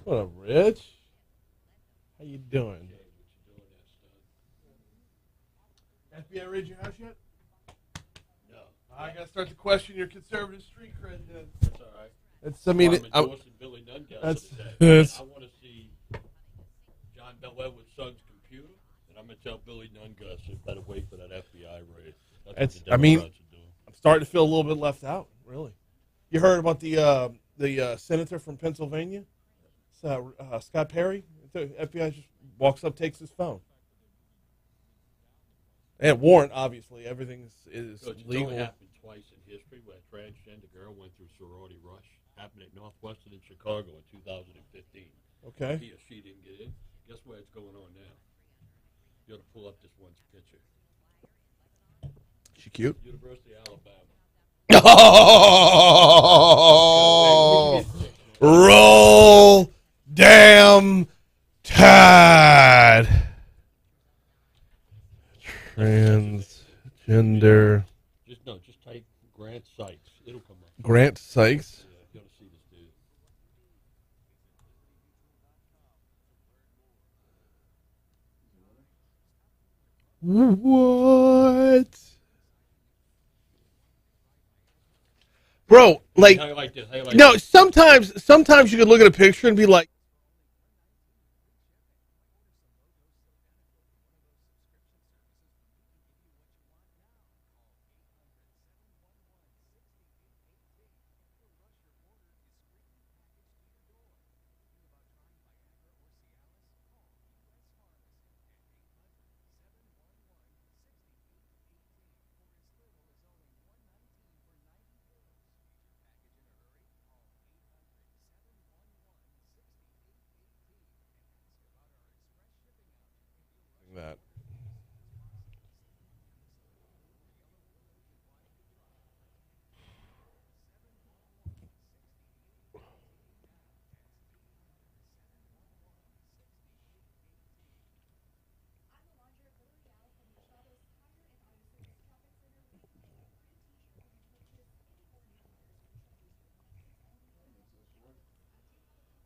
What up, Rich? How you doing? FBI raid your house yet? No. I gotta start to question your conservative street cred. Then. That's all right. It's. I mean, I'm endorsing Billy Nungas that's. today. I want to see John Bel Edward's son's computer, and I'm gonna tell Billy Nungas you better wait for that FBI raid. That's what the I mean, Democrats are doing. I'm starting to feel a little bit left out. Really. You heard about the senator from Pennsylvania, Scott Perry? The FBI just walks up, takes his phone. And warrant, obviously, everything is So it's legal. only happened twice in history where a transgender girl went through sorority rush. Happened at Northwestern in Chicago in 2015. Okay. He or she didn't get in. Guess where it's going on now? You ought to pull up this one's picture. She cute? University of Alabama. Oh, roll damn tide. Transgender. Just type Grant Sykes. It'll come up. Grant Sykes. Yeah, you ought to see this dude. What? Bro, like, How you like this? no, sometimes you could look at a picture and be like, that.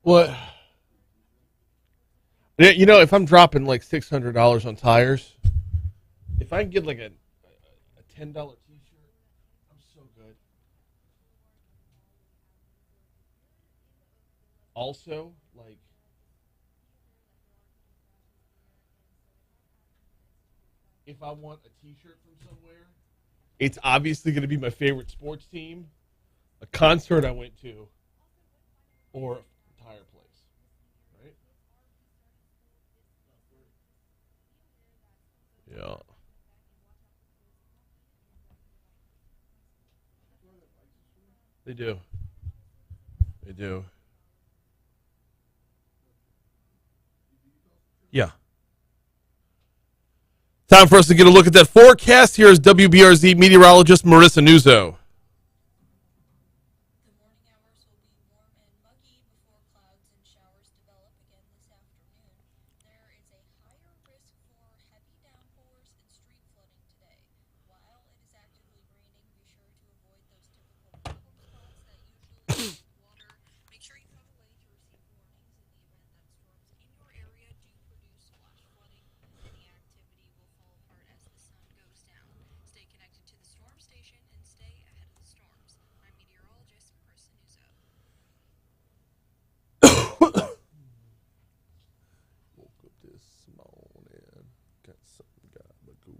What? Yeah, you know, if I'm dropping like $600 on tires, if I can get like a $10 T-shirt, I'm so good. Also, like, if I want a T-shirt from somewhere, it's obviously going to be my favorite sports team, a concert I went to, or a tire place, right? Yeah. They do. They do. Yeah. Time for us to get a look at that forecast. Here is WBRZ meteorologist Marissa Nuzzo. The morning hours will be warm and muggy before clouds and showers develop again this afternoon. There is a higher risk for heavy downpours and street flooding today. While it is actively raining, be sure to avoid those typical problem spots that usually hold water. Make sure you have a way to receive warnings in the event that storms in your area do produce flash flooding. Any activity will fall apart as the sun goes down. Stay connected to the storm station and stay ahead of the storms. I'm meteorologist Marissa Nuzzo. Woke up this morning, got something gabagoo.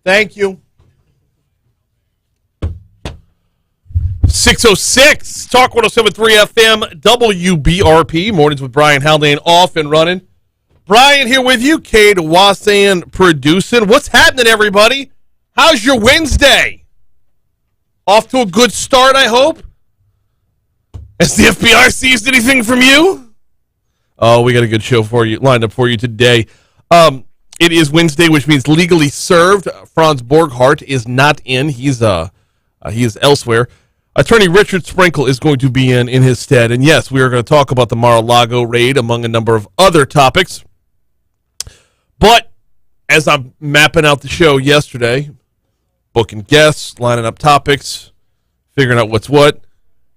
Thank you. 606 Talk 107.3 FM WBRP. Mornings with Brian Haldane off and running. Brian here with you. Cade Wassan producing. What's happening, everybody? How's your Wednesday? Off to a good start, I hope. Has the FBI seized anything from you? Oh, we got a good show for you lined up for you today. It is Wednesday, which means legally served. Franz Borghardt is not in. He is elsewhere. Attorney Richard Sprinkle is going to be in his stead. And yes, we are going to talk about the Mar-A-Lago raid among a number of other topics. But as I'm mapping out the show yesterday, booking guests, lining up topics, figuring out what's what,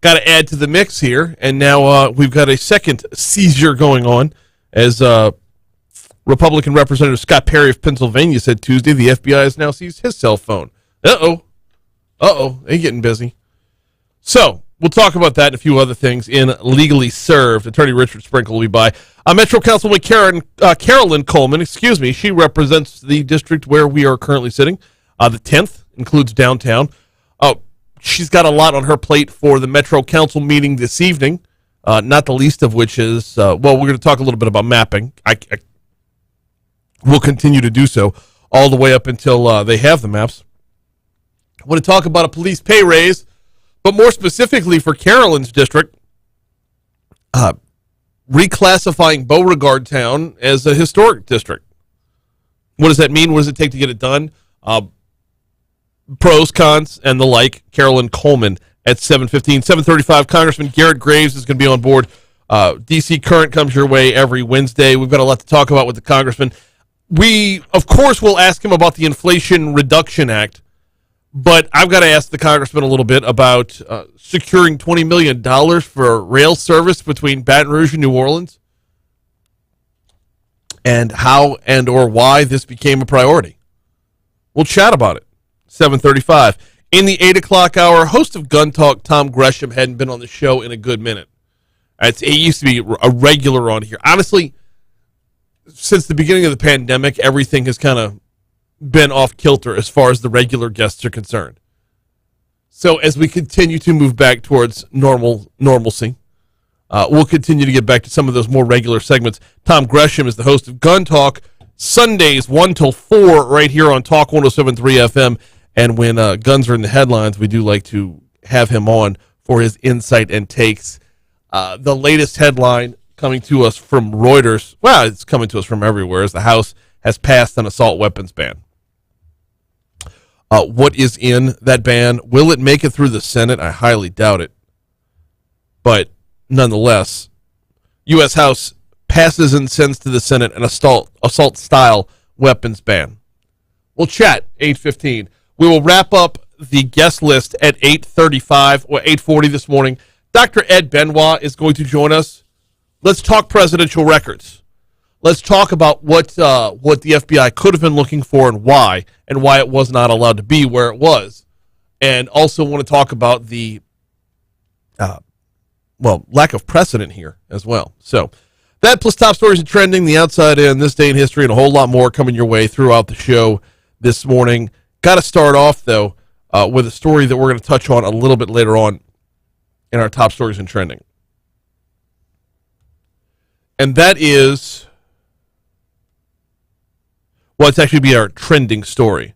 got to add to the mix here. And now we've got a second seizure going on as Republican Representative Scott Perry of Pennsylvania said Tuesday the FBI has now seized his cell phone. They're getting busy. So we'll talk about that and a few other things in Legally Served. Attorney Richard Sprinkle will be by. Metro Councilwoman Carolyn Coleman, she represents the district where we are currently sitting. The 10th includes downtown. She's got a lot on her plate for the Metro Council meeting this evening, not the least of which is, we're going to talk a little bit about mapping. We'll continue to do so all the way up until they have the maps. I want to talk about a police pay raise, but more specifically for Carolyn's district, reclassifying Beauregard Town as a historic district. What does that mean? What does it take to get it done? Pros, cons, and the like. Carolyn Coleman at 7:15. 7:35, Congressman Garrett Graves is going to be on board. D.C. Current comes your way every Wednesday. We've got a lot to talk about with the Congressman. We, of course, will ask him about the Inflation Reduction Act, but I've got to ask the Congressman a little bit about securing $20 million for rail service between Baton Rouge and New Orleans, and how and or why this became a priority. We'll chat about it. 7:35. In the 8 o'clock hour, host of Gun Talk, Tom Gresham, hadn't been on the show in a good minute. It used to be a regular on here. Honestly, since the beginning of the pandemic, everything has kind of been off kilter as far as the regular guests are concerned. So as we continue to move back towards normalcy, we'll continue to get back to some of those more regular segments. Tom Gresham is the host of Gun Talk, Sundays 1 till 4 right here on Talk 107.3 FM. And when guns are in the headlines, we do like to have him on for his insight and takes. The latest headline coming to us from Reuters, well, it's coming to us from everywhere, is the House has passed an assault weapons ban. What is in that ban? Will it make it through the Senate? I highly doubt it. But nonetheless, U.S. House passes and sends to the Senate an assault-style weapons ban. We'll chat 8:15. We will wrap up the guest list at 8:35 or 8:40 this morning. Dr. Ed Benoit is going to join us. Let's talk presidential records. Let's talk about what the FBI could have been looking for and why it was not allowed to be where it was. And also want to talk about the lack of precedent here as well. So that plus top stories and trending, the outside in, this day in history, and a whole lot more coming your way throughout the show this morning. Got to start off, though, with a story that we're going to touch on a little bit later on in our top stories and trending. And that is, well, it's actually be our trending story.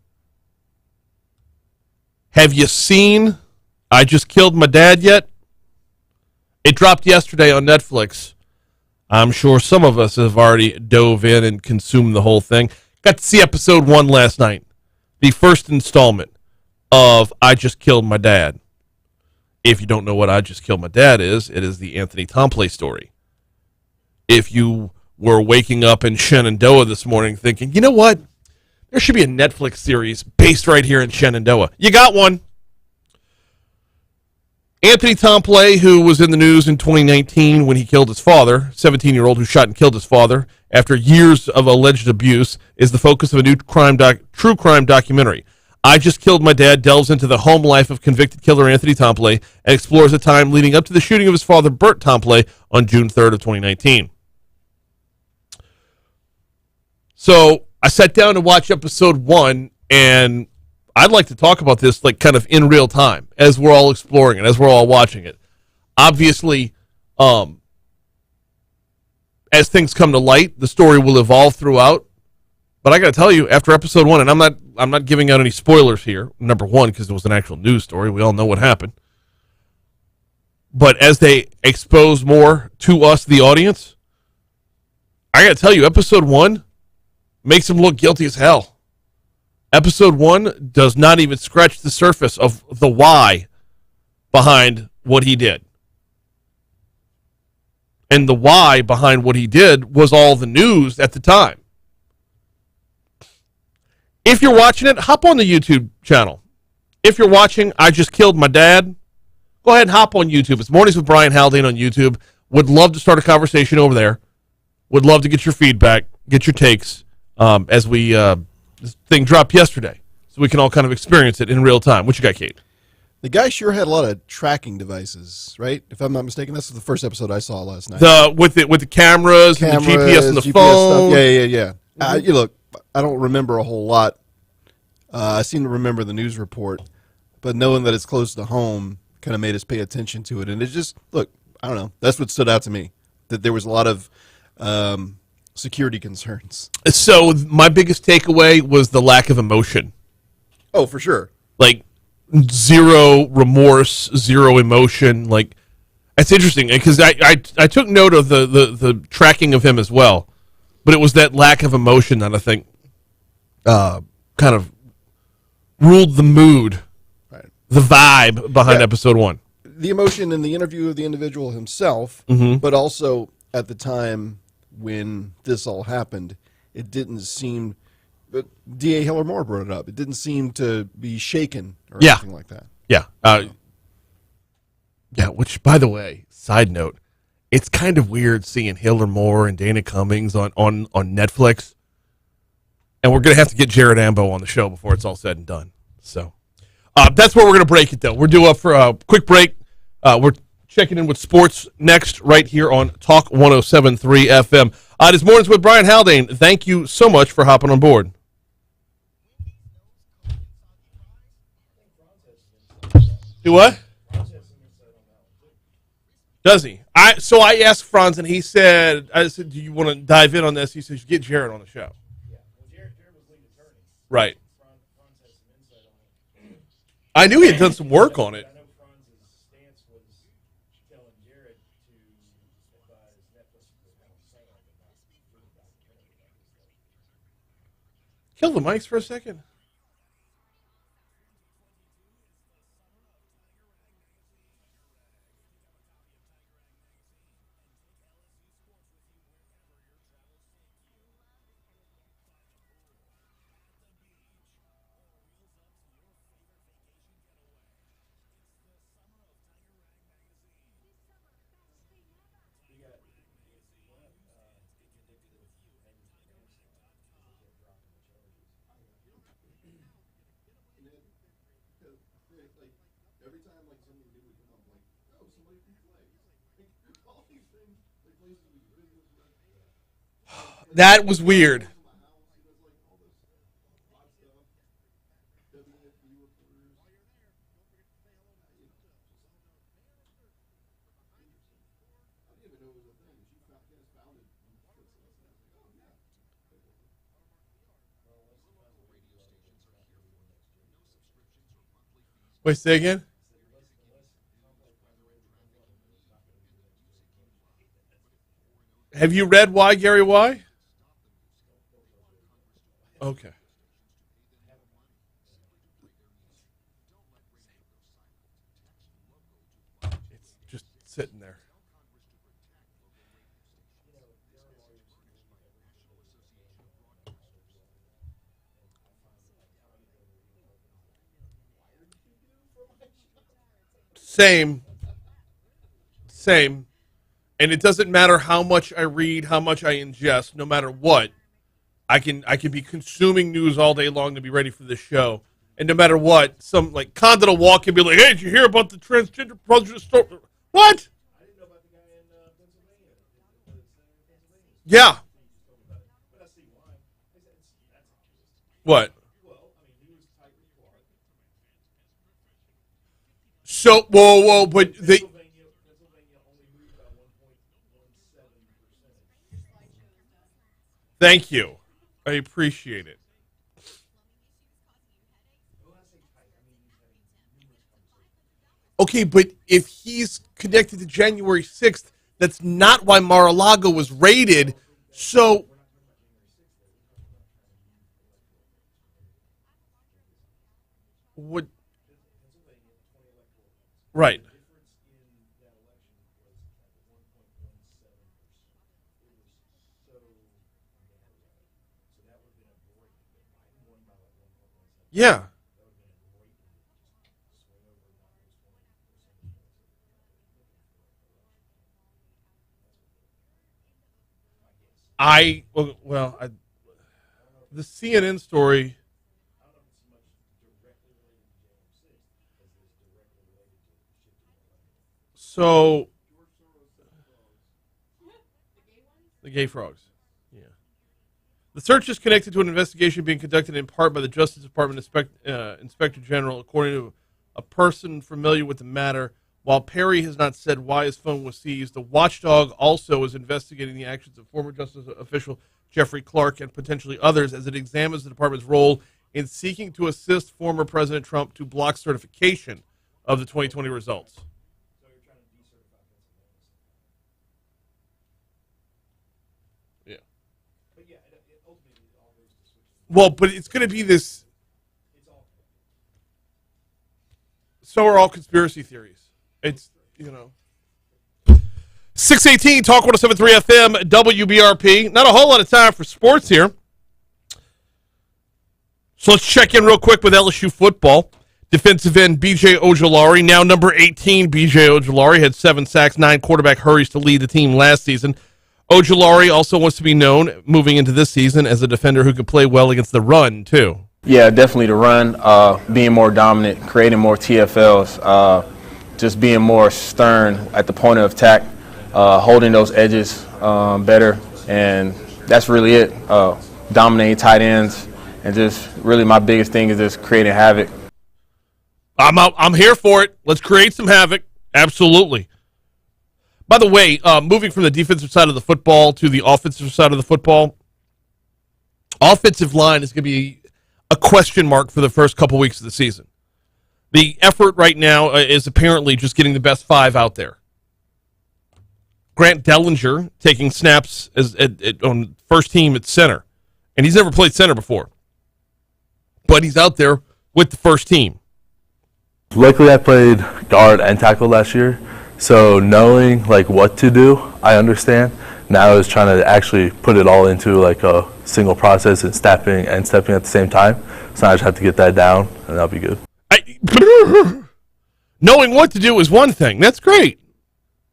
Have you seen I Just Killed My Dad yet? It dropped yesterday on Netflix. I'm sure some of us have already dove in and consumed the whole thing. Got to see episode 1 last night. The first installment of I Just Killed My Dad. If you don't know what I Just Killed My Dad is, it is the Anthony Tomplay story. If you were waking up in Shenandoah this morning thinking, you know what? There should be a Netflix series based right here in Shenandoah. You got one. Anthony Tomplay, who was in the news in 2019 when he killed his father, 17-year-old who shot and killed his father after years of alleged abuse, is the focus of a new true crime documentary. I Just Killed My Dad delves into the home life of convicted killer Anthony Tomplay and explores the time leading up to the shooting of his father, Bert Tomplay, on June 3rd of 2019. So I sat down to watch episode 1, and I'd like to talk about this like kind of in real time as we're all exploring it, as we're all watching it. Obviously, as things come to light, the story will evolve throughout. But I got to tell you, after episode 1, and I'm not giving out any spoilers here. Number 1, because it was an actual news story. We all know what happened. But as they expose more to us, the audience, I got to tell you, episode 1 makes him look guilty as hell. Episode 1 does not even scratch the surface of the why behind what he did. And the why behind what he did was all the news at the time. If you're watching it, hop on the YouTube channel. If you're watching I Just Killed My Dad, go ahead and hop on YouTube. It's Mornings with Brian Haldane on YouTube. Would love to start a conversation over there. Would love to get your feedback, get your takes as we this thing dropped yesterday, so we can all kind of experience it in real time. What you got, Kate? The guy sure had a lot of tracking devices, right? If I'm not mistaken, that's the first episode I saw last night. With the cameras and the GPS and the GPS phone. stuff. Yeah. You look, I don't remember a whole lot. I seem to remember the news report, but knowing that it's close to home kind of made us pay attention to it. And it just, look, I don't know. That's what stood out to me, that there was a lot of security concerns. So my biggest takeaway was the lack of emotion. Oh, for sure. Like, zero remorse, zero emotion. Like, it's interesting because I took note of the tracking of him as well, but it was that lack of emotion that I think kind of ruled the mood, Right. the vibe behind episode 1. The emotion in the interview of the individual himself, but also at the time when this all happened, it didn't seem. But D.A. Hiller Moore brought it up. It didn't seem to be shaken or anything like that. Yeah. Which, by the way, side note, it's kind of weird seeing Hiller Moore and Dana Cummings on Netflix. And we're going to have to get Jared Ambo on the show before it's all said and done. So that's where we're going to break it, though. We're due up for a quick break. We're checking in with sports next right here on Talk 107.3 FM. It is Mornings with Brian Haldane. Thank you so much for hopping on board. Do what? Does he? So I asked Franz, and he said, I said, do you want to dive in on this? He says, get Jared on the show. Yeah, well, Jared was lead attorney. Right. Franz has some insight on it. I knew he had done some work on it. I know Franz's stance was telling Jared to advise Netflix Kill the mics for a second. Every time something new would come up, oh, somebody can play. All these things, places we business with. That was weird. Wait, say again? Have you read Why, Gary, Why? Okay. It's just sitting there. Same. And it doesn't matter how much I read, how much I ingest, no matter what. I can be consuming news all day long to be ready for this show. And no matter what, some Condon will walk and be like, hey, did you hear about the transgender prejudice story? What? I didn't know about the guy in Pennsylvania. Yeah. But I see why. What? Well, he was tightly quiet. So, whoa, but they... Pennsylvania only moved by 1.17%. Thank you. I appreciate it. Okay, but if he's connected to January 6th, that's not why Mar-A-Lago was raided. So, what? Right. Yeah. The CNN story. So, the gay frogs. Yeah. The search is connected to an investigation being conducted in part by the Justice Department Inspector General, according to a person familiar with the matter. While Perry has not said why his phone was seized, the watchdog also is investigating the actions of former Justice official Jeffrey Clark and potentially others as it examines the department's role in seeking to assist former President Trump to block certification of the 2020 results. Yeah. Well, but it's going to be this. So are all conspiracy theories. It's, 618 Talk 107.3 FM, WBRP. Not a whole lot of time for sports here. So let's check in real quick with LSU football. Defensive end B.J. Ojulari, now number 18. B.J. Ojulari had 7 sacks, 9 quarterback hurries to lead the team last season. Ojulari also wants to be known moving into this season as a defender who can play well against the run, too. Yeah, definitely the run, being more dominant, creating more TFLs, just being more stern at the point of attack, holding those edges better, and that's really it. Dominating tight ends, and just really my biggest thing is just creating havoc. I'm here for it. Let's create some havoc. Absolutely. By the way, moving from the defensive side of the football to the offensive side of the football, offensive line is going to be a question mark for the first couple weeks of the season. The effort right now is apparently just getting the best 5 out there. Grant Dellinger taking snaps on first team at center, and he's never played center before, but he's out there with the first team. Luckily, I played guard and tackle last year, so knowing what to do, I understand. Now is trying to actually put it all into a single process and stepping at the same time. So I just have to get that down, and that'll be good. Knowing what to do is one thing. That's great.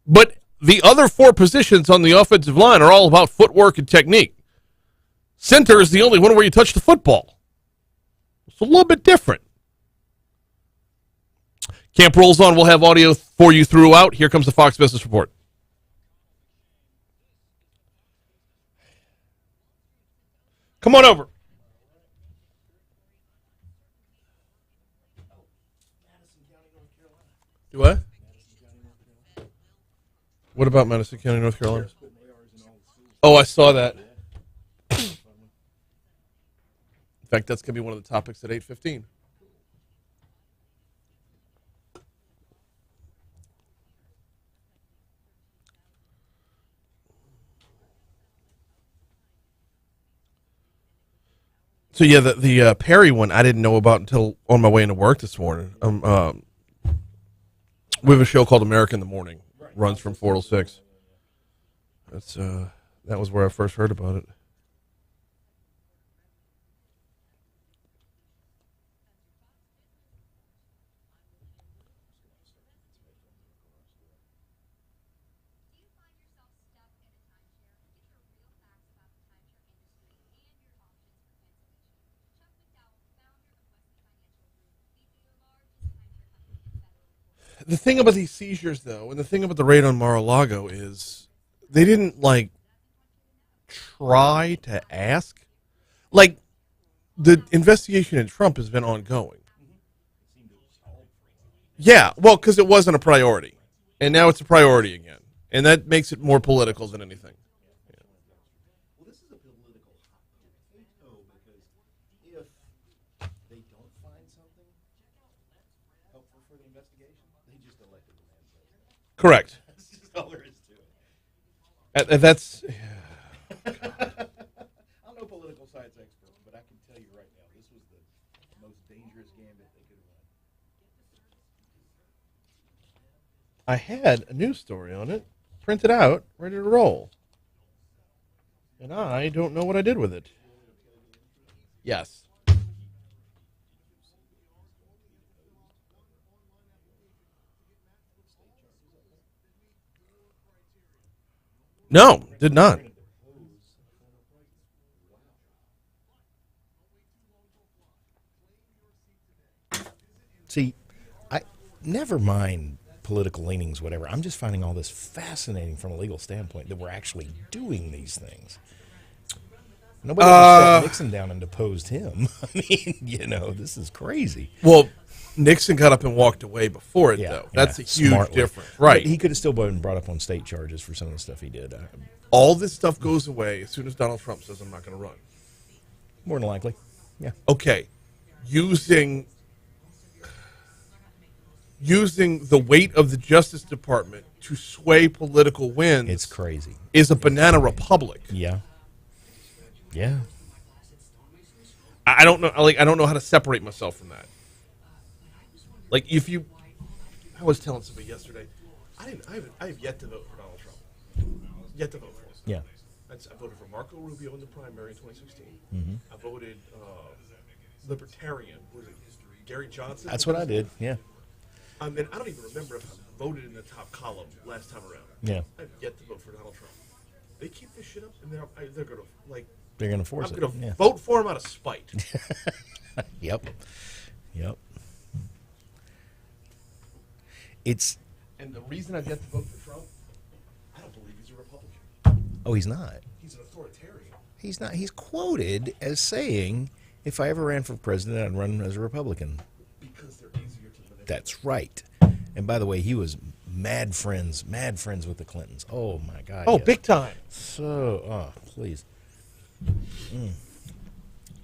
But the other 4 positions on the offensive line are all about footwork and technique. Center is the only one where you touch the football. It's a little bit different. Camp rolls on. We'll have audio for you throughout. Here comes the Fox Business Report. Come on over. Do what? What about Madison County, North Carolina? Oh, I saw that. In fact, that's going to be one of the topics at 8:15. So yeah, the Perry one I didn't know about until on my way into work this morning. We have a show called America in the Morning. Runs from 4 till 6. That was where I first heard about it. The thing about these seizures, though, and the thing about the raid on Mar-A-Lago is they didn't, try to ask. The investigation in Trump has been ongoing. Yeah, well, because it wasn't a priority. And now it's a priority again. And that makes it more political than anything. Well, this is a political hot potato. if they don't find something helpful for the investigation, they just elected the man president. Correct. That's just all there is to it. That's I'm no political science expert, but I can tell you right now, this was the most dangerous gambit they could have run. I had a news story on it, printed out, ready to roll. And I don't know what I did with it. Yes. No, did not. See, I never mind political leanings, whatever. I'm just finding all this fascinating from a legal standpoint that we're actually doing these things. Nobody ever sat Nixon down and deposed him. I mean, this is crazy. Well, Nixon got up and walked away before it, though. That's a huge smartly. difference. Right. But he could have still been brought up on state charges for some of the stuff he did. All this stuff goes away as soon as Donald Trump says, I'm not going to run. More than likely. Yeah. Okay. Using the weight of the Justice Department to sway political wins. It's crazy. Is a banana republic. Yeah. Yeah. I don't know. I don't know how to separate myself from that. Like, I was telling somebody yesterday, I have yet to vote for Donald Trump. Yet to vote for him. Yeah. I voted for Marco Rubio in the primary in 2016. Mm-hmm. I voted Libertarian. Was it Gary Johnson? That's what I did. Yeah. I mean, I don't even remember if I voted in the top column last time around. Yeah. I have yet to vote for Donald Trump. They keep this shit up, and they're going to They're going to force I'm it. going to vote for him out of spite. Yep. And the reason I've yet to vote for Trump, I don't believe he's a Republican. Oh, he's not. He's an authoritarian. He's not. He's quoted as saying, if I ever ran for president, I'd run as a Republican. Because they're easier to manipulate. That's right. And by the way, he was mad friends with the Clintons. Oh, my God. Oh, yes. big time. So, please.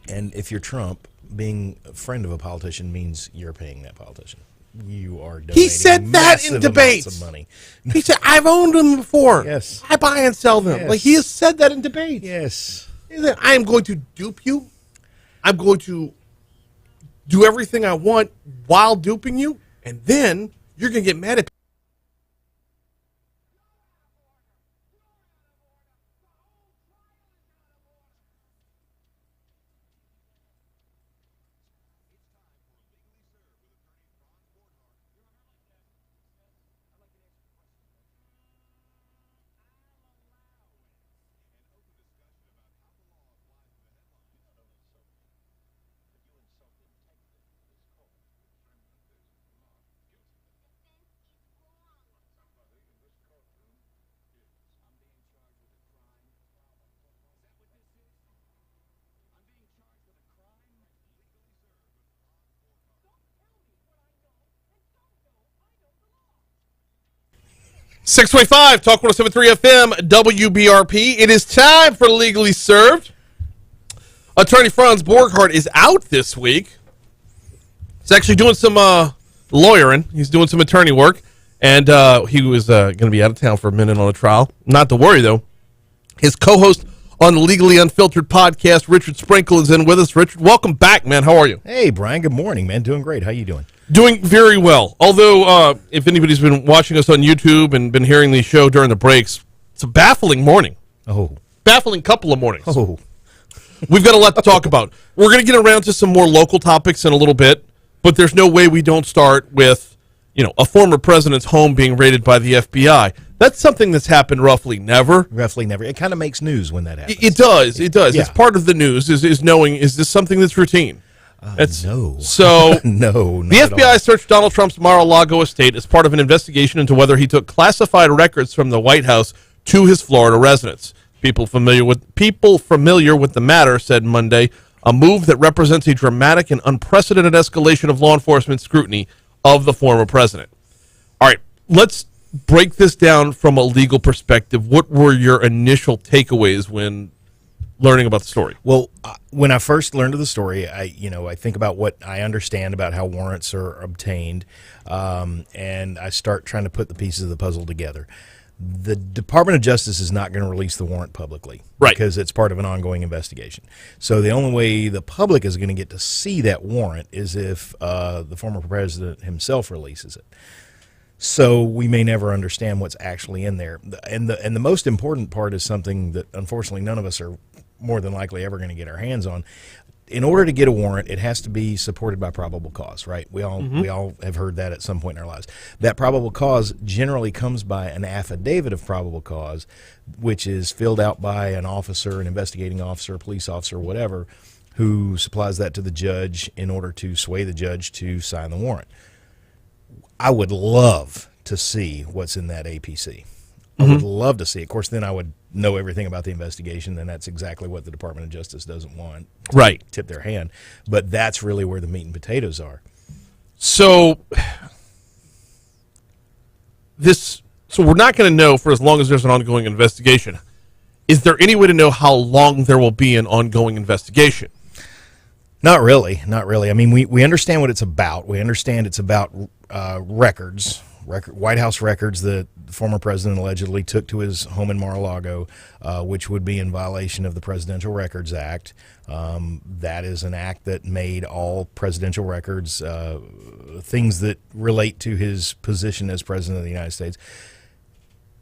And if you're Trump, being a friend of a politician means you're paying that politician. You are donating He said that in massive debates. amounts of money. He said, I've owned them before. Yes. I buy and sell them. Yes. Like, he has said that in debates. Yes. He said, I am going to dupe you. I'm going to do everything I want while duping you. And then you're going to get mad at me. 625 Talk 107.3 FM WBRP. It is time for Legally Served. Attorney Franz Borghardt is out this week. He's actually doing some lawyering. He's doing some attorney work. And he was going to be out of town for a minute on a trial. Not to worry, though. His co-host on the Legally Unfiltered podcast, Richard Sprinkle, is in with us. Richard, welcome back, man. How are you? Hey, Brian. Good morning, man. Doing great. How you doing? Doing very well. Although, if anybody's been watching us on YouTube and been hearing the show during the breaks, it's a baffling morning. Oh. Baffling couple of mornings. Oh. We've got a lot to talk about. We're going to get around to some more local topics in a little bit, but there's no way we don't start with, a former president's home being raided by the FBI. That's something that's happened roughly never. Roughly never. It kind of makes news when that happens. It does. It does. Yeah. It's part of the news is knowing, is this something that's routine? No. So No, not the at all. FBI searched Donald Trump's Mar-A-Lago estate as part of an investigation into whether he took classified records from the White House to his Florida residence. People familiar with the matter said Monday, a move that represents a dramatic and unprecedented escalation of law enforcement scrutiny of the former president. All right, let's break this down from a legal perspective. What were your initial takeaways when learning about the story? Well, when I first learned of the story, I think about what I understand about how warrants are obtained, and I start trying to put the pieces of the puzzle together. The Department of Justice is not going to release the warrant publicly, Right. because it's part of an ongoing investigation. So the only way the public is going to get to see that warrant is if the former president himself releases it. So we may never understand what's actually in there. And the most important part is something that unfortunately none of us are more than likely ever going to get our hands on. In order to get a warrant, it has to be supported by probable cause, right? We all have heard that at some point in our lives. That probable cause generally comes by an affidavit of probable cause, which is filled out by an officer, an investigating officer, a police officer, whatever, who supplies that to the judge in order to sway the judge to sign the warrant. I would love to see what's in that APC. I would love to see it. Of course, then I would know everything about the investigation, and that's exactly what the Department of Justice doesn't want. Right. Tip their hand. But that's really where the meat and potatoes are. So we're not going to know for as long as there's an ongoing investigation. Is there any way to know how long there will be an ongoing investigation? Not really. Not really. I mean, we understand what it's about. We understand it's about records, White House records that the former president allegedly took to his home in Mar-A-Lago, which would be in violation of the Presidential Records Act. That is an act that made all presidential records, things that relate to his position as president of the United States,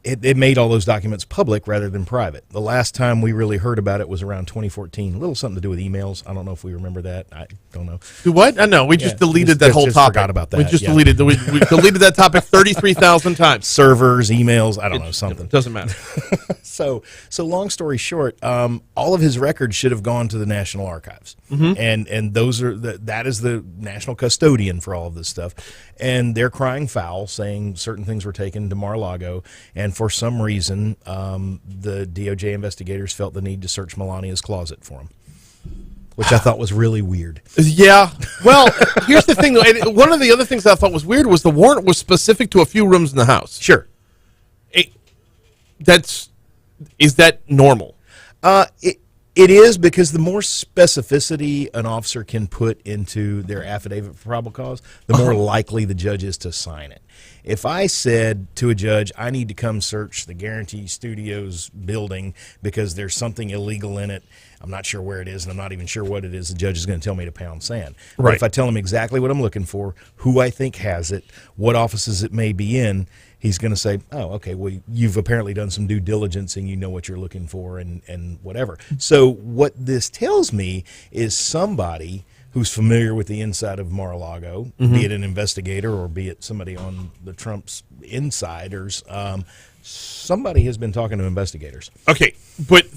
it made all those documents public rather than private. The last time we really heard about it was around 2014. A little something to do with emails. I don't know if we remember that. I don't know. Do what? I know. We just deleted that whole just topic. Forgot about that. We just deleted deleted that topic 33,000 times. Servers, emails, I don't know, something. It doesn't matter. So long story short, all of his records should have gone to the National Archives, and those are that is the national custodian for all of this stuff, and they're crying foul, saying certain things were taken to Mar-a-Lago, and for some reason, the DOJ investigators felt the need to search Melania's closet for him, which I thought was really weird. Yeah. Well, here's the thing, though. And one of the other things I thought was weird was the warrant was specific to a few rooms in the house. Sure. Is that normal? It is, because the more specificity an officer can put into their affidavit for probable cause, the more likely the judge is to sign it. If I said to a judge, I need to come search the Guarantee Studios building because there's something illegal in it, I'm not sure where it is, and I'm not even sure what it is, the judge is going to tell me to pound sand. But Right. if I tell him exactly what I'm looking for, who I think has it, what offices it may be in, he's going to say, oh, okay, well, you've apparently done some due diligence and you know what you're looking for and whatever. So what this tells me is somebody who's familiar with the inside of Mar-a-Lago, be it an investigator or be it somebody on the Trump's insiders, somebody has been talking to investigators. Okay, but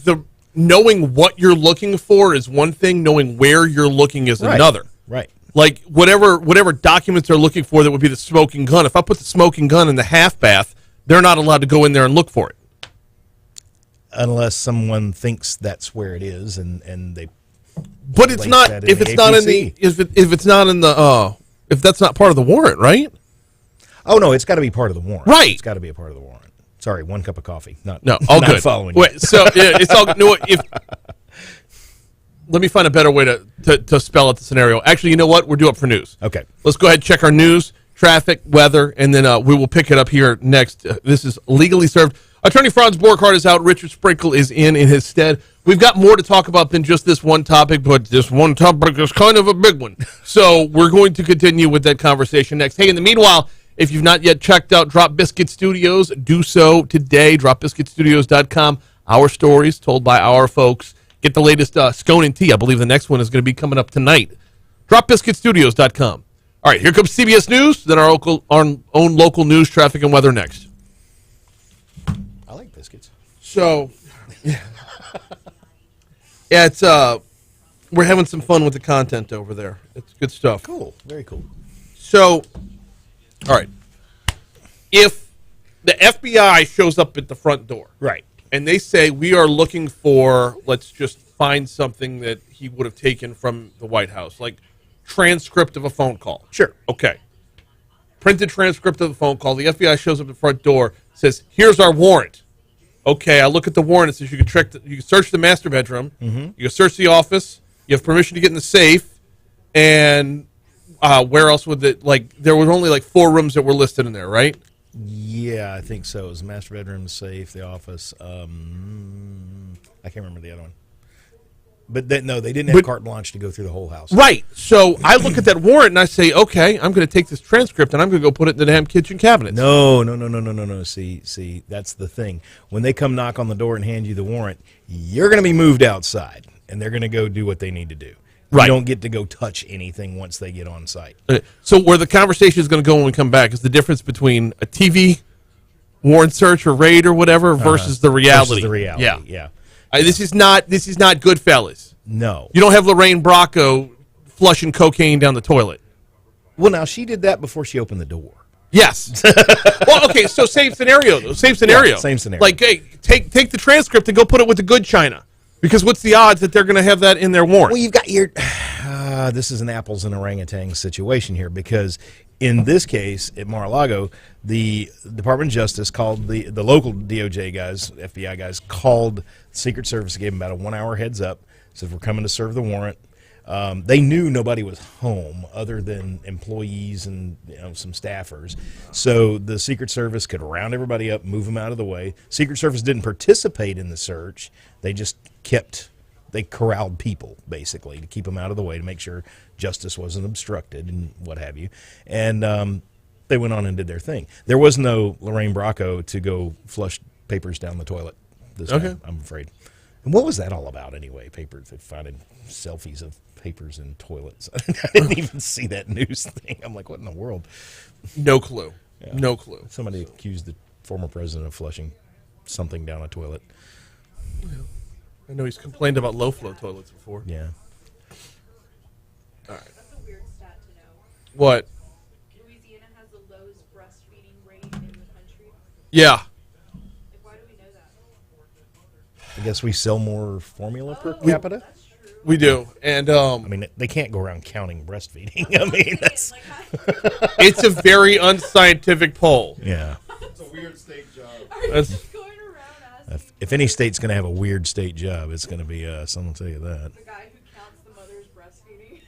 knowing what you're looking for is one thing, knowing where you're looking is another. Right. Like whatever documents they're looking for, that would be the smoking gun. If I put the smoking gun in the half bath, they're not allowed to go in there and look for it. Unless someone thinks that's where it is and they But it's place not that in if the it's not in APC. the if it's not in the if that's not part of the warrant, right? Oh, no, it's got to be part of the warrant. Right. It's got to be a part of the warrant. Sorry, one cup of coffee. No, all not good. Following you. Wait, so yeah, it's all. No, let me find a better way to spell out the scenario. Actually, you know what? We're due up for news. Okay. Let's go ahead and check our news, traffic, weather, and then we will pick it up here next. This is Legally Served. Attorney Franz Borchardt is out. Richard Sprinkle is in his stead. We've got more to talk about than just this one topic, but this one topic is kind of a big one. So we're going to continue with that conversation next. Hey, in the meanwhile, if you've not yet checked out Drop Biscuit Studios, do so today. DropBiscuitStudios.com. Our stories told by our folks. Get the latest scone and tea. I believe the next one is going to be coming up tonight. DropBiscuitStudios.com. All right, here comes CBS News, then our own local news, traffic, and weather next. I like biscuits. So, yeah, it's we're having some fun with the content over there. It's good stuff. Cool. Very cool. So, all right, if the FBI shows up at the front door, Right. and they say, we are looking for, let's just find something that he would have taken from the White House, like transcript of a phone call. Sure. Okay. Printed transcript of the phone call. The FBI shows up at the front door, says, here's our warrant. Okay, I look at the warrant. It says you can search the master bedroom. Mm-hmm. You can search the office. You have permission to get in the safe. And where else would it, like, there were only like 4 rooms that were listed in there, right? Yeah, I think so. It was the master bedroom, the safe, the office. I can't remember the other one. But no, they didn't have carte blanche to go through the whole house. Right. So I look at that warrant and I say, okay, I'm going to take this transcript and I'm going to go put it in the damn kitchen cabinet. No. See, that's the thing. When they come knock on the door and hand you the warrant, you're going to be moved outside, and they're going to go do what they need to do. Right. You don't get to go touch anything once they get on site. So where the conversation is going to go when we come back is the difference between a TV warrant search or raid or whatever versus the reality. Versus the reality, yeah. This is not Goodfellas. No. You don't have Lorraine Bracco flushing cocaine down the toilet. Well, now, she did that before she opened the door. Yes. Well, okay, so same scenario, though. Same scenario. Yeah, same scenario. Like, hey, take the transcript and go put it with the good china. Because what's the odds that they're going to have that in their warrant? Well, you've got your... this is an apples and orangutans situation here, because in this case, at Mar-A-Lago, the Department of Justice called the local DOJ guys, FBI guys, called the Secret Service, gave them about a 1-hour heads up, said, we're coming to serve the warrant. They knew nobody was home other than employees and some staffers. So the Secret Service could round everybody up, move them out of the way. Secret Service didn't participate in the search. They just they corralled people, basically, to keep them out of the way, to make sure justice wasn't obstructed and what have you. And they went on and did their thing. There was no Lorraine Bracco to go flush papers down the toilet this time, I'm afraid. And what was that all about anyway? Papers, finding selfies of papers in toilets. I didn't even see that news thing. I'm like, what in the world? No clue. Yeah. No clue. Somebody accused the former president of flushing something down a toilet. I know he's complained about low-flow toilets before. Yeah. All right. That's a weird stat to know. What? Louisiana has the lowest breastfeeding rate in the country. Yeah. Like, why do we know that? I guess we sell more formula per capita. That's true. We do. And I mean, they can't go around counting breastfeeding. I mean, that's... it's a very unscientific poll. Yeah. It's a weird state job. That's, Going around asking If any state's going to have a weird state job, it's going to be us. I'm going to tell you that. the guy who counts the mother's breastfeeding.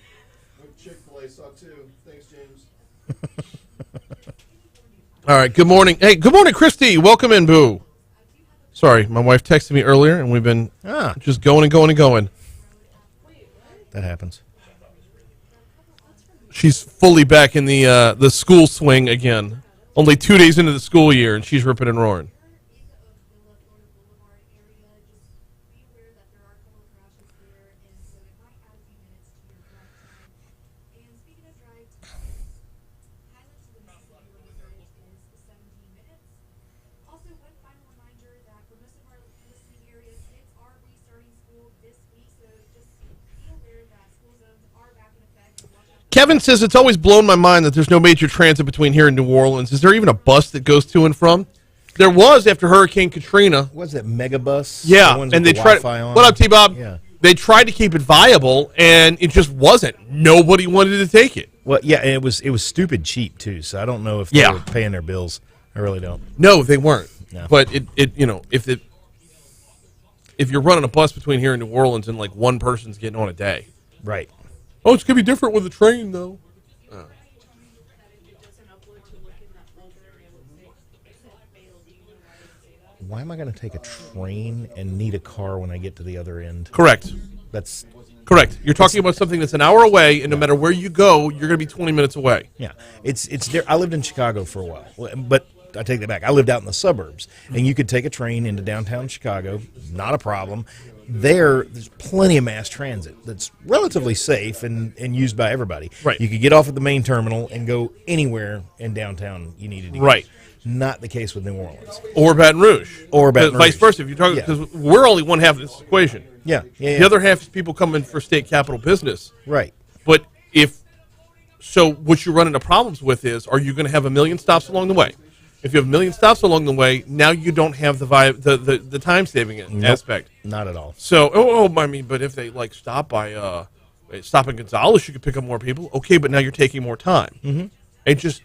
Chick-fil-A suck too. Thanks, James. all right. Good morning. Hey, good morning, Christy. Welcome in, Boo. Sorry, my wife texted me earlier, and we've been just going and going and going. That happens. She's fully back in the school swing again. Only 2 days into the school year, and she's ripping and roaring. Kevin says it's always blown my mind that there's no major transit between here and New Orleans. Is there even a bus that goes to and from? There was after Hurricane Katrina. Was that Megabus? Yeah, The ones and with they the tried. Wi-Fi on? What up, T-Bob? Yeah. They tried to keep it viable, and it just wasn't. Nobody wanted to take it. Well, yeah, and it was stupid cheap too. So I don't know if they were paying their bills. I really don't. No, they weren't. No. But if you're running a bus between here and New Orleans and like one person's getting on a day, Right. oh, it's gonna be different with a train though. Why am I going to take a train and need a car when I get to the other end? Correct. That's Correct. You're talking about something that's an hour away, and no matter where you go, you're going to be 20 minutes away. yeah. It's there. I lived in Chicago for a while, but I take that back. I lived out in the suburbs, and you could take a train into downtown Chicago, not a problem. There's plenty of mass transit that's relatively safe and used by everybody. Right. You could get off at the main terminal and go anywhere in downtown you needed to go. Right. Not the case with New Orleans. Or Baton Rouge. Or Baton Rouge. Vice versa. If you're talking, because we're only one half of this equation. Yeah. The other half is people coming for state capital business. Right. But what you're running into problems with is, are you going to have 1 million stops along the way? If you have 1 million stops along the way, now you don't have the time saving aspect. Not at all. So, I mean, but if they like stop in Gonzales, you could pick up more people. Okay, but now you're taking more time. Mm-hmm. It just,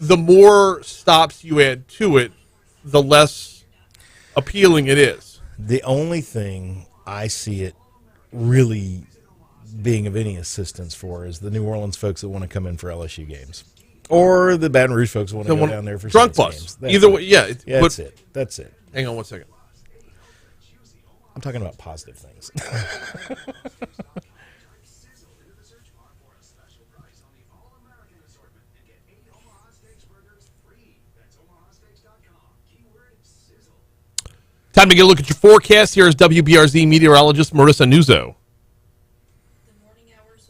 the more stops you add to it, the less appealing it is. The only thing I see it really being of any assistance for is the New Orleans folks that want to come in for LSU games, or the Baton Rouge folks that want to go down there for drunk Saints bus. games. That's Either it. way, yeah. That's it. That's it. Hang on one second. I'm talking about positive things. Time to get a look at your forecast. Here is WBRZ meteorologist Marissa Nuzzo. The morning hours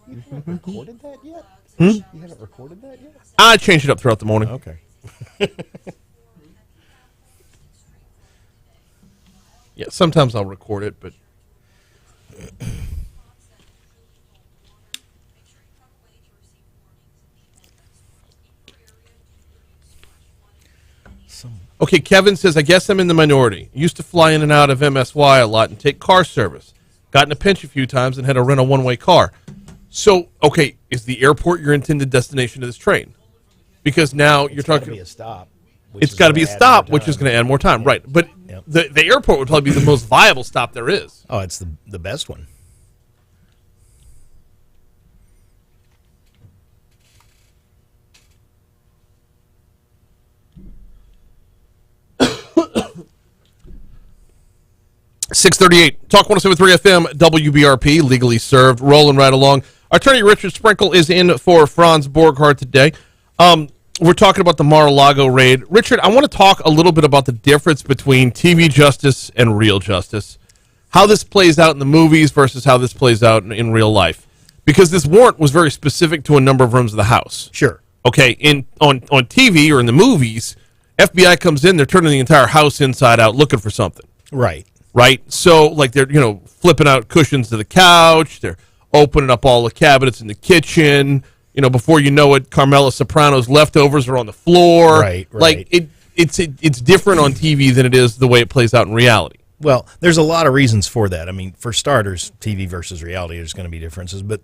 will be You haven't recorded that yet? You haven't recorded that yet? I changed it up throughout the morning. Okay. Yeah, sometimes I'll record it, but okay, Kevin says, I guess I'm in the minority. Used to fly in and out of MSY a lot and take car service. Got in a pinch a few times and had to rent a one-way car. So, okay, is the airport your intended destination of this train? Because now you're talking... Be a stop. It's got to be a stop, which is going to add more time. Right. But the airport would probably be the most viable stop there is. Oh, it's the best one. .638 Talk 107.3 FM, WBRP, legally served, rolling right along. Attorney Richard Sprinkle is in for Franz Borghardt today. We're talking about the Mar-A-Lago raid. Richard, I want to talk a little bit about the difference between TV justice and real justice, how this plays out in the movies versus how this plays out in real life. Because this warrant was very specific to a number of rooms of the house. Sure. Okay, on TV or in the movies, FBI comes in, they're turning the entire house inside out looking for something. Right. Right? So, like, they're, flipping out cushions to the couch, they're opening up all the cabinets in the kitchen. Before you know it, Carmela Soprano's leftovers are on the floor. Right. Like, it's different on TV than it is the way it plays out in reality. Well, there's a lot of reasons for that. I mean, for starters, TV versus reality, there's going to be differences. But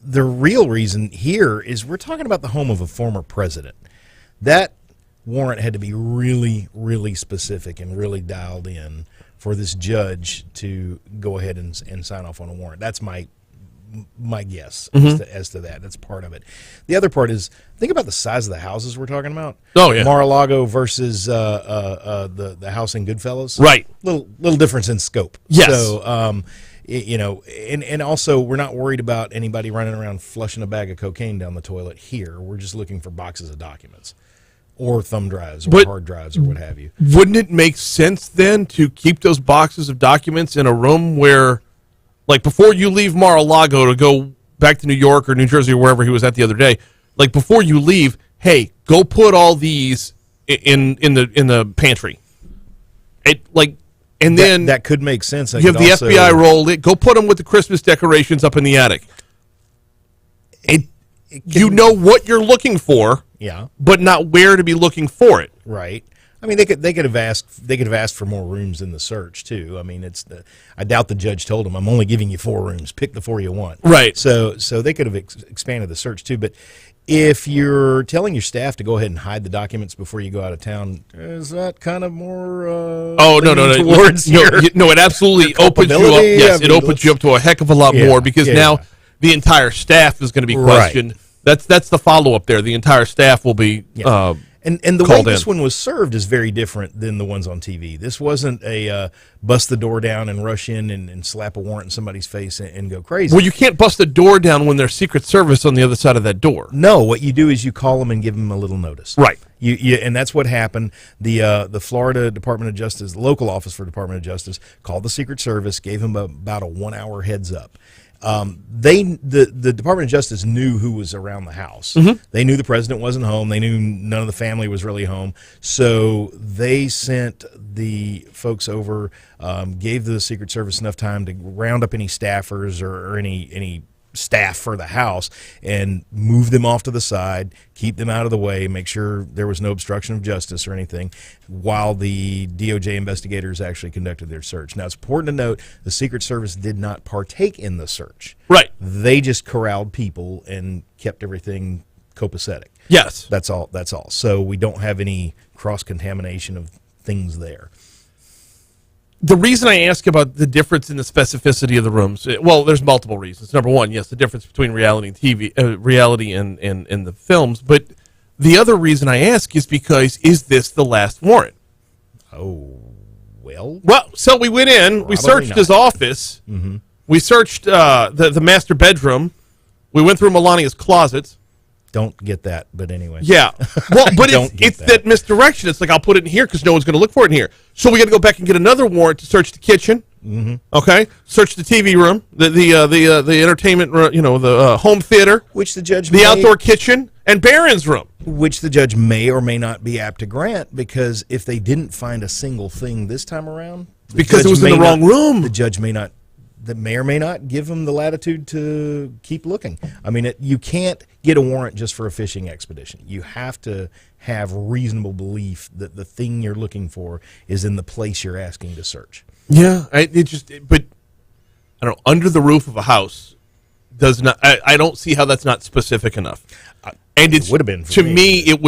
the real reason here is we're talking about the home of a former president. That warrant had to be really, really specific and really dialed in for this judge to go ahead and sign off on a warrant. That's my guess as to that. That's part of it. The other part is, think about the size of the houses we're talking about. Oh, yeah. Mar-a-Lago versus the house in Goodfellas. Right. Little difference in scope. Yes. So, and also we're not worried about anybody running around flushing a bag of cocaine down the toilet here. We're just looking for boxes of documents or thumb drives or hard drives or what have you. Wouldn't it make sense then to keep those boxes of documents in a room where, like, before you leave Mar-a-Lago to go back to New York or New Jersey or wherever he was at the other day, like, before you leave, hey, go put all these in the pantry. And then that could make sense. You have the FBI roll it. Go put them with the Christmas decorations up in the attic. You know what you're looking for, yeah, but not where to be looking for it. Right. I mean, they could have asked for more rooms in the search too. I mean, I doubt the judge told them, I'm only giving you 4 rooms. Pick the 4 you want. Right. So they could have expanded the search too. But if you're telling your staff to go ahead and hide the documents before you go out of town, is that kind of more? No. Towards no, it absolutely opens you up. Yes, it opens you up to a heck of a lot more because now the entire staff is going to be questioned. Right. That's the follow up there. The entire staff will be. And the way this one was served is very different than the ones on TV. This wasn't a bust the door down and rush in and slap a warrant in somebody's face and go crazy. Well, you can't bust the door down when there's Secret Service on the other side of that door. No, what you do is you call them and give them a little notice. Right. And that's what happened. The Florida Department of Justice, the local office for Department of Justice, called the Secret Service, gave them about a 1 hour heads up. The Department of Justice knew who was around the house. Mm-hmm. They knew the president wasn't home. They knew none of the family was really home. So they sent the folks over, gave the Secret Service enough time to round up any staffers or any staff for the house and move them off to the side, keep them out of the way, make sure there was no obstruction of justice or anything while the DOJ investigators actually conducted their search. Now, it's important to note the Secret Service did not partake in the search. Right. They just corralled people and kept everything copacetic. Yes. That's all. So we don't have any cross-contamination of things there. the reason I ask about the difference in the specificity of the rooms, well, there's multiple reasons. Number one, yes, the difference between reality and TV, reality and the films. But the other reason I ask is because, is this the last warrant? Oh, well. Well, so we went in, we searched his office, we searched the master bedroom, we went through Melania's closets. Don't get that, but anyway. Yeah. Well, but it's that misdirection. It's like, I'll put it in here because no one's going to look for it in here. So we got to go back and get another warrant to search the kitchen. Okay. Search the TV room, the entertainment, the home theater, Which the judge the outdoor kitchen, and Barron's room. Which the judge may or may not be apt to grant, because if they didn't find a single thing this time around, Because it was in the wrong room. The judge may or may not give them the latitude to keep looking. I mean, you can't get a warrant just for a fishing expedition. You have to have reasonable belief that the thing you're looking for is in the place you're asking to search. Yeah, but I don't know, under the roof of a house does not. I don't see how that's not specific enough. And it would have been to me. It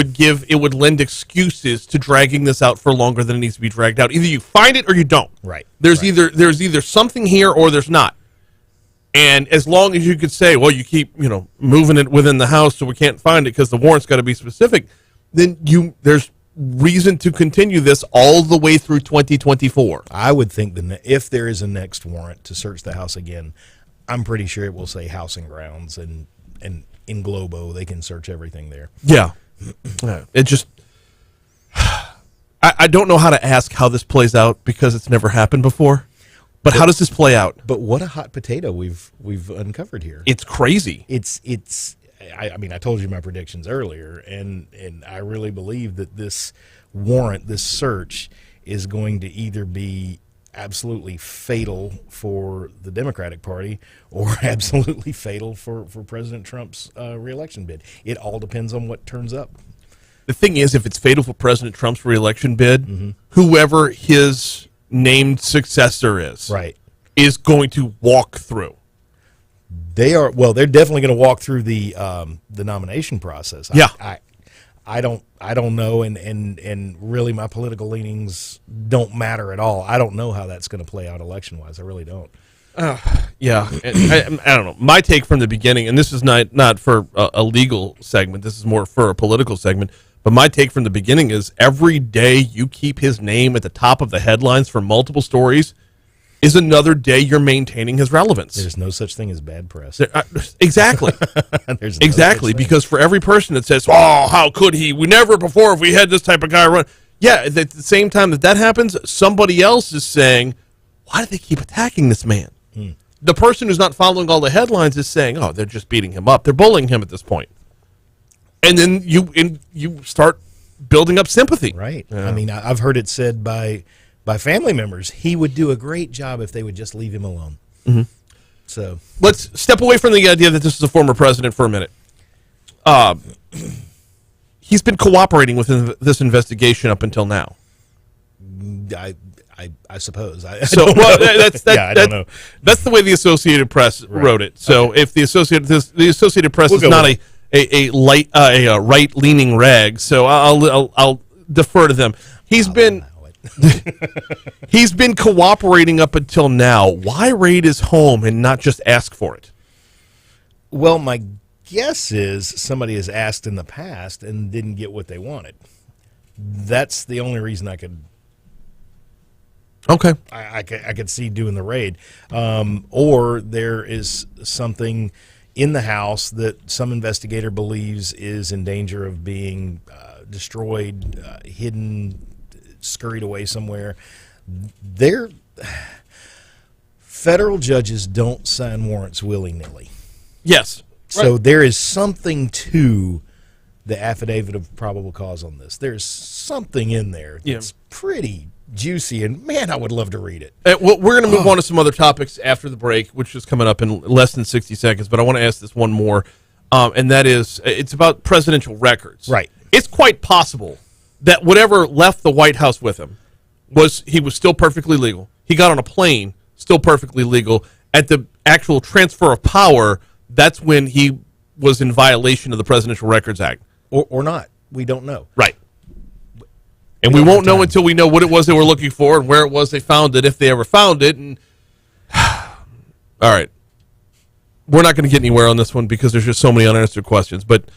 would lend excuses to dragging this out for longer than it needs to be dragged out. Either you find it or you don't. Right. There's either something here or there's not. And as long as you could say, well, you keep moving it within the house, so we can't find it because the warrant's got to be specific, then there's reason to continue this all the way through 2024. I would think that if there is a next warrant to search the house again, I'm pretty sure it will say house and grounds, and in Globo they can search everything there. Yeah. It just I don't know how to ask how this plays out because it's never happened before. But how does this play out? But what a hot potato we've uncovered here. It's crazy. I mean, I told you my predictions earlier, and I really believe that this warrant, this search, is going to either be absolutely fatal for the Democratic Party or absolutely fatal for President Trump's reelection bid. It all depends on what turns up. The thing is, if it's fatal for President Trump's reelection bid, whoever his named successor is, is going to walk through. They're definitely going to walk through the nomination process. Yeah. I don't know, and really my political leanings don't matter at all. I don't know how that's going to play out election-wise. I really don't. Yeah, I don't know. My take from the beginning, and this is not for a legal segment, this is more for a political segment, but my take from the beginning is every day you keep his name at the top of the headlines for multiple stories is another day you're maintaining his relevance. There's no such thing as bad press. Exactly. Exactly, because for every person that says, oh, how could he? We never before if we had this type of guy run. Yeah, at the same time that happens, somebody else is saying, why do they keep attacking this man? The person who's not following all the headlines is saying, oh, they're just beating him up. They're bullying him at this point. And then you start building up sympathy. Right. Yeah. I mean, I've heard it said by family members, he would do a great job if they would just leave him alone. So let's step away from the idea that this is a former president for a minute. He's been cooperating with this investigation up until now. I suppose. I don't know. That's the way the Associated Press wrote it. So if the Associated Press is not a right leaning rag, so I'll defer to them. He's been cooperating up until now. Why raid his home and not just ask for it? Well, my guess is somebody has asked in the past and didn't get what they wanted. That's the only reason I could. Okay. I could see doing the raid. Or there is something in the house that some investigator believes is in danger of being destroyed, hidden, scurried away somewhere. Federal judges don't sign warrants willy-nilly. Yes. So there is something to the affidavit of probable cause on this. There's something in there that's pretty juicy, and man, I would love to read it. Well, we're going to move on to some other topics after the break, which is coming up in less than 60 seconds, but I want to ask this one more, and that is, it's about presidential records. Right. It's quite possible that whatever left the White House with him was still perfectly legal. He got on a plane, still perfectly legal. At the actual transfer of power, that's when he was in violation of the Presidential Records Act. Or not. We don't know. Right. And we won't know until we know what it was they were looking for and where it was they found it, if they ever found it. And all right. We're not going to get anywhere on this one because there's just so many unanswered questions. But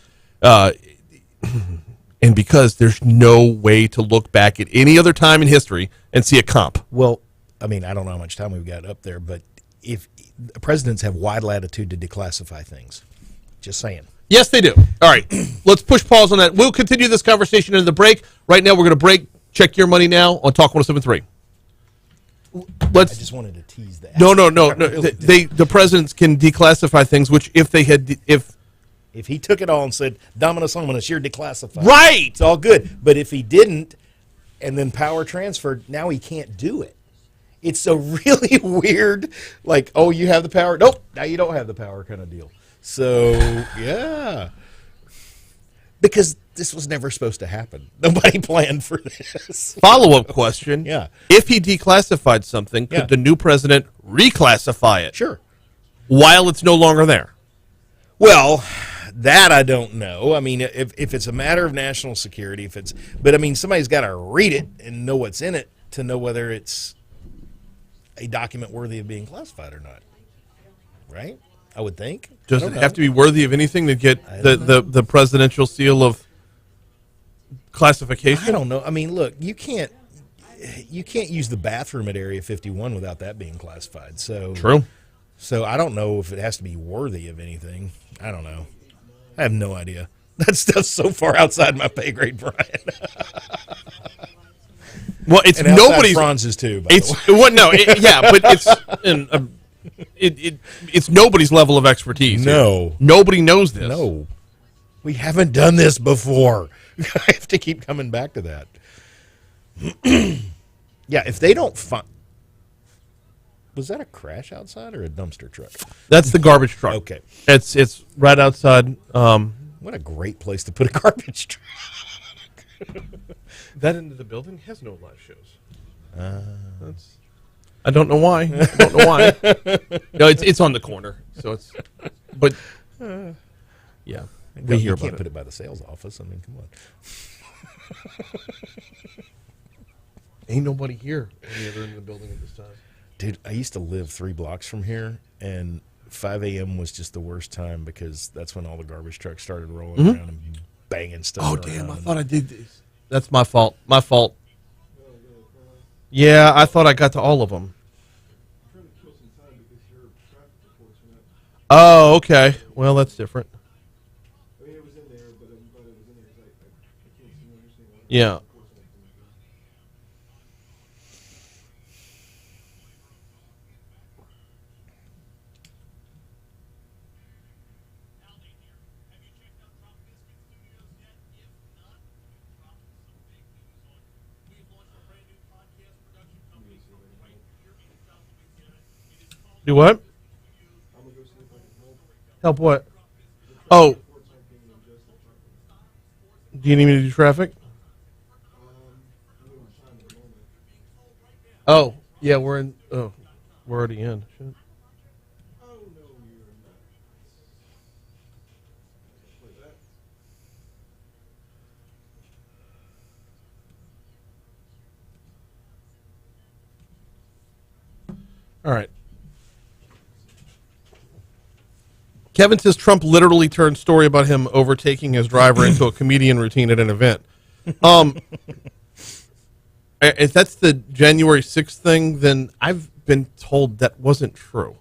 and because there's no way to look back at any other time in history and see a comp. Well, I mean, I don't know how much time we've got up there, but if presidents have wide latitude to declassify things, just saying. Yes, they do. All right, let's push pause on that. We'll continue this conversation in the break. Right now, we're going to break. Check your money now on Talk 107.3. I just wanted to tease that. No. The presidents can declassify things, which if he took it all and said, Dominus Hominis, you're declassified. Right. It's all good. But if he didn't, and then power transferred, now he can't do it. It's a really weird, like, oh, you have the power. Nope, now you don't have the power kind of deal. So, yeah. Because this was never supposed to happen. Nobody planned for this. Follow-up question. Yeah. If he declassified something, could the new president reclassify it? Sure. While it's no longer there? Well, that I don't know. I mean, if it's a matter of national security, but I mean, somebody's got to read it and know what's in it to know whether it's a document worthy of being classified or not. Right? I would think. Does it have to be worthy of anything to get the presidential seal of classification? I don't know. I mean, look, you can't use the bathroom at Area 51 without that being classified. So True. So I don't know if it has to be worthy of anything. I don't know. I have no idea. That stuff's so far outside my pay grade, Brian. Well, it's and nobody's Franz's too. By it's the way. well, no, but it's nobody's level of expertise. No, here. Nobody knows this. No, we haven't done this before. I have to keep coming back to that. Yeah, if they don't find. Was that a crash outside or a dumpster truck? That's the garbage truck. Okay. It's right outside. What a great place to put a garbage truck. That end of the building has no live shows. I don't know why. No, it's on the corner. So it's, but yeah, we hear you about can't it. put it by the sales office. I mean, come on. Ain't nobody here on the other end of the building at this time. Dude, I used to live 3 blocks from here, and 5 a.m. was just the worst time because that's when all the garbage trucks started rolling around and banging stuff Oh, around. damn, I thought I did this. That's my fault. My fault. Yeah, I thought I got to all of them. Oh, okay. Well, that's different. Yeah. Do what? Help what? Oh. Do you need me to do traffic? Oh, yeah, we're already in. Shit. All right. Kevin says Trump literally turned story about him overtaking his driver into a comedian routine at an event. If that's the January 6th thing, then I've been told that wasn't true.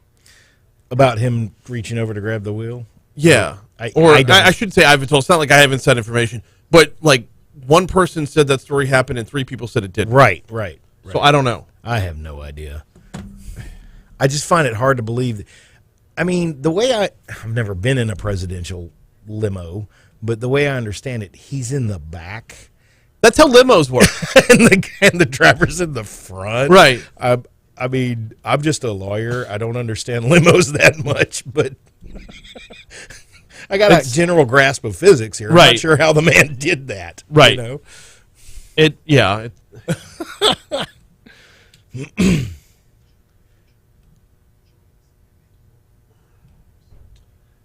About him reaching over to grab the wheel? Yeah. I should say I've been told. It's not like I haven't said information, but like one person said that story happened and 3 people said it didn't. Right. So I don't know. I have no idea. I just find it hard to believe. I mean, the way I've never been in a presidential limo, but the way I understand it, he's in the back. That's how limos work. and the driver's in the front. Right. I mean, I'm just a lawyer. I don't understand limos that much, but I got a general grasp of physics here. I'm not sure how the man did that. Right. You know?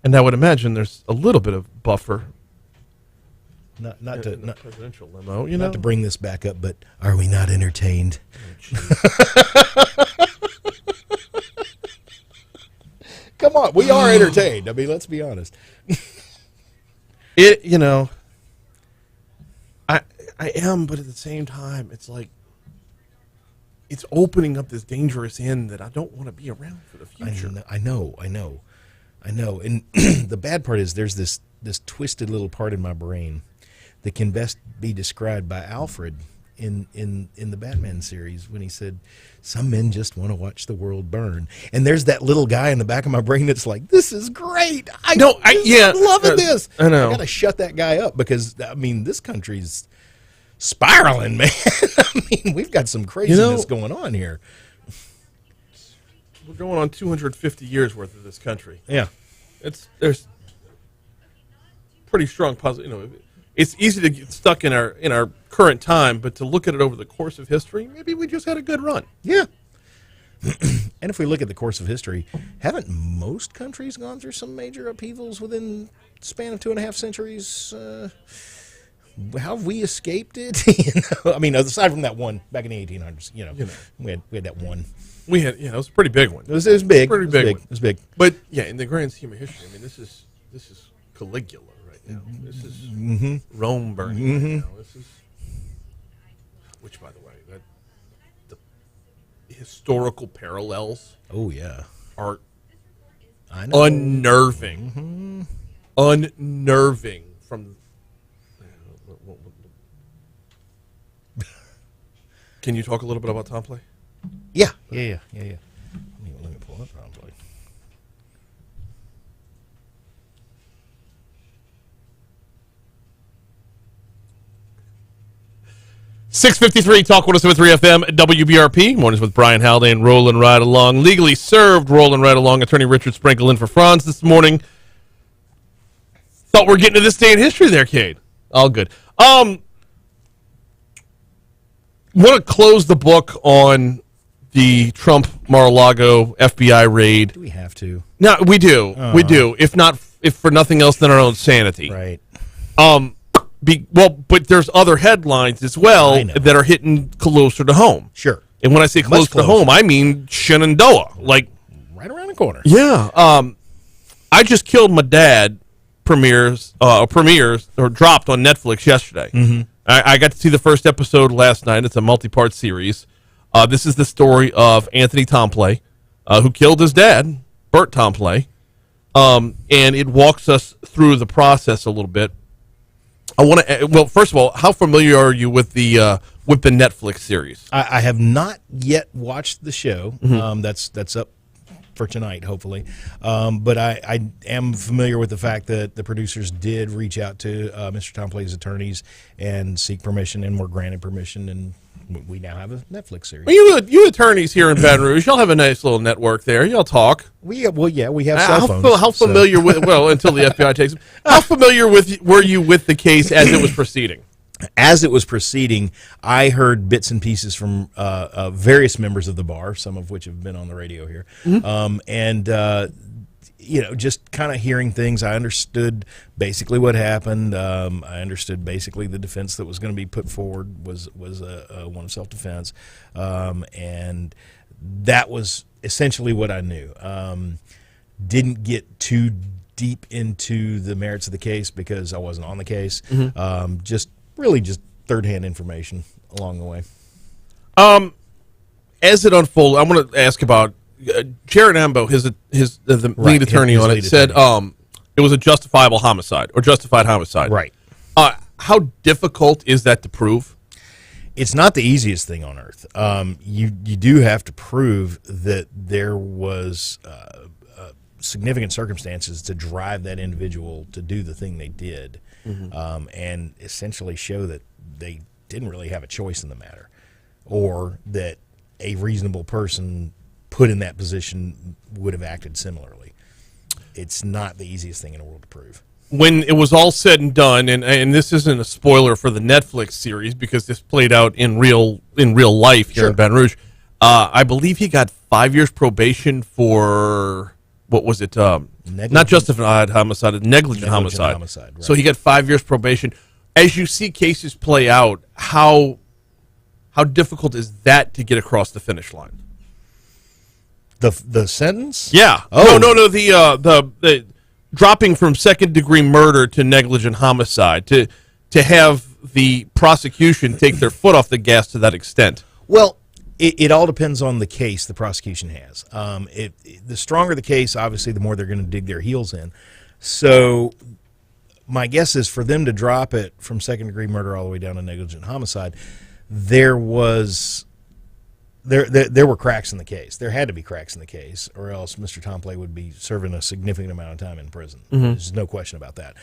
And I would imagine there's a little bit of buffer Not in the to presidential limo, not to bring this back up, but are we not entertained? Come on, we are entertained. I mean, let's be honest. I am, but at the same time, it's like it's opening up this dangerous end that I don't want to be around for the future. I know. And the bad part is there's this twisted little part in my brain that can best be described by Alfred in the Batman series when he said, "Some men just want to watch the world burn." And there's that little guy in the back of my brain that's like, "This is great. I'm loving this." I know. I got to shut that guy up because I mean, this country's spiraling, man. I mean, we've got some craziness going on here. We're going on 250 years worth of this country. Yeah, there's pretty strong positive. It's easy to get stuck in our current time, but to look at it over the course of history, maybe we just had a good run. Yeah. And if we look at the course of history, haven't most countries gone through some major upheavals within the span of 2.5 centuries? How have we escaped it? I mean, aside from that one back in the 1800s, we had that one. We had, it was a pretty big one. It was big. Pretty big. It was big. But yeah, in the grand scheme of history, I mean, this is Caligula right now. This is Rome burning right now. This is, which, by the way, the historical parallels. Oh yeah, are unnerving. Unnerving from. Can you talk a little bit about Tom Play? Yeah. Let me pull up Tom Play. .653 Talk 107.3 FM WBRP. Mornings with Brian Haldane, rolling right along. Legally served, rolling right along. Attorney Richard Sprinkle in for Franz this morning. Thought we were getting to this day in history there, Cade. All good. Want to close the book on the Trump Mar-a-Lago FBI raid. Do we have to? No, we do. We do. If for nothing else than our own sanity. Right. But there's other headlines as well that are hitting closer to home. Sure. And when I say close to home, I mean Shenandoah. Like right around the corner. Yeah. I Just Killed My Dad premieres or dropped on Netflix yesterday. Mm-hmm. I got to see the first episode last night. It's a multi-part series. This is the story of Anthony Tomplay, who killed his dad, Bert Tomplay, and it walks us through the process a little bit. I want to. Well, first of all, how familiar are you with the Netflix series? I have not yet watched the show. Mm-hmm. That's up for tonight, hopefully. But I am familiar with the fact that the producers did reach out to Mr. Tomplay's attorneys and seek permission, and were granted permission, and we now have a Netflix series. Well, you attorneys here in Baton Rouge, y'all have a nice little network there. Y'all talk. We have cell phones. How familiar with until the FBI takes them. How familiar were you with the case as it was proceeding? As it was proceeding, I heard bits and pieces from various members of the bar, some of which have been on the radio here, and just kind of hearing things. I understood basically what happened. I understood basically the defense that was going to be put forward was one of self-defense, and that was essentially what I knew. Didn't get too deep into the merits of the case because I wasn't on the case. Just third-hand information along the way. As it unfolded, I want to ask about Jared Ambo, the lead attorney on it, said it was a justifiable homicide or justified homicide. Right. How difficult is that to prove? It's not the easiest thing on earth. You do have to prove that there was significant circumstances to drive that individual to do the thing they did, and essentially show that they didn't really have a choice in the matter, or that a reasonable person put in that position would have acted similarly. It's not the easiest thing in the world to prove. When it was all said and done, and this isn't a spoiler for the Netflix series because this played out in real life here in Baton Rouge, I believe he got 5 years probation for, what was it? Not justified homicide, negligent homicide. Right. So he got 5 years probation. as you see cases play out, how difficult is that to get across the finish line? The sentence? Yeah. Oh. No. The dropping from second-degree murder to negligent homicide to have the prosecution take their foot off the gas to that extent. Well, it all depends on the case the prosecution has. The stronger the case, obviously, the more they're going to dig their heels in. So my guess is for them to drop it from second-degree murder all the way down to negligent homicide, there were cracks in the case. There had to be cracks in the case, or else Mr. Tomplay would be serving a significant amount of time in prison. There's no question about that.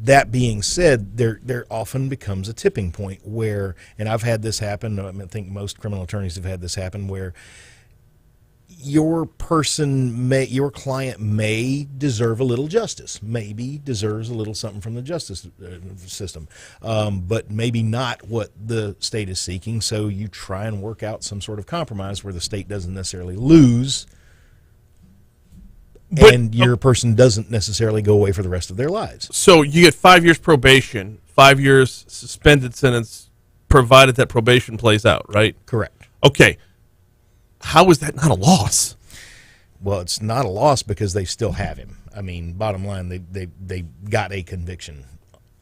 That being said, there often becomes a tipping point where, and I've had this happen, I think most criminal attorneys have had this happen, where your client may deserve a little justice, maybe deserves a little something from the justice system, but maybe not what the state is seeking. So you try and work out some sort of compromise where the state doesn't necessarily lose, and your person doesn't necessarily go away for the rest of their lives. So you get 5 years probation, 5 years suspended sentence, provided that probation plays out, right? Correct. Okay. How is that not a loss? Well, it's not a loss because they still have him. I mean, bottom line, they got a conviction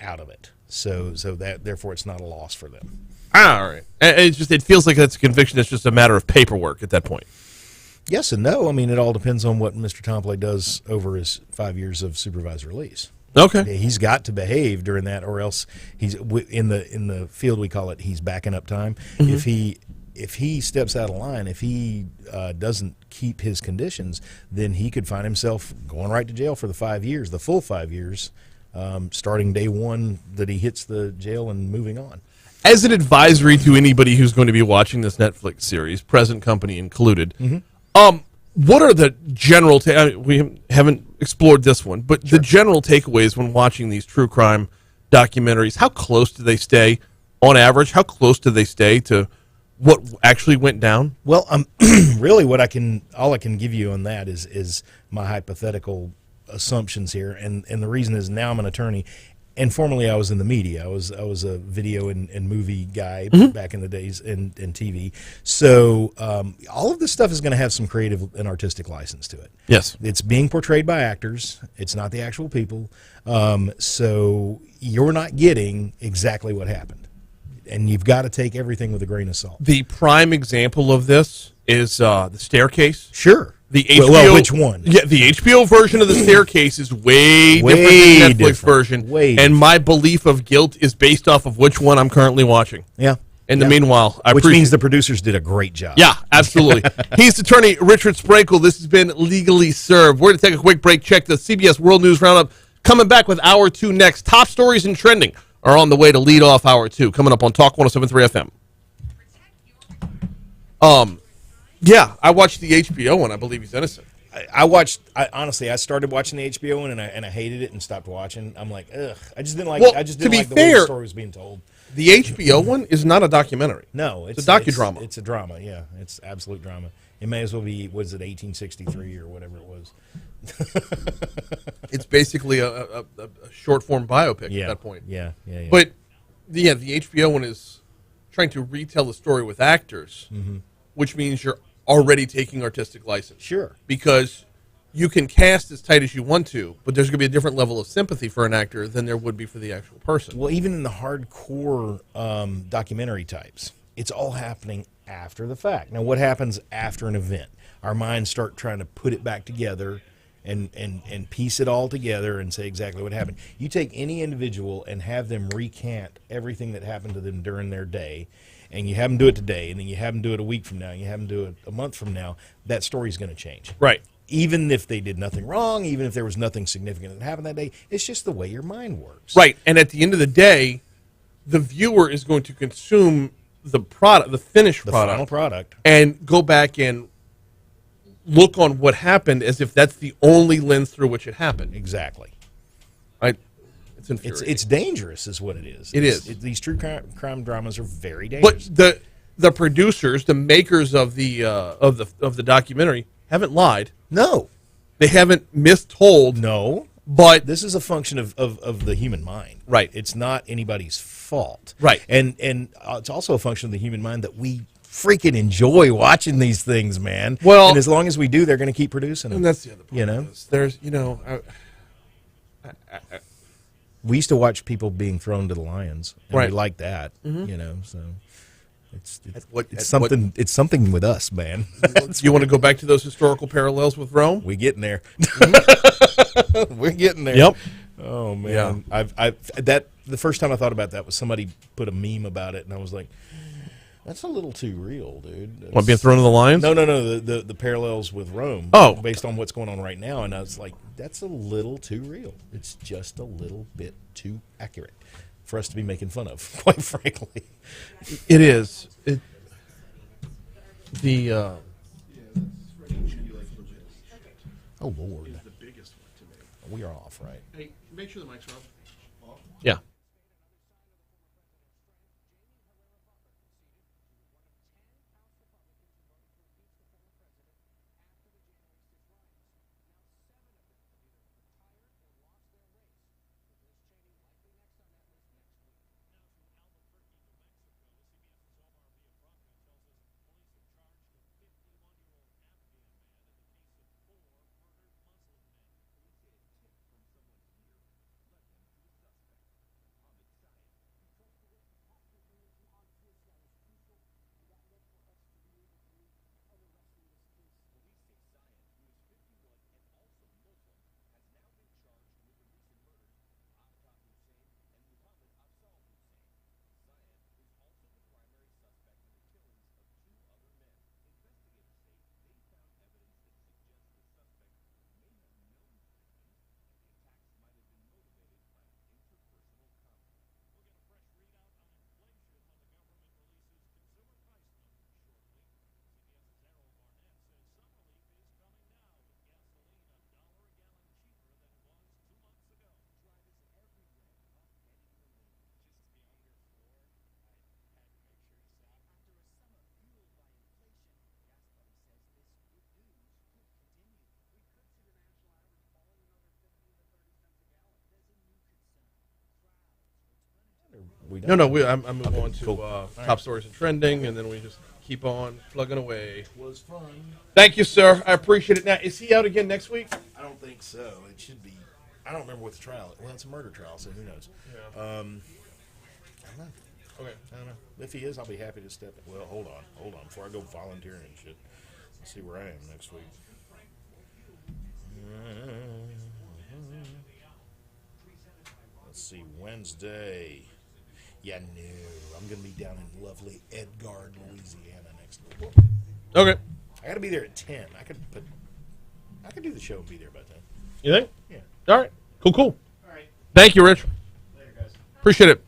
out of it. So that therefore it's not a loss for them. All right. It feels like that's a conviction. It's just a matter of paperwork at that point. Yes and no. I mean, it all depends on what Mr. Tomplay does over his 5 years of supervised release. Okay. He's got to behave during that, or else he's in the field we call it. He's backing up time. If he steps out of line, if he doesn't keep his conditions, then he could find himself going right to jail for the 5 years, the full 5 years, starting day one that he hits the jail and moving on. As an advisory to anybody who's going to be watching this Netflix series, present company included, what are the general we haven't explored this one, but the general takeaways when watching these true crime documentaries? How close do they stay on average? How close do they stay to what actually went down? Well, really, all I can give you on that is my hypothetical assumptions here, and the reason is now I'm an attorney, and formerly I was in the media. I was a video and movie guy back in the days in TV. So all of this stuff is going to have some creative and artistic license to it. Yes, it's being portrayed by actors. It's not the actual people. So you're not getting exactly what happened. And you've got to take everything with a grain of salt. The prime example of this is The Staircase. Sure. The HBO, well, which one? Yeah, the HBO version of The Staircase is way different than the Netflix version. And my belief of guilt is based off of which one I'm currently watching. Yeah. In the meanwhile, which means the producers did a great job. Yeah, absolutely. He's attorney Richard Sprankle. This has been Legally Served. We're going to take a quick break, check the CBS World News Roundup. Coming back with Hour 2 next. Top stories and trending are on the way to lead off Hour 2. Coming up on Talk 107.3 FM. Yeah, I watched the HBO one. I believe he's innocent. Honestly, I started watching the HBO one and I hated it and stopped watching. I'm like, ugh. I just didn't like the way the story was being told. The HBO one is not a documentary. No, it's a docudrama. It's a drama, yeah. It's absolute drama. It may as well be, was it 1863 or whatever it was? It's basically a short form biopic at that point. Yeah. But the HBO one is trying to retell the story with actors, which means you're already taking artistic license. Sure. Because you can cast as tight as you want to, but there's going to be a different level of sympathy for an actor than there would be for the actual person. Well, even in the hardcore documentary types, it's all happening after the fact. Now, what happens after an event? Our minds start trying to put it back together and piece it all together and say exactly what happened. You take any individual and have them recant everything that happened to them during their day, and you have them do it today, and then you have them do it a week from now, and you have them do it a month from now, that story's going to change. Right. Even if they did nothing wrong, even if there was nothing significant that happened that day, it's just the way your mind works. Right. And at the end of the day, the viewer is going to consume the product, the finished product. The final product. And go back and look on what happened as if that's the only lens through which it happened. Exactly. It's infuriating. It's dangerous is what it is. It is. These true crime dramas are very dangerous. But the producers, the makers of the documentary haven't lied. No. They haven't mistold. No. But this is a function of the human mind. Right. It's not anybody's fault. Right. And it's also a function of the human mind that we freaking enjoy watching these things, man. Well, and as long as we do, they're going to keep producing them. and that's the other part. You know, There's, we used to watch people being thrown to the lions, and Right. we like that. Mhm. You know, so it's at something. It's something with us, man. You want to go back to those historical parallels with Rome? We getting there. We're getting there. Yep. Oh man, I've that the first time I thought about that was somebody put a meme about it, and I was like, that's a little too real, dude. What, being thrown to the lions? No. The parallels with Rome. Oh. Based on what's going on right now, and I was like, that's a little too real. It's just a little bit too accurate for us to be making fun of, quite frankly. It is. Oh Lord. We are off, right? Hey, make sure the mics are off. Yeah. No, I'm moving on to top stories and trending, and then we just keep on plugging away. Was fun. Thank you, sir. I appreciate it. Now, is he out again next week? I don't think so. It should be. I don't remember what the trial. Well, it's a murder trial, so who knows? Yeah. I don't know. Okay. I don't know. If he is, I'll be happy to step in. Well, hold on. Before I go volunteering and shit. Let's see where I am next week. Let's see, Wednesday. Yeah, no. I'm going to be down in lovely Edgard, Louisiana next week. Okay. I got to be there at 10. I could do the show and be there by 10. You think? Yeah. All right. Cool. All right. Thank you, Rich. Later, guys. Appreciate it.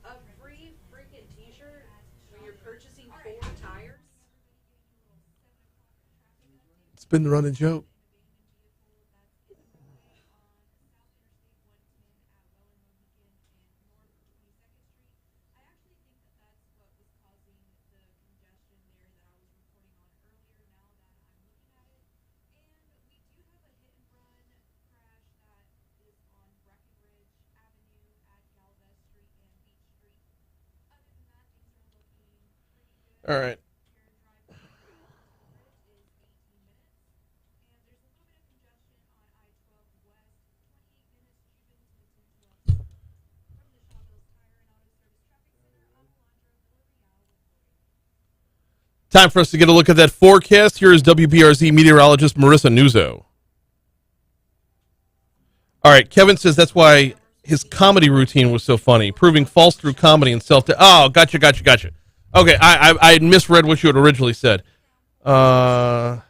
A free freaking t-shirt when you're purchasing 4 tires? It's been the running joke. All right. Time for us to get a look at that forecast. Here is WBRZ meteorologist Marissa Nuzzo. All right, Kevin says that's why his comedy routine was so funny, proving false through comedy and self. Oh, gotcha. Okay, I had misread what you had originally said. Oh,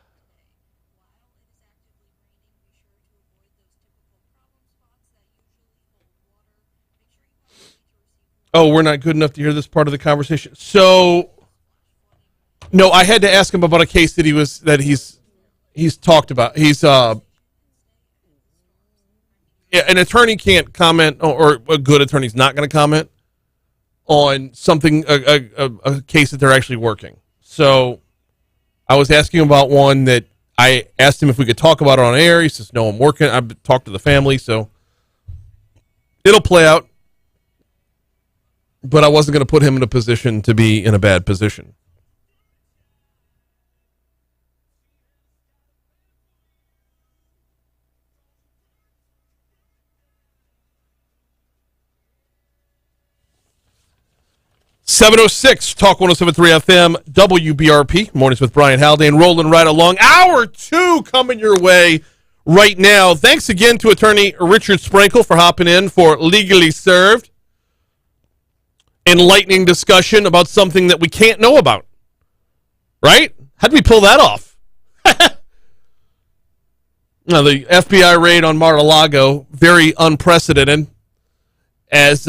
we're not good enough to hear this part of the conversation. So, no, I had to ask him about a case that he's talked about. An attorney can't comment, or a good attorney's not going to comment on something, a case that they're actually working. So I was asking about one that I asked him if we could talk about it on air. He says, no, I'm working. I've talked to the family, so it'll play out. But I wasn't going to put him in a position to be in a bad position. .706 Talk 107.3 FM WBRP Mornings with Brian Haldane, rolling right along. Hour 2 coming your way right now. Thanks again to attorney Richard Sprinkle for hopping in for Legally Served. Enlightening discussion about something that we can't know about. Right? How did we pull that off? Now, the FBI raid on Mar-A-Lago, very unprecedented. As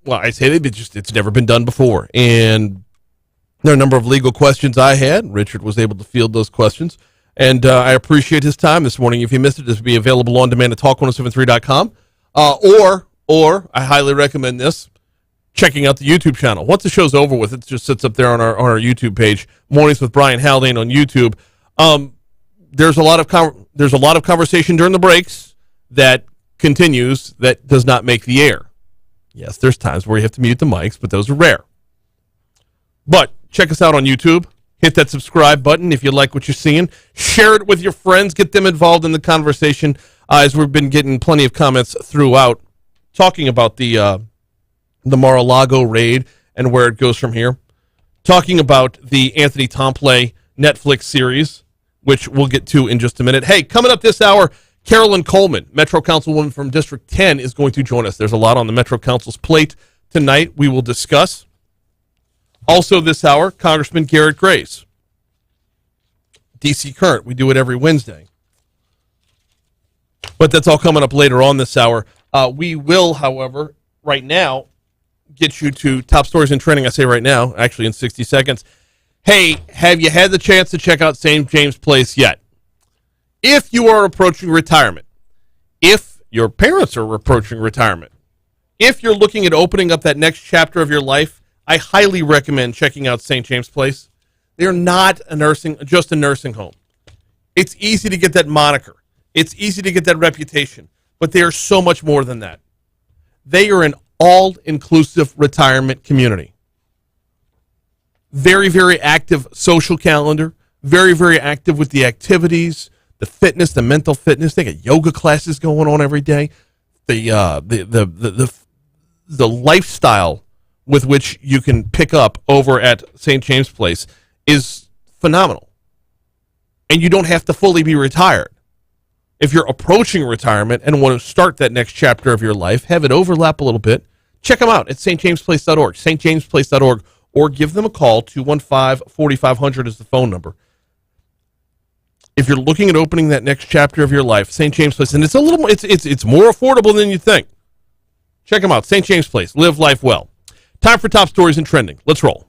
well, I say it's never been done before. And there are a number of legal questions I had. Richard was able to field those questions. And I appreciate his time this morning. If you missed it, this will be available on demand at talk1073.com. Or I highly recommend this, checking out the YouTube channel. Once the show's over with, it just sits up there on our YouTube page, Mornings with Brian Haldane on YouTube. There's a lot of conversation during the breaks that continues that does not make the air. Yes, there's times where you have to mute the mics, but those are rare. But check us out on YouTube. Hit that subscribe button if you like what you're seeing. Share it with your friends. Get them involved in the conversation, as we've been getting plenty of comments throughout talking about the Mar-A-Lago raid and where it goes from here. Talking about the Anthony Tomplay Netflix series, which we'll get to in just a minute. Hey, coming up this hour, Carolyn Coleman, Metro Councilwoman from District 10, is going to join us. There's a lot on the Metro Council's plate tonight we will discuss. Also this hour, Congressman Garrett Grace, D.C. Current. We do it every Wednesday. But that's all coming up later on this hour. We will, however, right now, get you to top stories and trending. I say right now, actually in 60 seconds. Hey, have you had the chance to check out St. James Place yet? If you are approaching retirement, if your parents are approaching retirement, if you're looking at opening up that next chapter of your life, I highly recommend checking out St. James Place. They're not just a nursing home. It's easy to get that moniker. It's easy to get that reputation, but they are so much more than that. They are an all-inclusive retirement community. Very, very active social calendar. Very, very active with the activities, the fitness, the mental fitness. They got yoga classes going on every day. The lifestyle with which you can pick up over at St. James Place is phenomenal. And you don't have to fully be retired. If you're approaching retirement and want to start that next chapter of your life, have it overlap a little bit, check them out at stjamesplace.org, stjamesplace.org, or give them a call. 215-4500 is the phone number. If you're looking at opening that next chapter of your life, St. James Place, and it's a little more, it's more affordable than you think. Check them out, St. James Place. Live life well. Time for top stories and trending. Let's roll.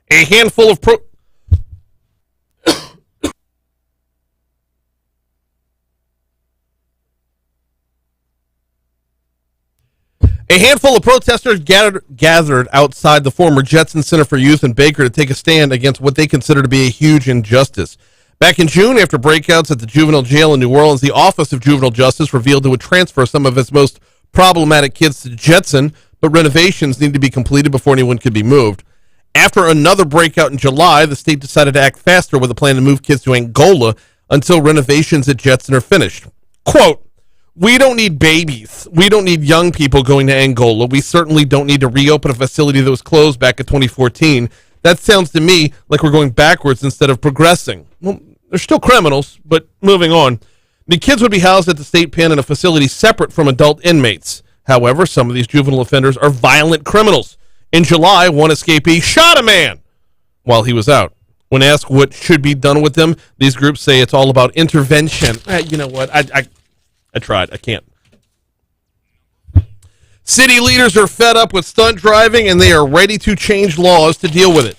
A handful of protesters gathered outside the former Jetson Center for Youth in Baker to take a stand against what they consider to be a huge injustice. Back in June, after breakouts at the juvenile jail in New Orleans, the Office of Juvenile Justice revealed it would transfer some of its most problematic kids to Jetson, but renovations need to be completed before anyone could be moved. After another breakout in July, the state decided to act faster with a plan to move kids to Angola until renovations at Jetson are finished. Quote, "We don't need babies. We don't need young people going to Angola. We certainly don't need to reopen a facility that was closed back in 2014. That sounds to me like we're going backwards instead of progressing." Well, they're still criminals, but moving on. The kids would be housed at the state pen in a facility separate from adult inmates. However, some of these juvenile offenders are violent criminals. In July, one escapee shot a man while he was out. When asked what should be done with them, these groups say it's all about intervention. You know what? I tried. I can't. City leaders are fed up with stunt driving, and they are ready to change laws to deal with it.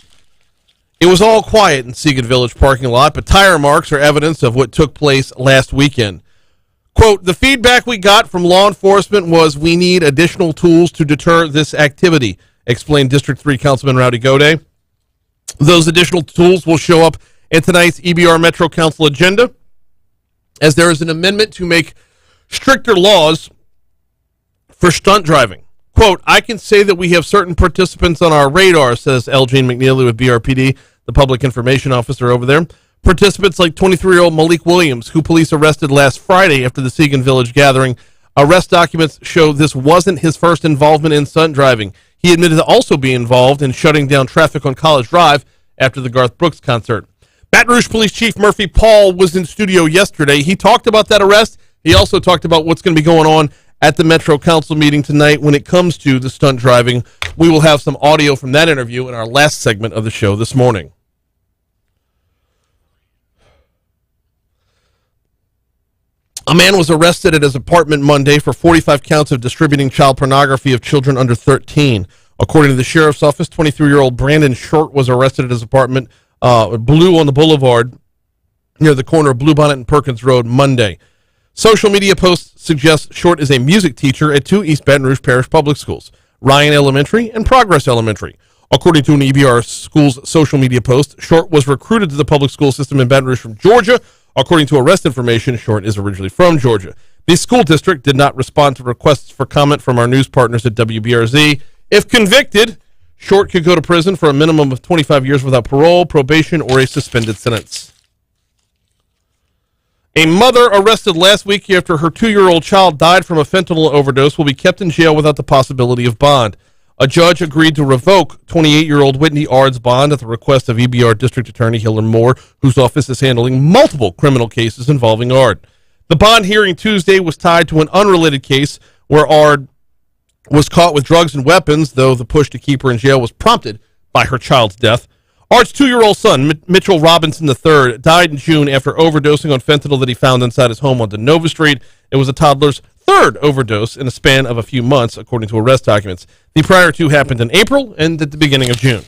It was all quiet in Seagate Village parking lot, but tire marks are evidence of what took place last weekend. Quote, the feedback we got from law enforcement was we need additional tools to deter this activity, explained District 3 Councilman Rowdy Gode. Those additional tools will show up in tonight's EBR Metro Council agenda, as there is an amendment to make stricter laws for stunt driving. Quote, I can say that we have certain participants on our radar, says L. Jane McNeely with BRPD, the public information officer over there. Participants like 23-year-old Malik Williams, who police arrested last Friday after the Segan Village gathering. Arrest documents show this wasn't his first involvement in stunt driving. He admitted to also being involved in shutting down traffic on College Drive after the Garth Brooks concert. Baton Rouge Police Chief Murphy Paul was in studio yesterday. He talked about that arrest. He also talked about what's going to be going on at the Metro Council meeting tonight when it comes to the stunt driving. We will have some audio from that interview in our last segment of the show this morning. A man was arrested at his apartment Monday for 45 counts of distributing child pornography of children under 13. According to the sheriff's office, 23-year-old Brandon Short was arrested at his apartment, Blue on the Boulevard, near the corner of Bluebonnet and Perkins Road, Monday. Social media posts suggest Short is a music teacher at two East Baton Rouge Parish public schools, Ryan Elementary and Progress Elementary. According to an EBR school's social media post, Short was recruited to the public school system in Baton Rouge from Georgia. According to arrest information, Short is originally from Georgia. The school district did not respond to requests for comment from our news partners at WBRZ. If convicted, Short could go to prison for a minimum of 25 years without parole, probation, or a suspended sentence. A mother arrested last week after her 2-year-old child died from a fentanyl overdose will be kept in jail without the possibility of bond. A judge agreed to revoke 28-year-old Whitney Ard's bond at the request of EBR District Attorney Hiller Moore, whose office is handling multiple criminal cases involving Ard. The bond hearing Tuesday was tied to an unrelated case where Ard was caught with drugs and weapons, though the push to keep her in jail was prompted by her child's death. Ard's 2-year-old son, Mitchell Robinson III, died in June after overdosing on fentanyl that he found inside his home on Denova Street. It was a toddler's third overdose in a span of a few months, according to arrest documents. The prior two happened in April and at the beginning of June.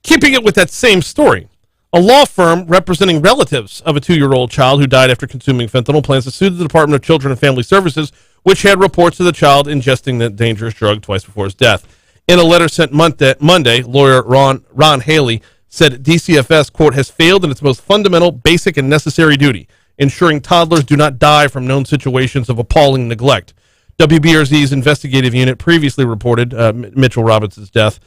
Keeping it with that same story, a law firm representing relatives of a 2-year-old child who died after consuming fentanyl plans to sue the Department of Children and Family Services, which had reports of the child ingesting the dangerous drug twice before his death. In a letter sent Monday, lawyer Ron Haley said DCFS, quote, has failed in its most fundamental, basic, and necessary duty, ensuring toddlers do not die from known situations of appalling neglect. WBRZ's investigative unit previously reported Mitchell Robinson's death.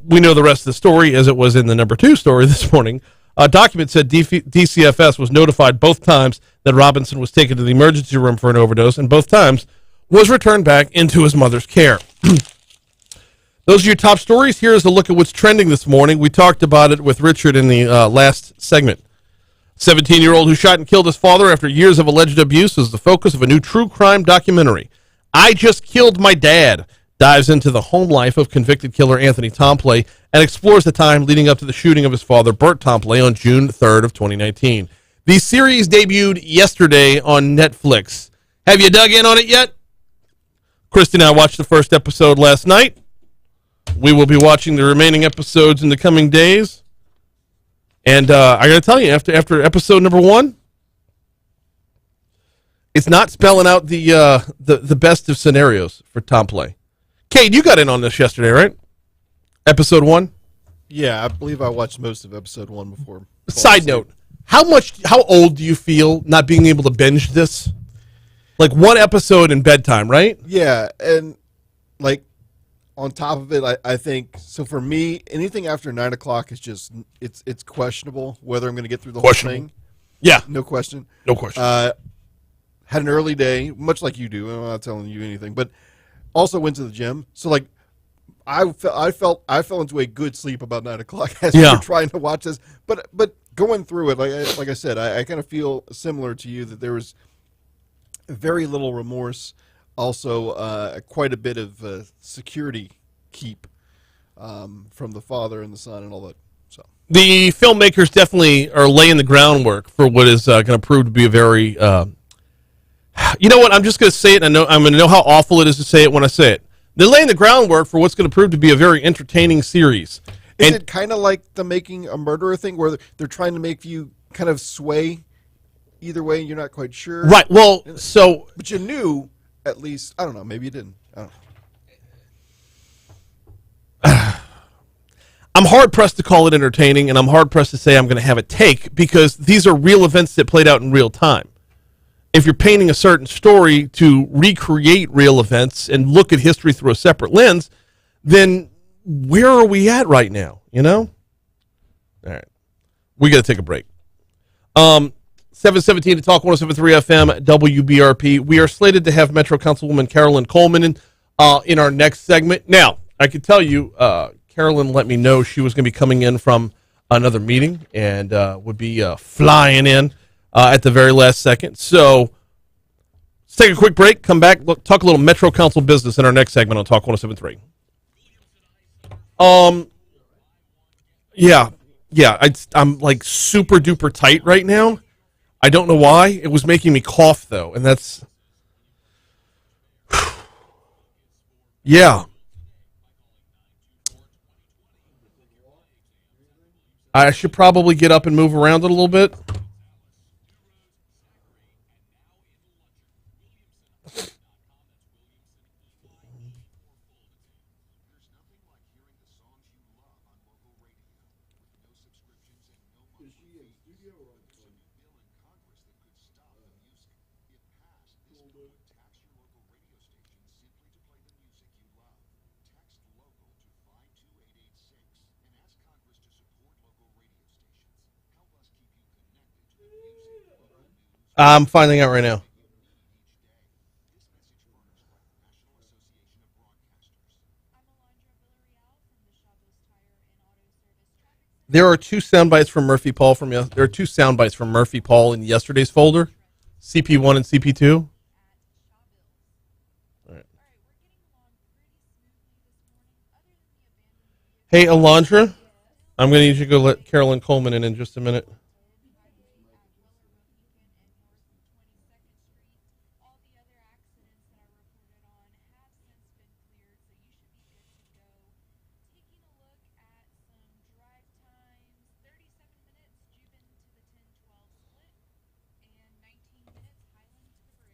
We know the rest of the story as it was in the number 2 story this morning. A document said DCFS was notified both times that Robinson was taken to the emergency room for an overdose, and both times was returned back into his mother's care. Those are your top stories. Here's a look at what's trending this morning. We talked about it with Richard in the last segment. 17-year-old who shot and killed his father after years of alleged abuse is the focus of a new true crime documentary. I Just Killed My Dad dives into the home life of convicted killer Anthony Tomplay and explores the time leading up to the shooting of his father, Bert Tomplay, on June 3rd of 2019. The series debuted yesterday on Netflix. Have you dug in on it yet? Christy and I watched the first episode last night. We will be watching the remaining episodes in the coming days. And I got to tell you, after episode number 1, it's not spelling out the best of scenarios for Tomplay. Cade, you got in on this yesterday, right? Episode 1? Yeah, I believe I watched most of episode 1 before. Side note, how old do you feel not being able to binge this? Like one episode in bedtime, right? Yeah, and like on top of it, I think, so for me, anything after 9 o'clock is just, it's questionable whether I'm going to get through the whole thing. Yeah. No question. No question. Had an early day, much like you do. I'm not telling you anything, but also went to the gym. So like, I fell into a good sleep about 9 o'clock as we were trying to watch this. But going through it, like I said, I kind of feel similar to you that there was very little remorse. Also, quite a bit of security keep from the Father and the Son and all that. So the filmmakers definitely are laying the groundwork for what is going to prove to be a very. You know what? I'm just going to say it. And I'm going to know how awful it is to say it when I say it. They're laying the groundwork for what's going to prove to be a very entertaining series. Is it kind of like the Making a Murderer thing, where they're trying to make you kind of sway either way, and you're not quite sure? Right. Well, but you knew at least. I don't know. Maybe you didn't. I don't know. I'm hard pressed to call it entertaining, and I'm hard pressed to say I'm going to have a take, because these are real events that played out in real time. If you're painting a certain story to recreate real events and look at history through a separate lens, then where are we at right now? You know? All right. We got to take a break. 7:17 to Talk 107.3 FM, WBRP. We are slated to have Metro Councilwoman Carolyn Coleman in our next segment. Now, I can tell you, Carolyn let me know she was going to be coming in from another meeting and would be flying in at the very last second. So let's take a quick break, come back, talk a little Metro Council business in our next segment on Talk 107.3. I'm like super duper tight right now. I don't know why. It was making me cough though, and that's yeah. I should probably get up and move around it a little bit. I'm finding out right now. There are two sound bites from Murphy Paul There are two sound bites from Murphy Paul in yesterday's folder, CP1 and CP2. All right. Hey, Alondra, I'm going to need you to go let Carolyn Coleman in just a minute.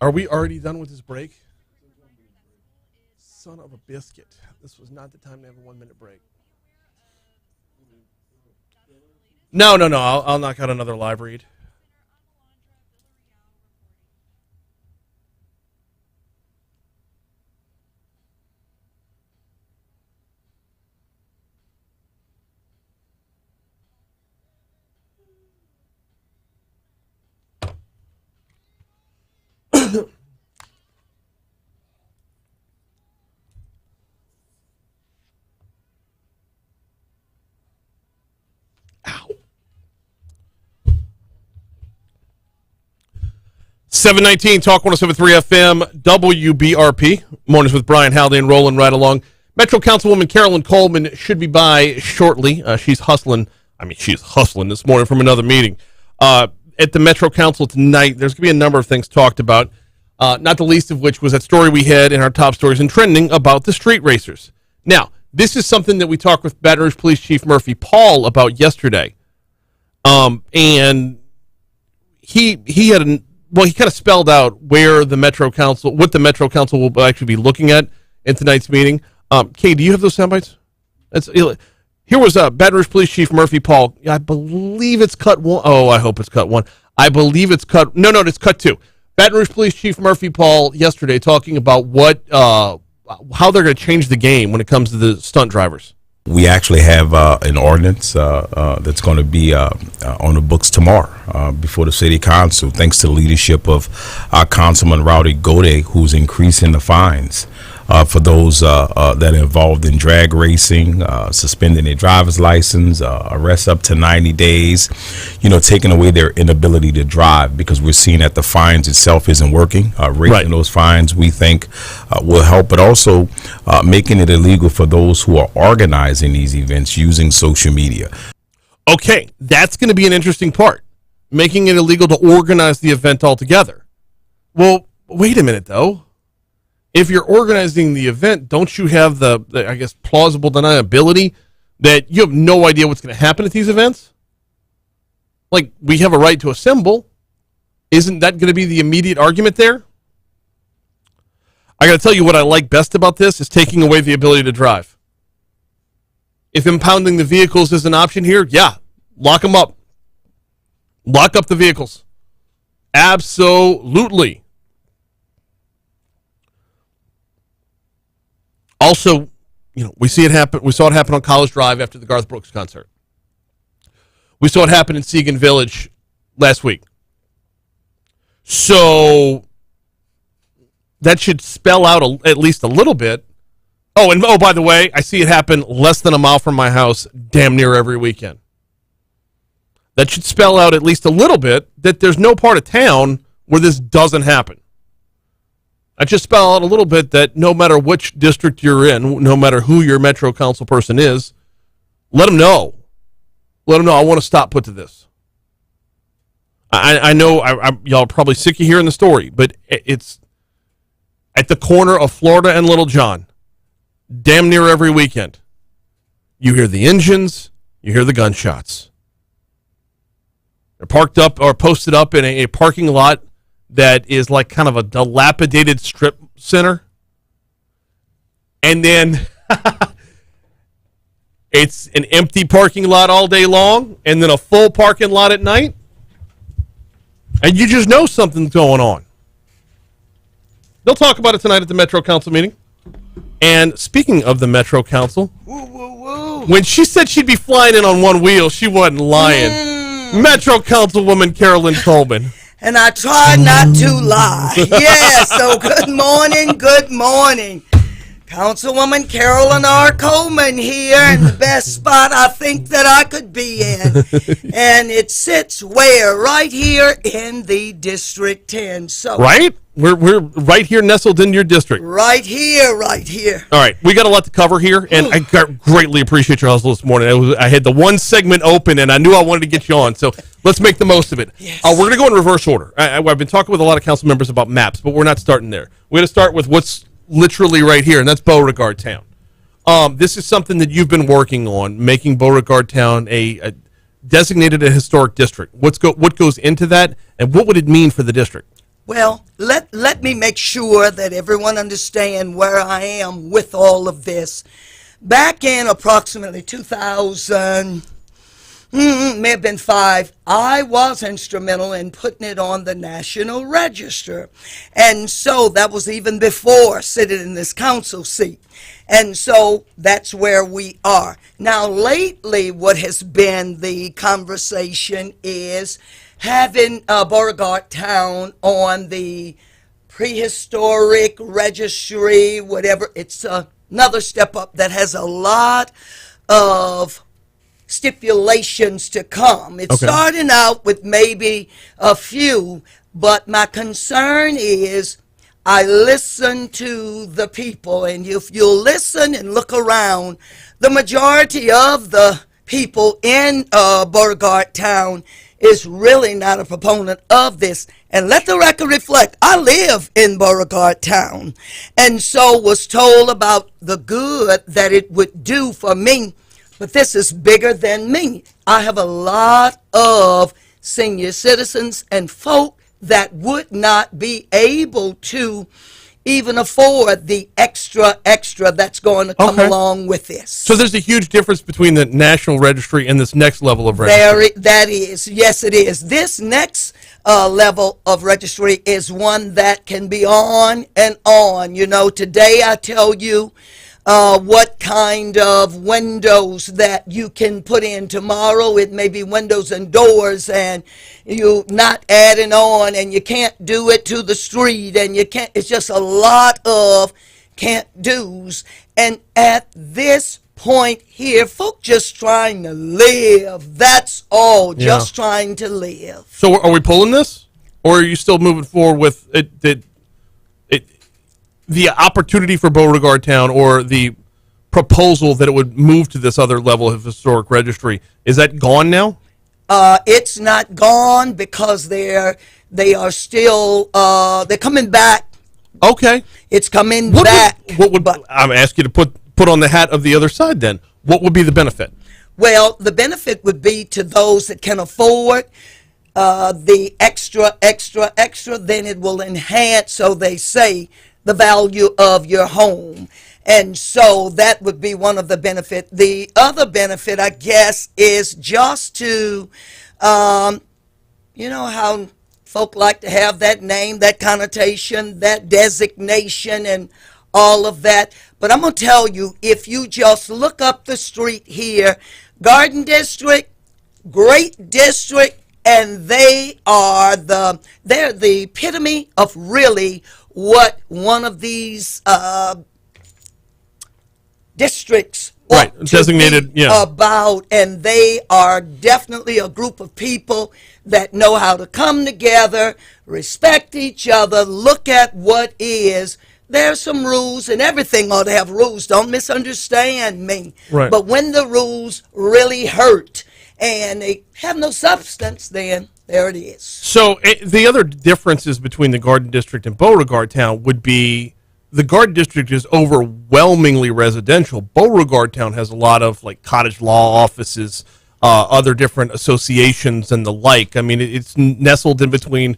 Are we already done with this break? Son of a biscuit. This was not the time to have a 1 minute break. No. I'll knock out another live read. Ow. 719 Talk 107.3 FM, WBRP. Mornings with Brian Haldane rolling right along. Metro Councilwoman Carolyn Coleman should be by shortly. She's hustling this morning from another meeting. At the Metro Council tonight, there's going to be a number of things talked about, not the least of which was that story we had in our top stories and trending about the street racers. Now, this is something that we talked with Baton Rouge Police Chief Murphy Paul about yesterday. And he kind of spelled out what the Metro Council will actually be looking at in tonight's meeting. Kay, do you have those sound bites? Here was Baton Rouge Police Chief Murphy Paul. I believe it's cut one. Oh, I hope it's cut one. I believe it's cut. No, it's cut two. Baton Rouge Police Chief Murphy Paul yesterday talking about how they're going to change the game when it comes to the stunt drivers. We actually have an ordinance that's going to be on the books tomorrow before the city council, thanks to the leadership of our Councilman Rowdy Gode, who's increasing the fines for those that are involved in drag racing, suspending their driver's license, arrest up to 90 days, taking away their inability to drive, because we're seeing that the fines itself isn't working. Raising those fines, we think, will help, but also making it illegal for those who are organizing these events using social media. Okay, that's going to be an interesting part, making it illegal to organize the event altogether. Well, wait a minute, though. If you're organizing the event, don't you have the I guess, plausible deniability that you have no idea what's going to happen at these events? Like, we have a right to assemble. Isn't that going to be the immediate argument there? I got to tell you, what I like best about this is taking away the ability to drive. If impounding the vehicles is an option here, yeah, lock them up. Lock up the vehicles. Absolutely. Also, we see it happen. We saw it happen on College Drive after the Garth Brooks concert. We saw it happen in Seagan Village last week. So that should spell out at least a little bit. Oh, by the way, I see it happen less than a mile from my house damn near every weekend. That should spell out at least a little bit that there's no part of town where this doesn't happen. I just spell out a little bit that no matter which district you're in, no matter who your Metro Council person is, let them know. Let them know I want to stop put to this. I know y'all are probably sick of hearing the story, but it's at the corner of Florida and Little John, damn near every weekend. You hear the engines, you hear the gunshots. They're parked up or posted up in a parking lot that is like kind of a dilapidated strip center. And then it's an empty parking lot all day long and then a full parking lot at night. And you just know something's going on. They'll talk about it tonight at the Metro Council meeting. And speaking of the Metro Council, when she said she'd be flying in on one wheel, she wasn't lying. Metro Councilwoman Carolyn Coleman. And I tried not to lie. Yeah, so good morning. Councilwoman Carolyn R. Coleman here in the best spot I think that I could be in. And it sits where? Right here in the District 10. So right? We're right here nestled in your district. Right here. All right, we got a lot to cover here, and I greatly appreciate your hustle this morning. I had the one segment open, and I knew I wanted to get you on, so let's make the most of it. Yes. We're going to go in reverse order. I've been talking with a lot of council members about maps, but we're not starting there. We're going to start with what's literally right here, and that's Beauregard Town. This is something that you've been working on, making Beauregard Town a designated a historic district. What goes into that, and what would it mean for the district? Well, let me make sure that everyone understand where I am with all of this. Back in approximately 2000, may have been 5, I was instrumental in putting it on the National Register. And so that was even before sitting in this council seat. And so that's where we are. Now, lately, what has been the conversation is having Beauregard Town on the prehistoric registry, whatever. It's another step up that has a lot of stipulations to come. It's starting out with maybe a few, but my concern is I listen to the people, and if you'll listen and look around, the majority of the people in Beauregard Town is really not a proponent of this. And let the record reflect, I live in Beauregard Town, and so was told about the good that it would do for me. But this is bigger than me. I have a lot of senior citizens and folk that would not be able to even afford the extra that's going to come along with this. So there's a huge difference between the National Registry and this next level of registry. That is. Yes, it is. This next level of registry is one that can be on and on. You know, today I tell you what kind of windows that you can put in. Tomorrow it may be windows and doors, and you not adding on, and you can't do it to the street, and you can't. It's just a lot of can't do's. And at this point here, folk just trying to live. That's all, just trying to live. So are we pulling this, or are you still moving forward with the opportunity for Beauregard Town, or the proposal that it would move to this other level of historic registry? Is that gone now? It's not gone because they are still they're coming back. Okay, it's coming back. I'm asking you to put on the hat of the other side then. What would be the benefit? Well, the benefit would be to those that can afford the extra. Then it will enhance, so they say, the value of your home. And so that would be one of the benefits. The other benefit, I guess, is just to, you know how folk like to have that name, that connotation, that designation, and all of that. But I'm going to tell you, if you just look up the street here, Garden District, great district, and they're the epitome of really what one of these districts designated about, and they are definitely a group of people that know how to come together, respect each other, look at what is. There's some rules, and everything ought to have rules. Don't misunderstand me. Right. But when the rules really hurt and they have no substance, then there it is. So the other differences between the Garden District and Beauregard Town would be the Garden District is overwhelmingly residential. Beauregard Town has a lot of like cottage law offices, other different associations and the like. I mean, it's nestled in between,